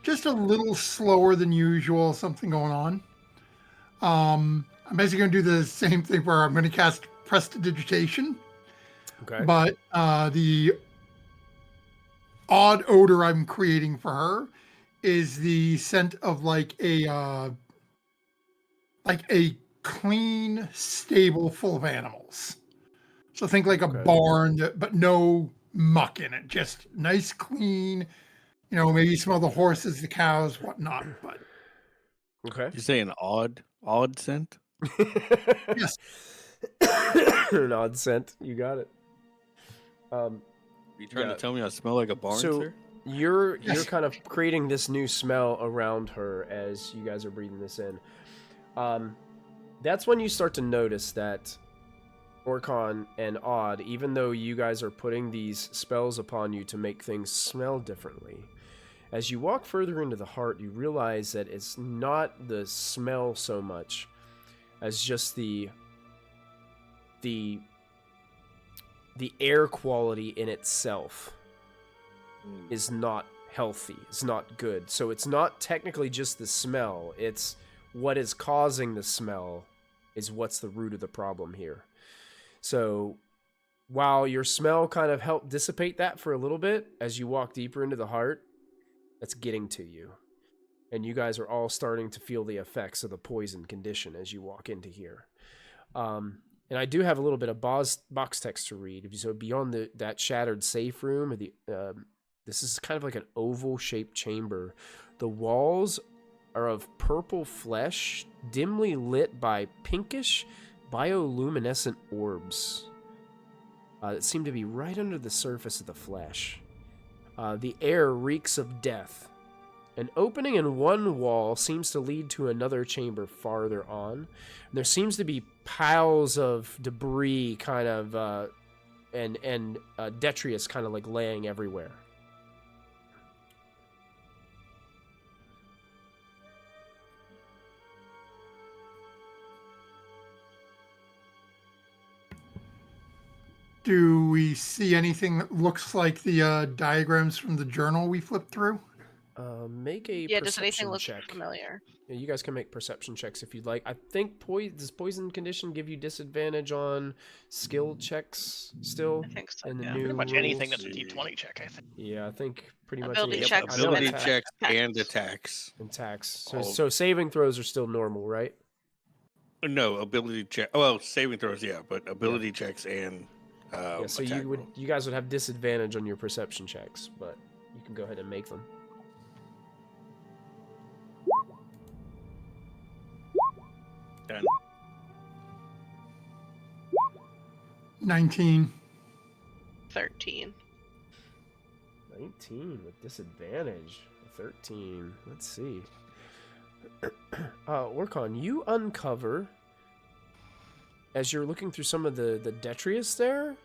just a little slower than usual, something going on. I'm basically going to do the same thing where I'm going to cast Prestidigitation, Okay. but the odd odor I'm creating for her is the scent of like a clean stable full of animals. So think like a Okay. barn, but no muck in it. Just nice, clean. Maybe smell the horses, the cows, whatnot. But Okay. You say an odd scent? Yes. An odd scent. You got it. You trying Yeah. to tell me I smell like a barn, So sir? you're Yes. kind of creating this new smell around her as you guys are breathing this in. That's when you start to notice that Orcon and Odd, even though you guys are putting these spells upon you to make things smell differently, as you walk further into the heart, you realize that it's not the smell so much as just the air quality in itself is not healthy. It's not good. So it's not technically just the smell. It's what is causing the smell is what's the root of the problem here. So while your smell kind of helped dissipate that for a little bit, as you walk deeper into the heart, that's getting to you. And you guys are all starting to feel the effects of the poison condition as you walk into here. And I do have a little bit of box text to read. So beyond that shattered safe room, this is kind of like an oval-shaped chamber. The walls are of purple flesh, dimly lit by pinkish bioluminescent orbs that seem to be right under the surface of the flesh. The air reeks of death. An opening in one wall seems to lead to another chamber farther on. There seems to be piles of debris kind of and detritus kind of like laying everywhere. Do we see anything that looks like the diagrams from the journal we flipped through? Make a Yeah, does anything perception look check. familiar? Yeah, you guys can make perception checks if you'd like. I think does poison condition give you disadvantage on skill checks still? I think so. In the Yeah. new Pretty much anything rules? that's a D20 check, I think. Yeah, I think pretty Ability much checks Ability and checks attacks. and attacks. and tax. So, Oh. so saving throws are still normal, right? No, ability check. Oh, well, saving throws, yeah, but ability checks and Yeah, so attack you roll. guys would have disadvantage on your perception checks, but you can go ahead and make them. Done. 19. 13. 19 with disadvantage. 13. Let's see. Orcon, you uncover, as you're looking through some of the detritus there,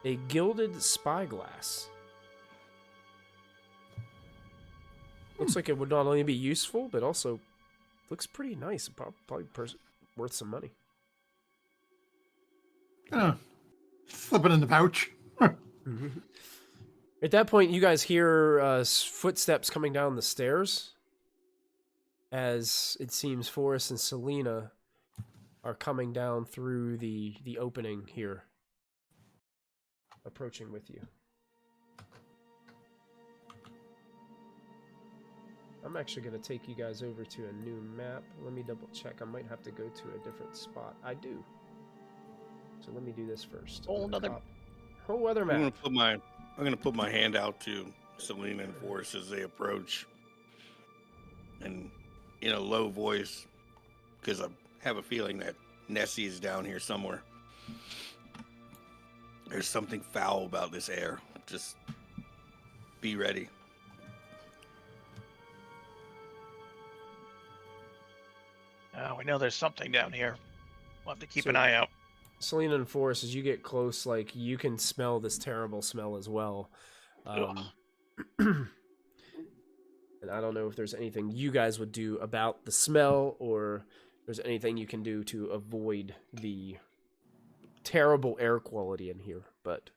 a gilded spyglass. Looks like it would not only be useful, but also looks pretty nice. Probably worth some money. Slip it in the pouch. At that point, you guys hear footsteps coming down the stairs, as it seems Forrest and Selena are coming down through the opening here, approaching with you. I'm actually going to take you guys over to a new map. Let me double check. I might have to go to a different spot. I do. So let me do this first. Whole other map. I'm gonna put my hand out to Selena and Forrest as they approach, and in a low voice, because I have a feeling that Nessie is down here somewhere. There's something foul about this air. Just be ready. We know there's something down here. We'll have to keep So- an eye out. Selena and Forrest, as you get close, like, you can smell this terrible smell as well. And I don't know if there's anything you guys would do about the smell, or there's anything you can do to avoid the terrible air quality in here, but...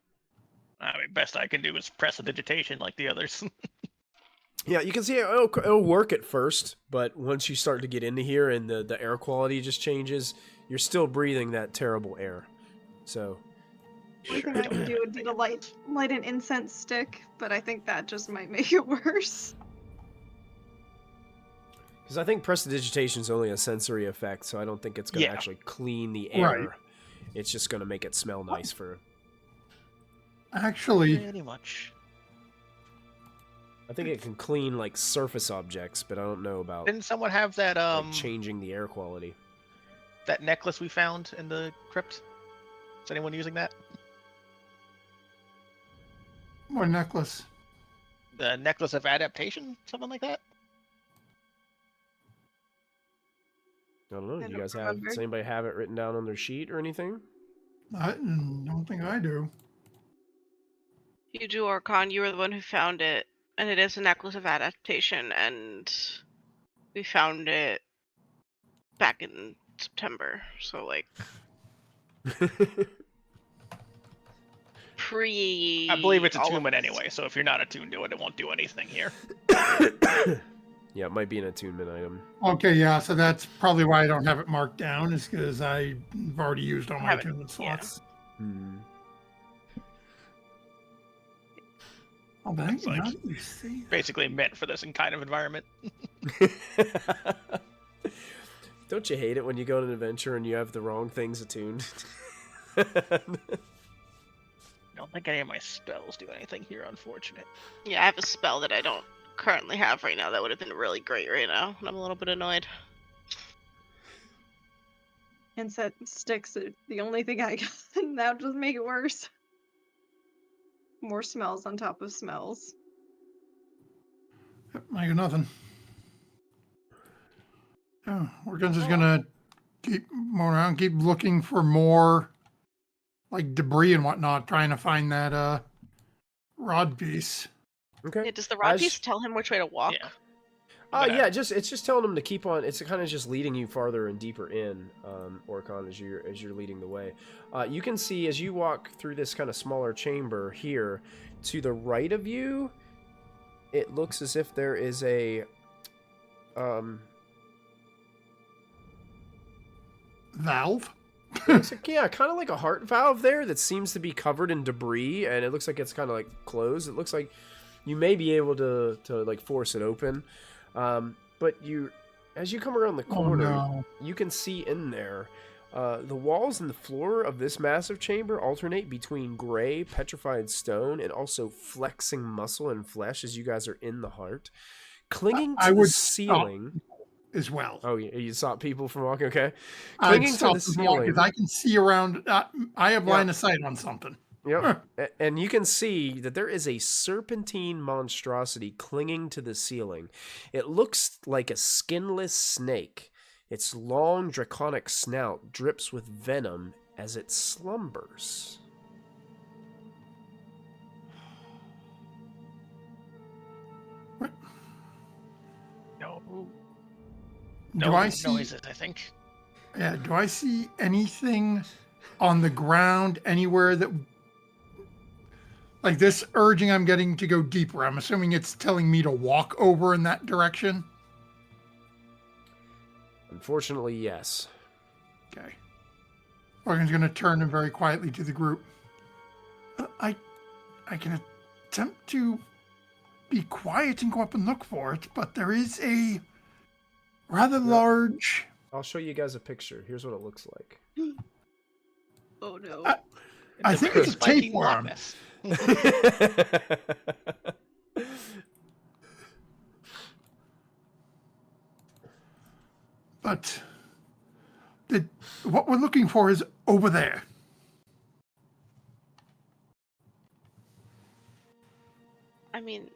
I mean, best I can do is press a digitation like the others. Yeah, you can see it'll work at first, but once you start to get into here and the air quality just changes, you're still breathing that terrible air. So... The only thing I would do would be to light an incense stick, but I think that just might make it worse. Because I think prestidigitation is only a sensory effect, so I don't think it's going to Yeah. actually clean the air. Right. It's just going to make it smell nice for... Actually, Pretty much. I think it can clean like surface objects, but I don't know about Didn't someone have that like changing the air quality. that necklace we found in the crypt? Is anyone using that? What necklace? The necklace of adaptation, something like that. I don't know. I Do you don't guys have? remember. Does anybody have it written down on their sheet or anything? I don't think I do. You do, Orcon. You were the one who found it, and it is a necklace of adaptation, and we found it back in September. So like pre. I believe it's all of attunement this. anyway, so if you're not attuned to it, it won't do anything here. Yeah, it might be an attunement item. Okay, yeah, so that's probably why I don't have it marked down, is because I've already used all my Haven't- attunement yeah. slots. Hmm. Oh, but It's like- now that you say that- Basically meant for this kind of environment. Don't you hate it when you go on an adventure and you have the wrong things attuned? I don't think any of my spells do anything here, unfortunate. Yeah, I have a spell that I don't currently have right now that would have been really great right now, and I'm a little bit annoyed. Inset sticks are the only thing I got, and that just make it worse. More smells on top of smells. Yep, I got nothing. Oh, we're just gonna keep moving around, keep looking for more like debris and whatnot, trying to find that rod piece. Okay. Yeah, does the rod As- piece tell him which way to walk? Yeah. Yeah, it's just telling them to keep on. It's kind of just leading you farther and deeper in, Orcon, as you're leading the way. You can see as you walk through this kind of smaller chamber here, to the right of you, it looks as if there is a Valve? looks like, yeah, kind of like a heart valve there that seems to be covered in debris, and it looks like it's kind of like closed. It looks like you may be able to like force it open, but as you come around the corner, no. you can see in there. The walls and the floor of this massive chamber alternate between gray petrified stone and also flexing muscle and flesh as you guys are in the heart, clinging to I the would ceiling. As well. Oh, you saw people from walking. Okay, I'd clinging to stop the as well, ceiling. 'cause I can see around. I have Yeah. line of sight on something. Yep. And you can see that there is a serpentine monstrosity clinging to the ceiling. It looks like a skinless snake. Its long draconic snout drips with venom as it slumbers. No, Do I see? noises, I think. Yeah. Do I see anything on the ground anywhere that, like this urging I'm getting to go deeper? I'm assuming it's telling me to walk over in that direction. Unfortunately, yes. Okay. Morgan's going to turn very quietly to the group. I can attempt to be quiet and go up and look for it, but there is a rather large. I'll show you guys a picture. Here's what it looks like. Oh no. I think it's a Spiking Loch tapeworm. Ness. But what we're looking for is over there. I mean,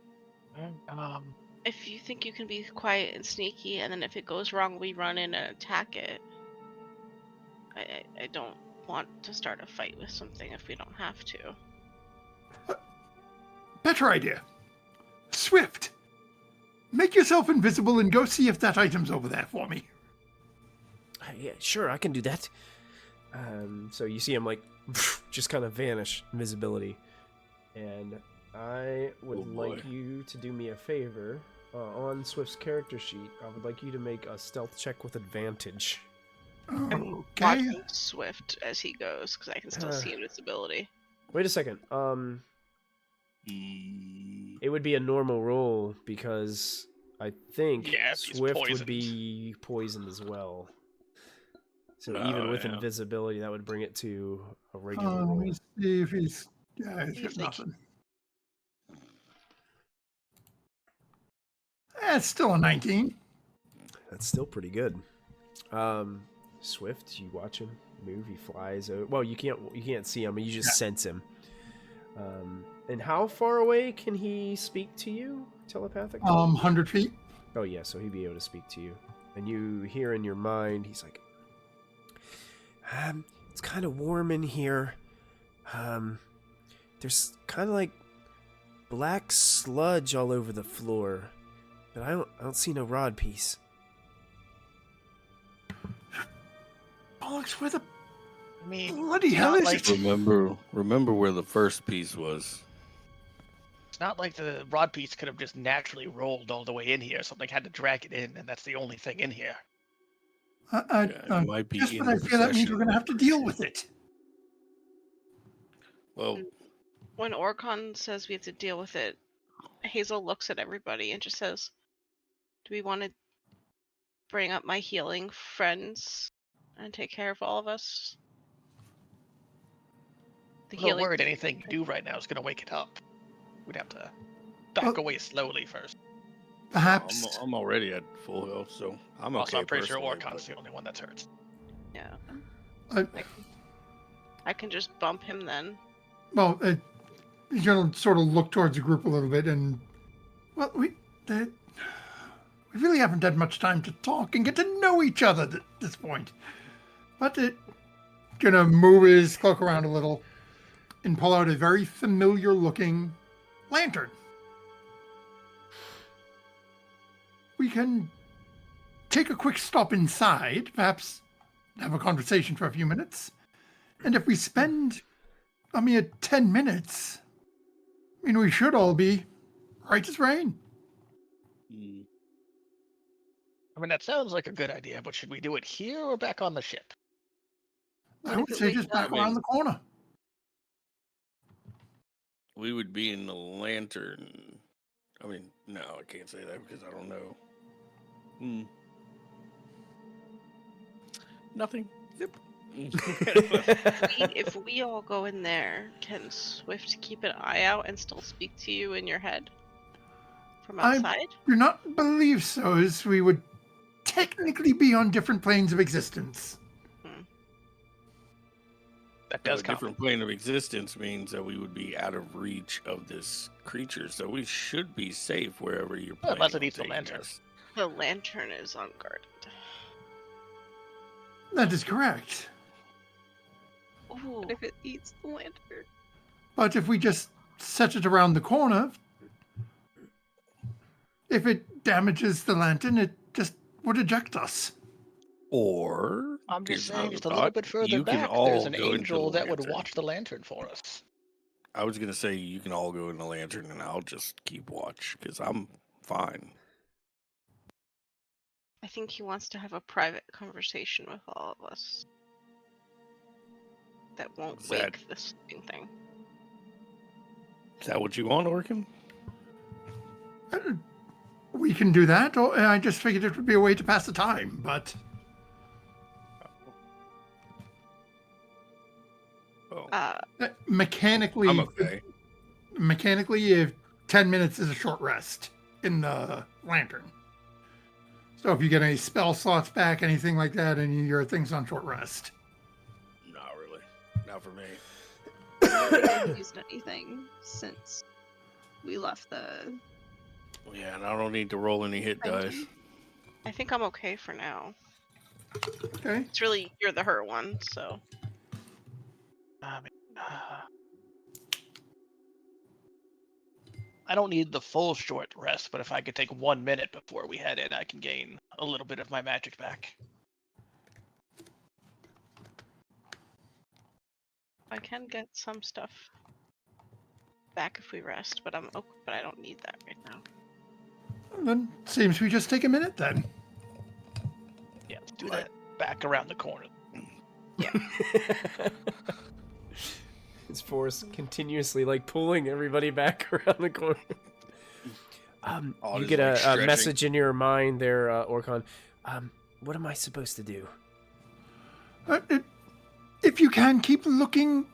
Um, if you think you can be quiet and sneaky, and then if it goes wrong, we run in and attack it. I don't want to start a fight with something if we don't have to. Better idea. Swift. Make yourself invisible and go see if that item's over there for me. Yeah, sure, I can do that. So you see him like just kind of vanish, invisibility, and I would like you to do me a favor. On Swift's character sheet, I would like you to make a stealth check with advantage. Okay. Watching Swift as he goes, because I can still see invisibility. Wait a second. It would be a normal roll because I think Yeah, if he's Swift would poisoned. be poisoned as well. So even with invisibility, that would bring it to a regular Let roll. me see if he's. Yeah, he's You got think- nothing. It's still a 19. That's still pretty good. Swift, you watch him move. He flies over. Well, you can't see him. You just sense him. And how far away can he speak to you telepathically? 100 feet. Oh yeah, so he'd be able to speak to you. And you hear in your mind, he's like, it's kind of warm in here. There's kind of like black sludge all over the floor, but I don't see no rod piece. Bollocks, where the I mean, bloody hell is like- it? Remember where the first piece was. it's not like the rod piece could have just naturally rolled all the way in here. Something had to drag it in, and that's the only thing in here. It might be Yes, in but I feel that means we're possession. going to have to deal with it. Well, When Orcon says we have to deal with it, Hazel looks at everybody and just says, "Do we want to bring up my healing friends and take care of all of us?" The I'm not worried anything you do right now is going to wake it up. We'd have to back Well- away slowly first. Perhaps. I'm already at full health, so I'm okay. Also, I'm pretty sure personally, Orcon's but- the only one that's hurt. Yeah. I- I can just bump him then. Well, he's going to sort of look towards the group a little bit, and well, we really haven't had much time to talk and get to know each other at this point. But gonna move his cloak around a little and pull out a very familiar-looking lantern. We can take a quick stop inside, perhaps have a conversation for a few minutes, and if we spend a mere 10 minutes, I mean, we should all be right as rain. Mm. I mean, that sounds like a good idea, but should we do it here or back on the ship? I What would if it say wakes just back up? around the corner. We would be in the lantern. I mean, no, I can't say that because I don't know. Nothing. Zip. If we all go in there, can Swift keep an eye out and still speak to you in your head from I- outside? Do not believe so, as we would technically be on different planes of existence. That A does count. different plane of existence means that we would be out of reach of this creature, so we should be safe wherever you're Well, planning unless it on eats the taking lantern. us. The lantern is unguarded. That is correct. Ooh. What if it eats the lantern? But if we just set it around the corner, if it damages the lantern, it just would eject us. Or I'm just here's saying, another just a little thought, bit further you can back, all there's an go into angel the that would lantern. watch the lantern for us. I was gonna say you can all go in the lantern, and I'll just keep watch because I'm fine. I think he wants to have a private conversation with all of us. That won't Is that- wake this thing. Is that what you want, Orkin? We can do that, or I just figured it would be a way to pass the time, but Oh, mechanically, I'm okay. if 10 minutes is a short rest in the lantern. So if you get any spell slots back, anything like that, and your thing's on short rest. Not really. Not for me. I haven't used anything since we left the. Yeah, and I don't need to roll any hit dice. I think I'm okay for now. Okay. It's really you're the hurt one, so I don't need the full short rest, but if I could take 1 minute before we head in, I can gain a little bit of my magic back. I can get some stuff back if we rest, but I don't need that right now. Then seems we just take a minute then. Yeah, let's do that back around the corner. His force continuously like pulling everybody back around the corner. All You just, get like, a stretching. message in your mind there, Orcon. What am I supposed to do? If you can, keep looking.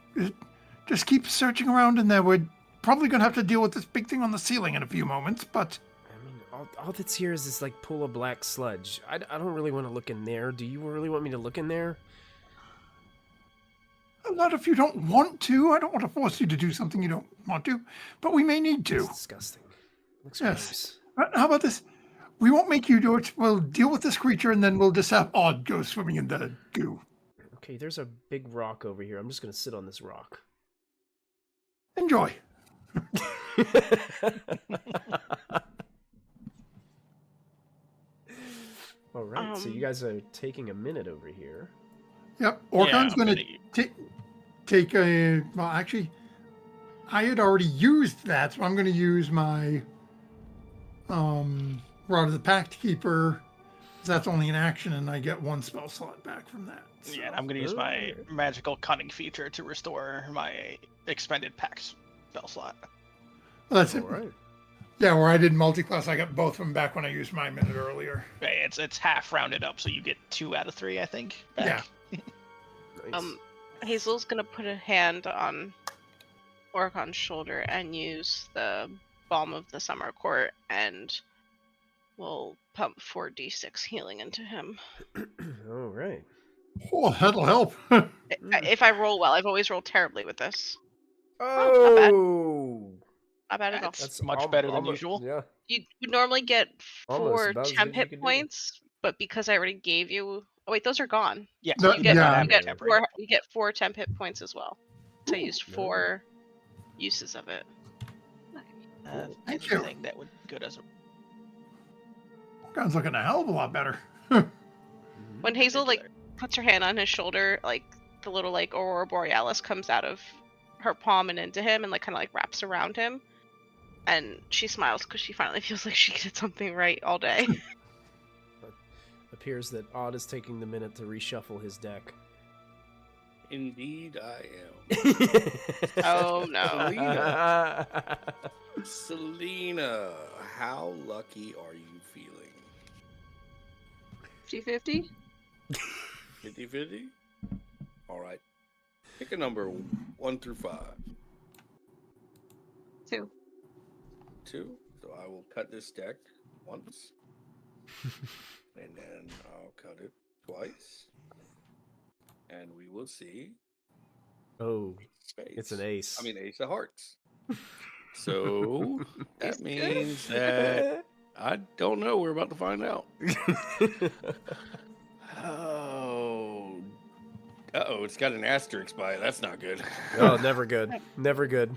Just keep searching around in there. We're probably going to have to deal with this big thing on the ceiling in a few moments, but I mean, all that's here is this like pool of black sludge. I don't really want to look in there. Do you really want me to look in there? Not if you don't want to. I don't want to force you to do something you don't want to, but we may need to. It's disgusting. Looks Yes. gross. How about this? We won't make you do it. We'll deal with this creature, and then we'll just have Odd go swimming in the goo. Okay, there's a big rock over here. I'm just gonna sit on this rock. Enjoy. All right, so you guys are taking a minute over here. Yep. Orcon's I'm going to take a... Well, actually, I had already used that, so I'm going to use my Rod of the Pact Keeper. That's only an action, and I get 1 spell slot back from that. So. Yeah, and I'm going to use my magical cunning feature to restore my expended pact spell slot. Well, that's it. All right. Yeah, where I did multi-class, I got both of them back when I used my minute earlier. Hey, it's half rounded up, so you get 2 out of 3, I think. Back. Yeah. Nice. Hazel's gonna put a hand on Orcon's shoulder and use the Balm of the Summer Court, and we'll pump 4d6 healing into him. All right. Oh, that'll help. If I roll well, I've always rolled terribly with this. Oh, Not bad at all. That's much better than usual. Yeah. You would normally get Almost 4 about as temp good as you hit can do. points, but because I already gave you... Oh wait, those are gone. Yeah, No, You get, yeah. you get 4 temp hit points as well. So I used 4 uses of it. I Thank you. think that would be good as a Orcon's looking a hell of a lot better. When Hazel puts her hand on his shoulder, the little Aurora Borealis comes out of her palm and into him and kind of wraps around him. And she smiles because she finally feels like she did something right all day. Appears that Odd is taking the minute to reshuffle his deck. Indeed, I am. Oh no. Selena, how lucky are you feeling? 50-50? 50-50? All right. Pick a number 1 through 5. 2. 2. So I will cut this deck once. And then I'll cut it twice. And we will see. Oh, Space. it's an ace. I mean, Ace of Hearts. So that means that I don't know. We're about to find out. Oh. Uh-oh, it's got an asterisk by it. That's not good. Oh, never good. Never good.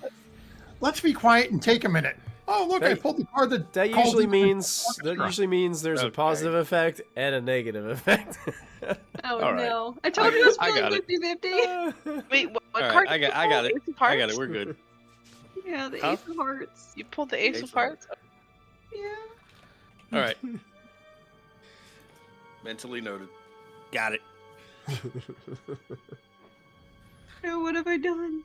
Let's be quiet and take a minute. Oh, look, I That- pulled the card that That calls usually in means there's a Okay. positive effect and a negative effect. Oh All right. no. I told you it was I got feeling it. 50-50. Wait, what All right, card? I did you got pull? it. Ace of I got it. Hearts? We're good. Yeah, the Huh? Ace of Hearts. You pulled the Ace Ace of of Hearts? Yeah. All right. Mentally noted. Got it. Oh, what have I done?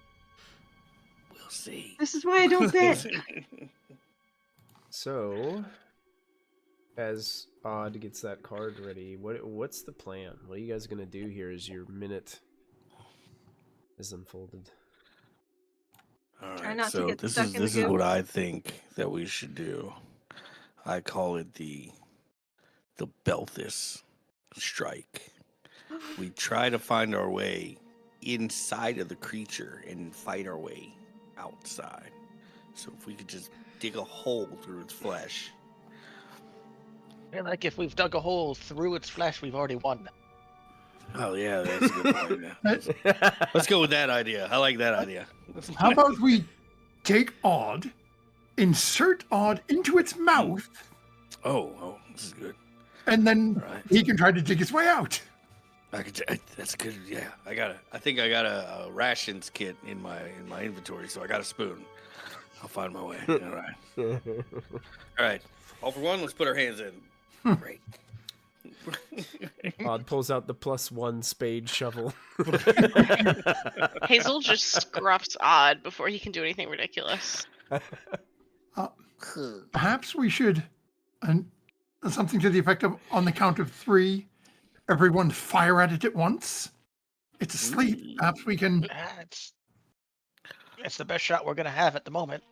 We'll see. This is why I don't bet. So, as Odd gets that card ready, what's the plan? What are you guys gonna do here as your minute is unfolded? All Try right. not to So get this stuck is in this the is goo. what I think that we should do. I call it the Belthus strike. We try to find our way inside of the creature and fight our way outside. So if we could just dig a hole through its flesh. And if we've dug a hole through its flesh, we've already won. Oh yeah, that's a good point. Yeah. Let's go with that idea. I like that idea. How about we take Odd, insert Odd into its mouth, Oh, this is good. and then All right. he can try to dig his way out. That's good. Yeah, I think I got a rations kit in my inventory, so I got a spoon. I'll find my way. All right. All for one. Let's put our hands in. Great. Odd pulls out the +1 spade shovel. Hazel just scruffs Odd before he can do anything ridiculous. Perhaps we should, something to the effect of, on the count of 3, everyone fire at it at once. It's asleep. Perhaps we can. It's the best shot we're gonna have at the moment.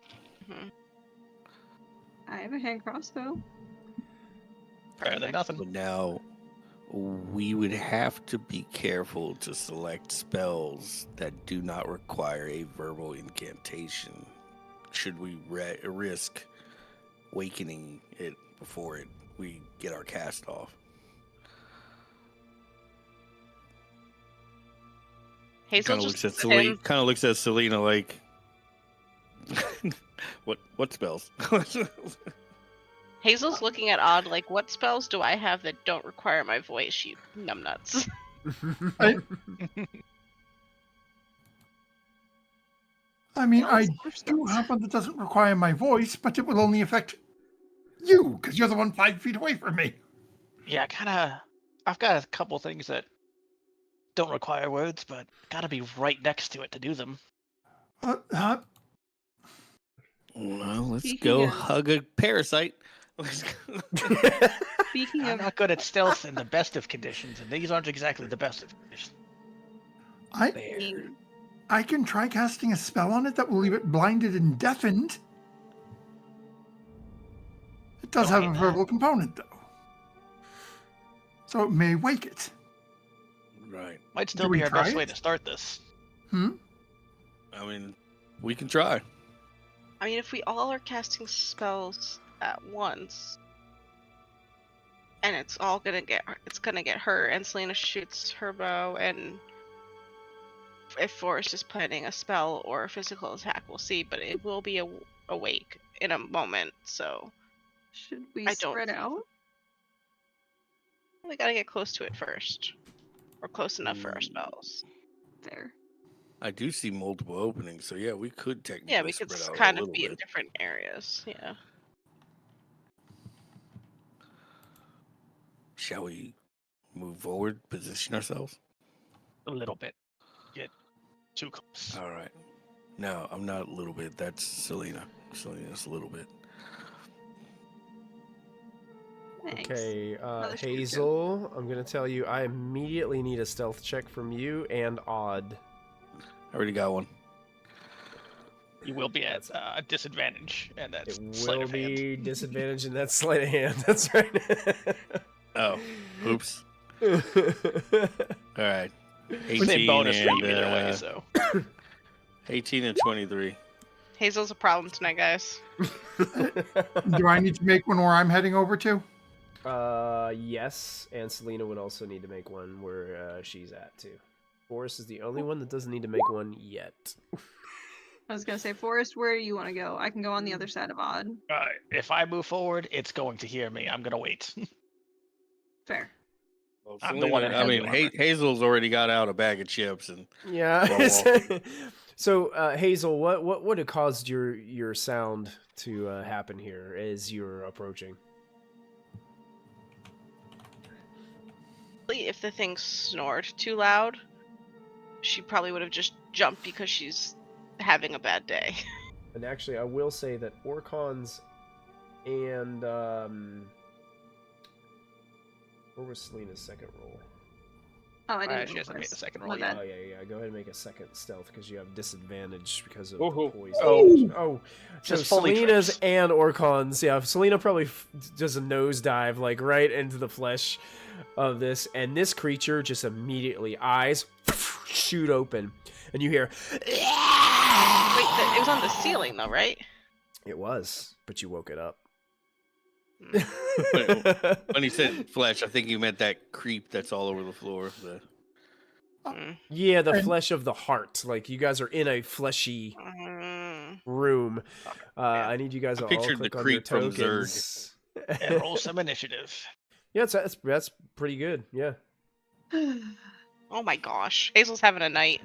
I have a hand crossbow. Better than nothing. But now, we would have to be careful to select spells that do not require a verbal incantation. Should we risk wakening it before we get our cast off? Hazel Kind of just looks at Selena. Kind of looks at Selena like, what spells? Hazel's looking at Odd like, what spells do I have that don't require my voice, you numbnuts? I mean, I do have one that doesn't require my voice, but it will only affect you, because you're the one 5 feet away from me. Yeah, I've got a couple things that don't require words, but gotta be right next to it to do them. Well, let's Speaking go of- hug a parasite. Let's go. Speaking I'm of, not good at stealth in the best of conditions, and these aren't exactly the best of conditions. I can try casting a spell on it that will leave it blinded and deafened. It does have a verbal component, though. So it may wake it. Right. Might still Do we be our try best way it? to start this. Hmm? I mean, we can try. I mean, if we all are casting spells at once, and it's gonna get her, and Selena shoots her bow, and if Forrest is planning a spell or a physical attack, we'll see. But it will be awake in a moment, so should we I don't spread think- out? we gotta get close to it first, or close enough for our spells. There. I do see multiple openings, so yeah, we could technically Yeah, we could spread out kind a of little be in bit. different areas. Yeah. Shall we move forward, position ourselves? A little bit. Get too close. All right. No, I'm not a little bit. That's Selena. Selena's a little bit. Thanks. Okay, Another shoot, Hazel, I'm gonna tell you, I immediately need a stealth check from you and Odd. I already got one. You will be at a disadvantage, and that's It sleight will of hand. be disadvantage in that sleight of hand. That's right. Oh, oops. All right. Same 18 bonus for and, you either way, so. 18 and 23. Hazel's a problem tonight, guys. Do I need to make one where I'm heading over to? Yes, and Selena would also need to make one where she's at too. Forrest is the only one that doesn't need to make one yet. I was gonna say, Forrest, where do you want to go? I can go on the other side of Odd. If I move forward, it's going to hear me. I'm gonna wait. Fair. Well, I'm the one that I has mean, the armor. Hazel's already got out a bag of chips, and Yeah. Well, So, Hazel, what would have caused your sound to happen here as you're approaching? If the thing snored too loud, she probably would have just jumped because she's having a bad day. And actually, I will say that Orcons and where was Selena's second roll? Oh, I didn't. She go hasn't made the first. second My roll bad. yet. Oh yeah. Go ahead and make a second stealth because you have disadvantage because of Woohoo. the poison. Oh. So Just fully Selena's trips. and Orcon's, yeah. Selena probably does a nosedive like right into the flesh of this, and this creature just immediately eyes shoot open, and you hear. Wait, it was on the ceiling though, right? It was, but you woke it up. when he said flesh, I think you meant that creep that's all over the floor. Yeah, the And- flesh of the heart. Like you guys are in a fleshy Mm. room. Yeah. I need you guys I to all pictured the click on your creep from tokens. And roll some initiative. Yeah, that's pretty good. Yeah. Oh my gosh, Hazel's having a night.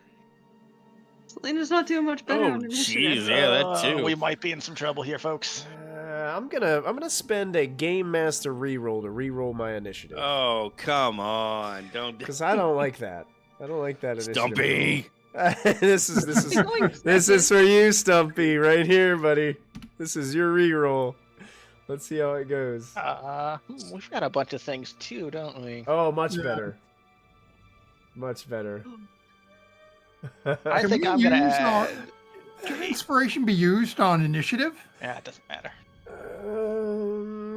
Selena's not doing much better Oh, on initiative. jeez, yeah, that too. We might be in some trouble here, folks. I'm gonna spend a game master reroll to reroll my initiative Oh, come on! Don't because I don't like that. I don't like that initiative. Stumpy. this is for you, Stumpy, right here, buddy. This is your reroll. Let's see how it goes. We've got a bunch of things too, don't we? Oh, much Yeah. better. Much better. I Can think we I'm gonna use add. Can inspiration be used on initiative? Yeah, it doesn't matter.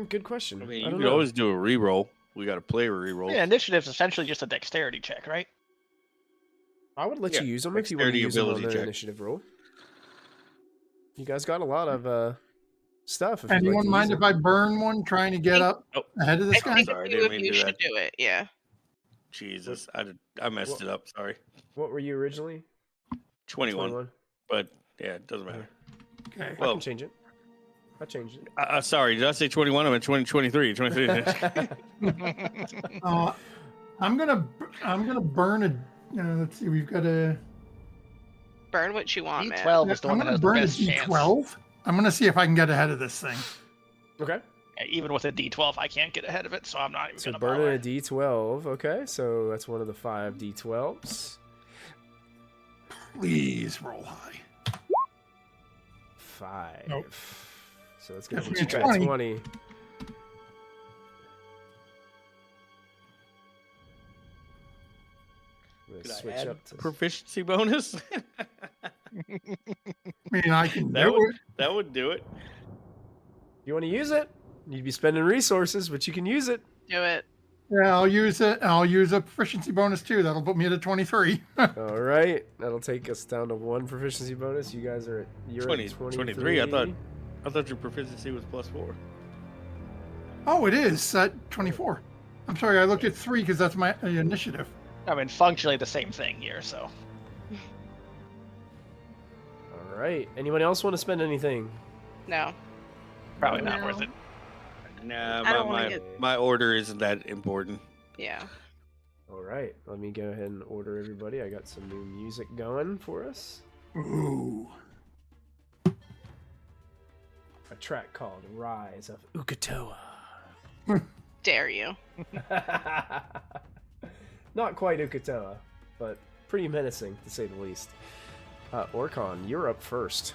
good question. I mean, I you don't could know. always do a reroll. We got to play a reroll. Yeah, initiative's essentially just a dexterity check, right? I would let Yeah, you use them if you want to dexterity use them on ability the check. initiative roll. You guys got a lot of stuff. If you'd like Anyone to mind use if I burn one trying to get up Oh, ahead of I this guy? think sorry, I a few didn't of mean to you do should that. do it. Yeah. Jesus, I messed it up. Sorry. What were you originally? 21. But yeah, it doesn't matter. Okay. I Well, can change it. I changed it. sorry, did I say 21? I meant 2023. 23. I'm gonna burn a. Let's see. We've got a. Burn what you want, man. D12 is the I'm one that gonna has the burn a best chance. D12. I'm gonna see if I can get ahead of this thing. Okay. Yeah, even with a D12, I can't get ahead of it, so I'm not even So gonna burning bother. a D12. Okay, so that's one of the 5 D12s. Please roll high. 5. Nope. So that's gonna That's put you a at 20. 20. I'm Could gonna I switch add up to proficiency bonus? I mean, I can that do would it. that would do it. You want to use it? You'd be spending resources, but you can use it. Do it. Yeah, I'll use it. I'll use a proficiency bonus too. That'll put me at a 23. All right, that'll take us down to 1 proficiency bonus. You guys are you're 20, at 23. I thought your proficiency was +4. Oh, it is at 24. I'm sorry, I looked at 3 because that's my initiative. I mean, functionally the same thing here, so. All right. Anyone else want to spend anything? No. Probably No. not worth it. Nah, I don't wanna my, get- my order isn't that important. Yeah. All right. Let me go ahead and order everybody. I got some new music going for us. Ooh. A track called "Rise of Ukatoa." Dare you? Not quite Ukatoa, but pretty menacing to say the least. Orcon, you're up first.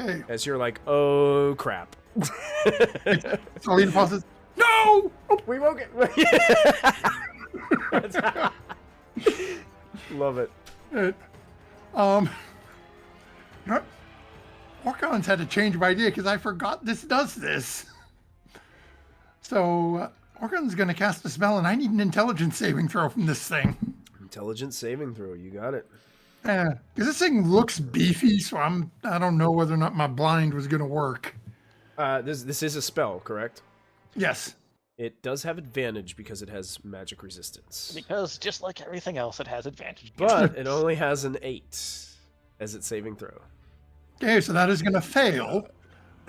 Okay. As you're like, oh crap. Selena pauses. No! We woke it. Love it. Orcon's had a change of idea because I forgot this does this. So, Orcon's going to cast a spell, and I need an intelligence saving throw from this thing. Intelligence saving throw. You got it. Yeah, because this thing looks beefy, so I don't know whether or not my blind was going to work. This is a spell, correct? Yes. It does have advantage because it has magic resistance. Because just like everything else, it has advantage. But it only has an 8 as its saving throw. Okay, so that is going to fail.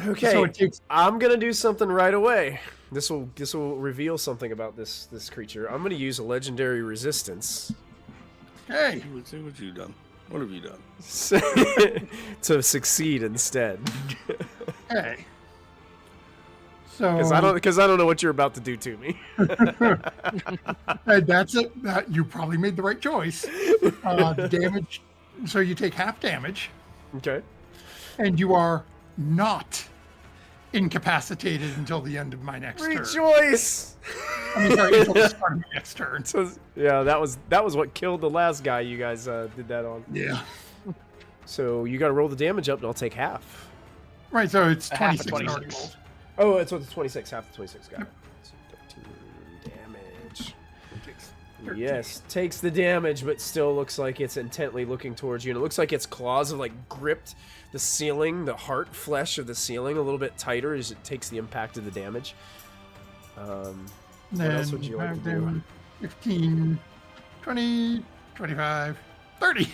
Okay, So it takes. I'm gonna do something right away. This will reveal something about this creature. I'm gonna use a legendary resistance Okay. See what you done. What have you done? to succeed instead. Okay. So Because I don't know what you're about to do to me. that's it. You probably made the right choice. Damage. So you take half damage, Okay. and you are not incapacitated until the end of my next turn. Rejoice. I mean, sorry, until the start of my next turn. So, yeah, that was what killed the last guy you guys did that on. Yeah. So you got to roll the damage up, and I'll take half. Right. So it's Half of 26. 26. Oh, it's 26. Half the 26. Got it. So 13 damage. Yes, takes the damage, but still looks like it's intently looking towards you. And it looks like its claws have like gripped the ceiling, the heart flesh of the ceiling a little bit tighter as it takes the impact of the damage. What else would you like to do? 15, 20, 25, 30.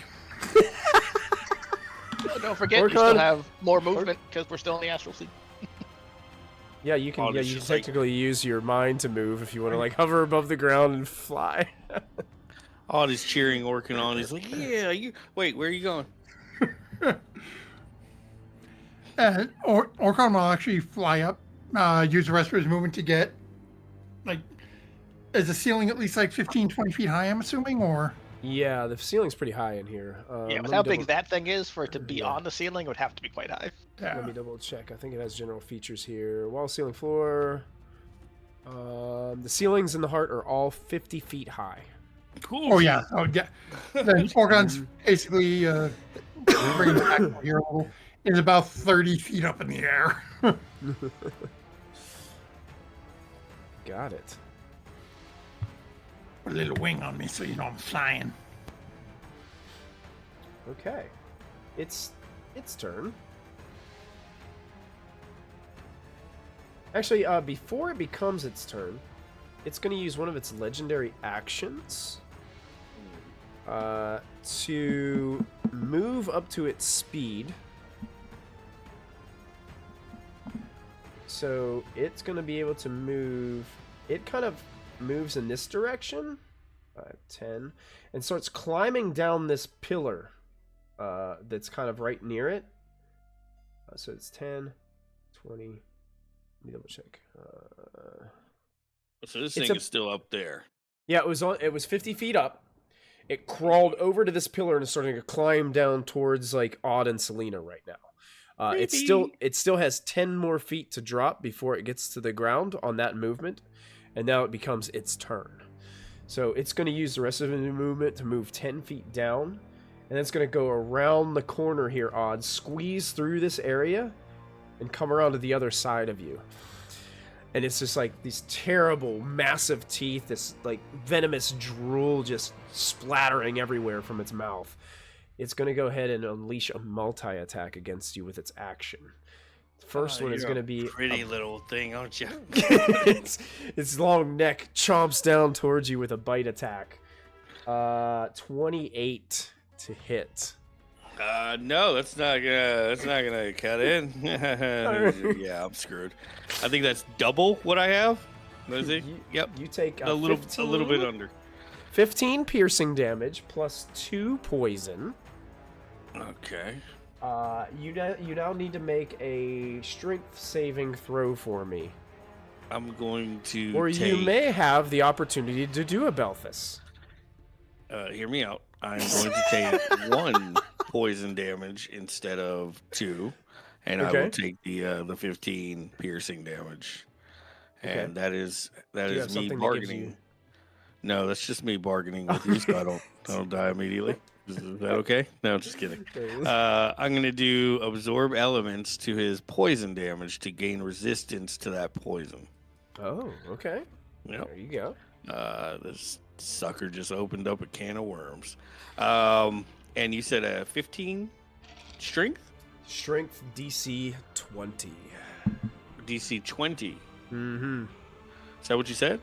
Oh, don't forget, you Orcon. still have more movement because we're still in the astral sea. Yeah, you can. Oh, Yeah, it's you can just like- technically use your mind to move if you want to like hover above the ground and fly. All this cheering working on. He's like, yeah, you. Wait, where are you going? Orcon will actually fly up, use the rest of his movement to get, like, is the ceiling at least like 15, 20 feet high, I'm assuming, or? Yeah, the ceiling's pretty high in here. Yeah, let with me how big double- that thing is, for it to be Yeah. on the ceiling, it would have to be quite high. Let me double check. I think it has general features here. Wall, ceiling, floor. The ceilings in the heart are all 50 feet high. Cool. Oh, yeah. Oh, yeah. Then Orcon's basically, bringing it back here a little, is about 30 feet up in the air. Got it. Put a little wing on me so you know I'm flying. Okay. It's turn. Actually, before it becomes its turn, it's going to use one of its legendary actions to move up to its speed. So it's going to be able to move. It kind of moves in this direction, 5, 10, and starts climbing down this pillar that's kind of right near it. So it's 10, 20. Let me double check. So this thing is still up there. Yeah, it was 50 feet up. It crawled over to this pillar and is starting to climb down towards like Odd and Selena right now. It still has 10 more feet to drop before it gets to the ground on that movement, and now it becomes its turn. So it's going to use the rest of the movement to move 10 feet down, and it's going to go around the corner here, Odd, squeeze through this area, and come around to the other side of you. And it's just like these terrible, massive teeth, this like venomous drool just splattering everywhere from its mouth. It's going to go ahead and unleash a multi-attack against you with its action. The first one is going to be pretty little thing, aren't you? its long neck chomps down towards you with a bite attack. 28 to hit. No, that's not gonna cut in. Yeah, I'm screwed. I think that's double what I have. What is it? Yep. You take a little bit under. 15 piercing damage plus 2 poison. Okay. You now need to make a strength saving throw for me. I'm going to. Or you may have the opportunity to do a Belfus. Hear me out. I'm going to take 1 poison damage instead of 2, and I will take the 15 piercing damage. And that is me bargaining. No, that's just me bargaining with you, so I don't die immediately. Is that okay? No, just kidding. I'm going to do absorb elements to his poison damage to gain resistance to that poison. Oh, okay. Yep. There you go. This sucker just opened up a can of worms. And you said a 15 strength? Strength DC 20. DC 20. Mm-hmm. Is that what you said?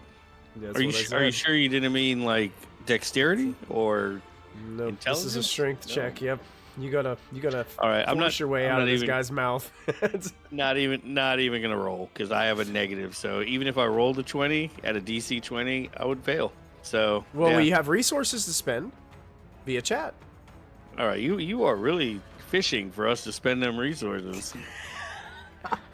That's Are you what I are you said. sure you didn't mean like dexterity or Nope. This is a intelligence? strength check. Yep. You gotta All right, force your way out of this guy's mouth. not even gonna roll because I have a negative. So even if I rolled a 20 at a DC 20, I would fail. So well, yeah. we have resources to spend via chat. All right, you are really fishing for us to spend them resources.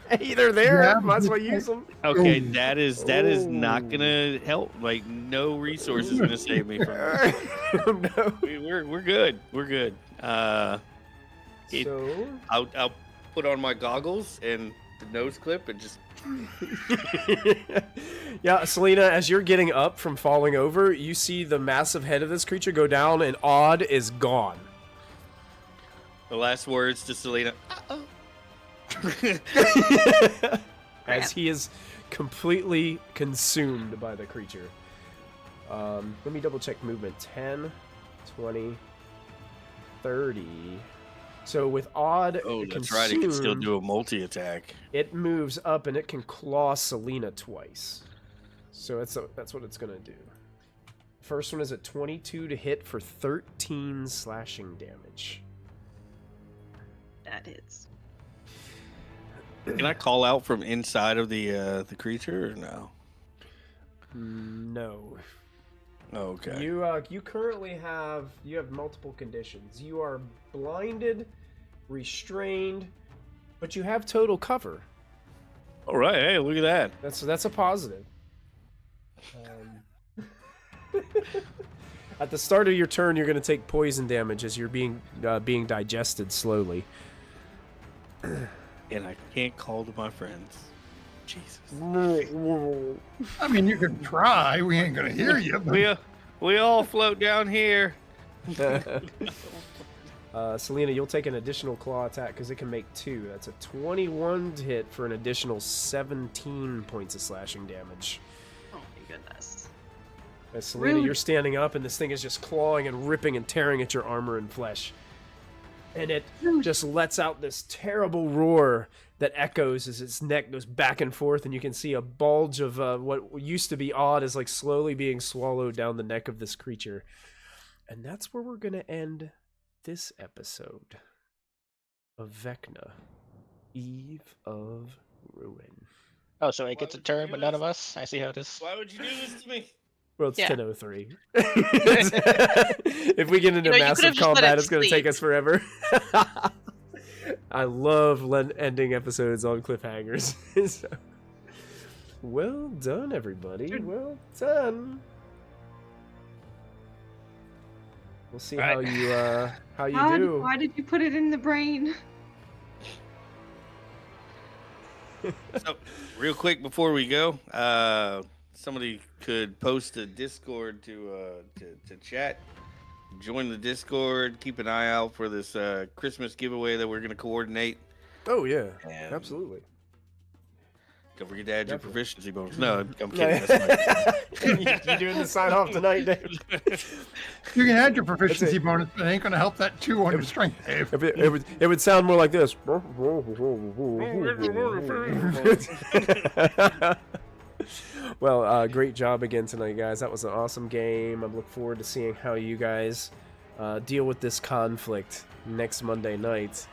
Hey, they're there. Yeah, Might as well use them. Okay, that is not gonna help. Like no resource is gonna save me from this. No. We're good. We're good. So I'll put on my goggles and the nose clip and just. yeah, Selena, as you're getting up from falling over, you see the massive head of this creature go down, and Odd is gone. The last words to Selena. As he is completely consumed by the creature. Let me double check movement. 10, 20, 30. So with Odd that's right. It can still do a multi-attack. It moves up and it can claw Selena twice. So that's what it's going to do. First one is a 22 to hit for 13 slashing damage. That is. Can I call out from inside of the creature or no? No. Okay. You currently have multiple conditions. You are blinded, restrained, but you have total cover. All right. Hey, look at that. That's a positive. At the start of your turn, you're going to take poison damage as you're being digested slowly. And I can't call to my friends. Jesus. I mean, you can try. We ain't gonna hear you. But... We all float down here. Selena, you'll take an additional claw attack because it can make 2. That's a 21 to hit for an additional 17 points of slashing damage. goodness. Selena, Rude. you're standing up, and this thing is just clawing and ripping and tearing at your armor and flesh. And it just lets out this terrible roar that echoes as its neck goes back and forth, and you can see a bulge of what used to be odd is like slowly being swallowed down the neck of this creature. And that's where we're going to end this episode of Vecna, Eve of Ruin. Oh, so it gets a turn, but none of us? I see how it is. Why would you do this to me? Well, it's Yeah. 10:03. If we get into You massive could've just let combat, it it's going to take sleep. us forever. I love ending episodes on cliffhangers. So, well done, everybody. Well done. We'll see how Right. you do. Why did you put it in the brain? So, real quick before we go, somebody could post a Discord to chat. Join the Discord. Keep an eye out for this Christmas giveaway that we're going to coordinate. Oh yeah, And absolutely. Don't forget to add your Definitely. proficiency bonus. No, I'm kidding. That's You doing the sign off tonight, Dave? You can add your proficiency bonus, but it ain't going to help that 2 on your strength save. It would sound more like this. Well, great job again tonight, guys. That was an awesome game. I look forward to seeing how you guys deal with this conflict next Monday night,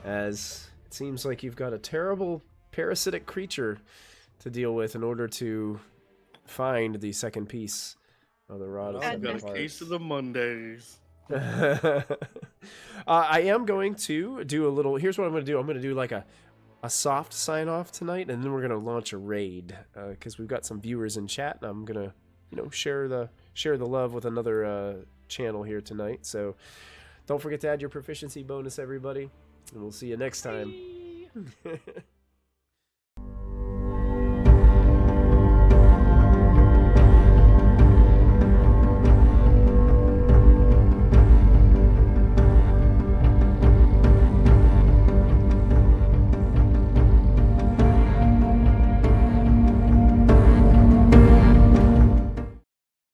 as it seems like you've got a terrible parasitic creature to deal with in order to find the second piece of the Rod of I've Seven got a Parts. case of the Mondays. I am going to do a little. Here's what I'm going to do. I'm going to do like a soft sign off tonight, and then we're going to launch a raid because we've got some viewers in chat, and I'm going to share the love with another channel here tonight. So don't forget to add your proficiency bonus, everybody, and we'll see you next time.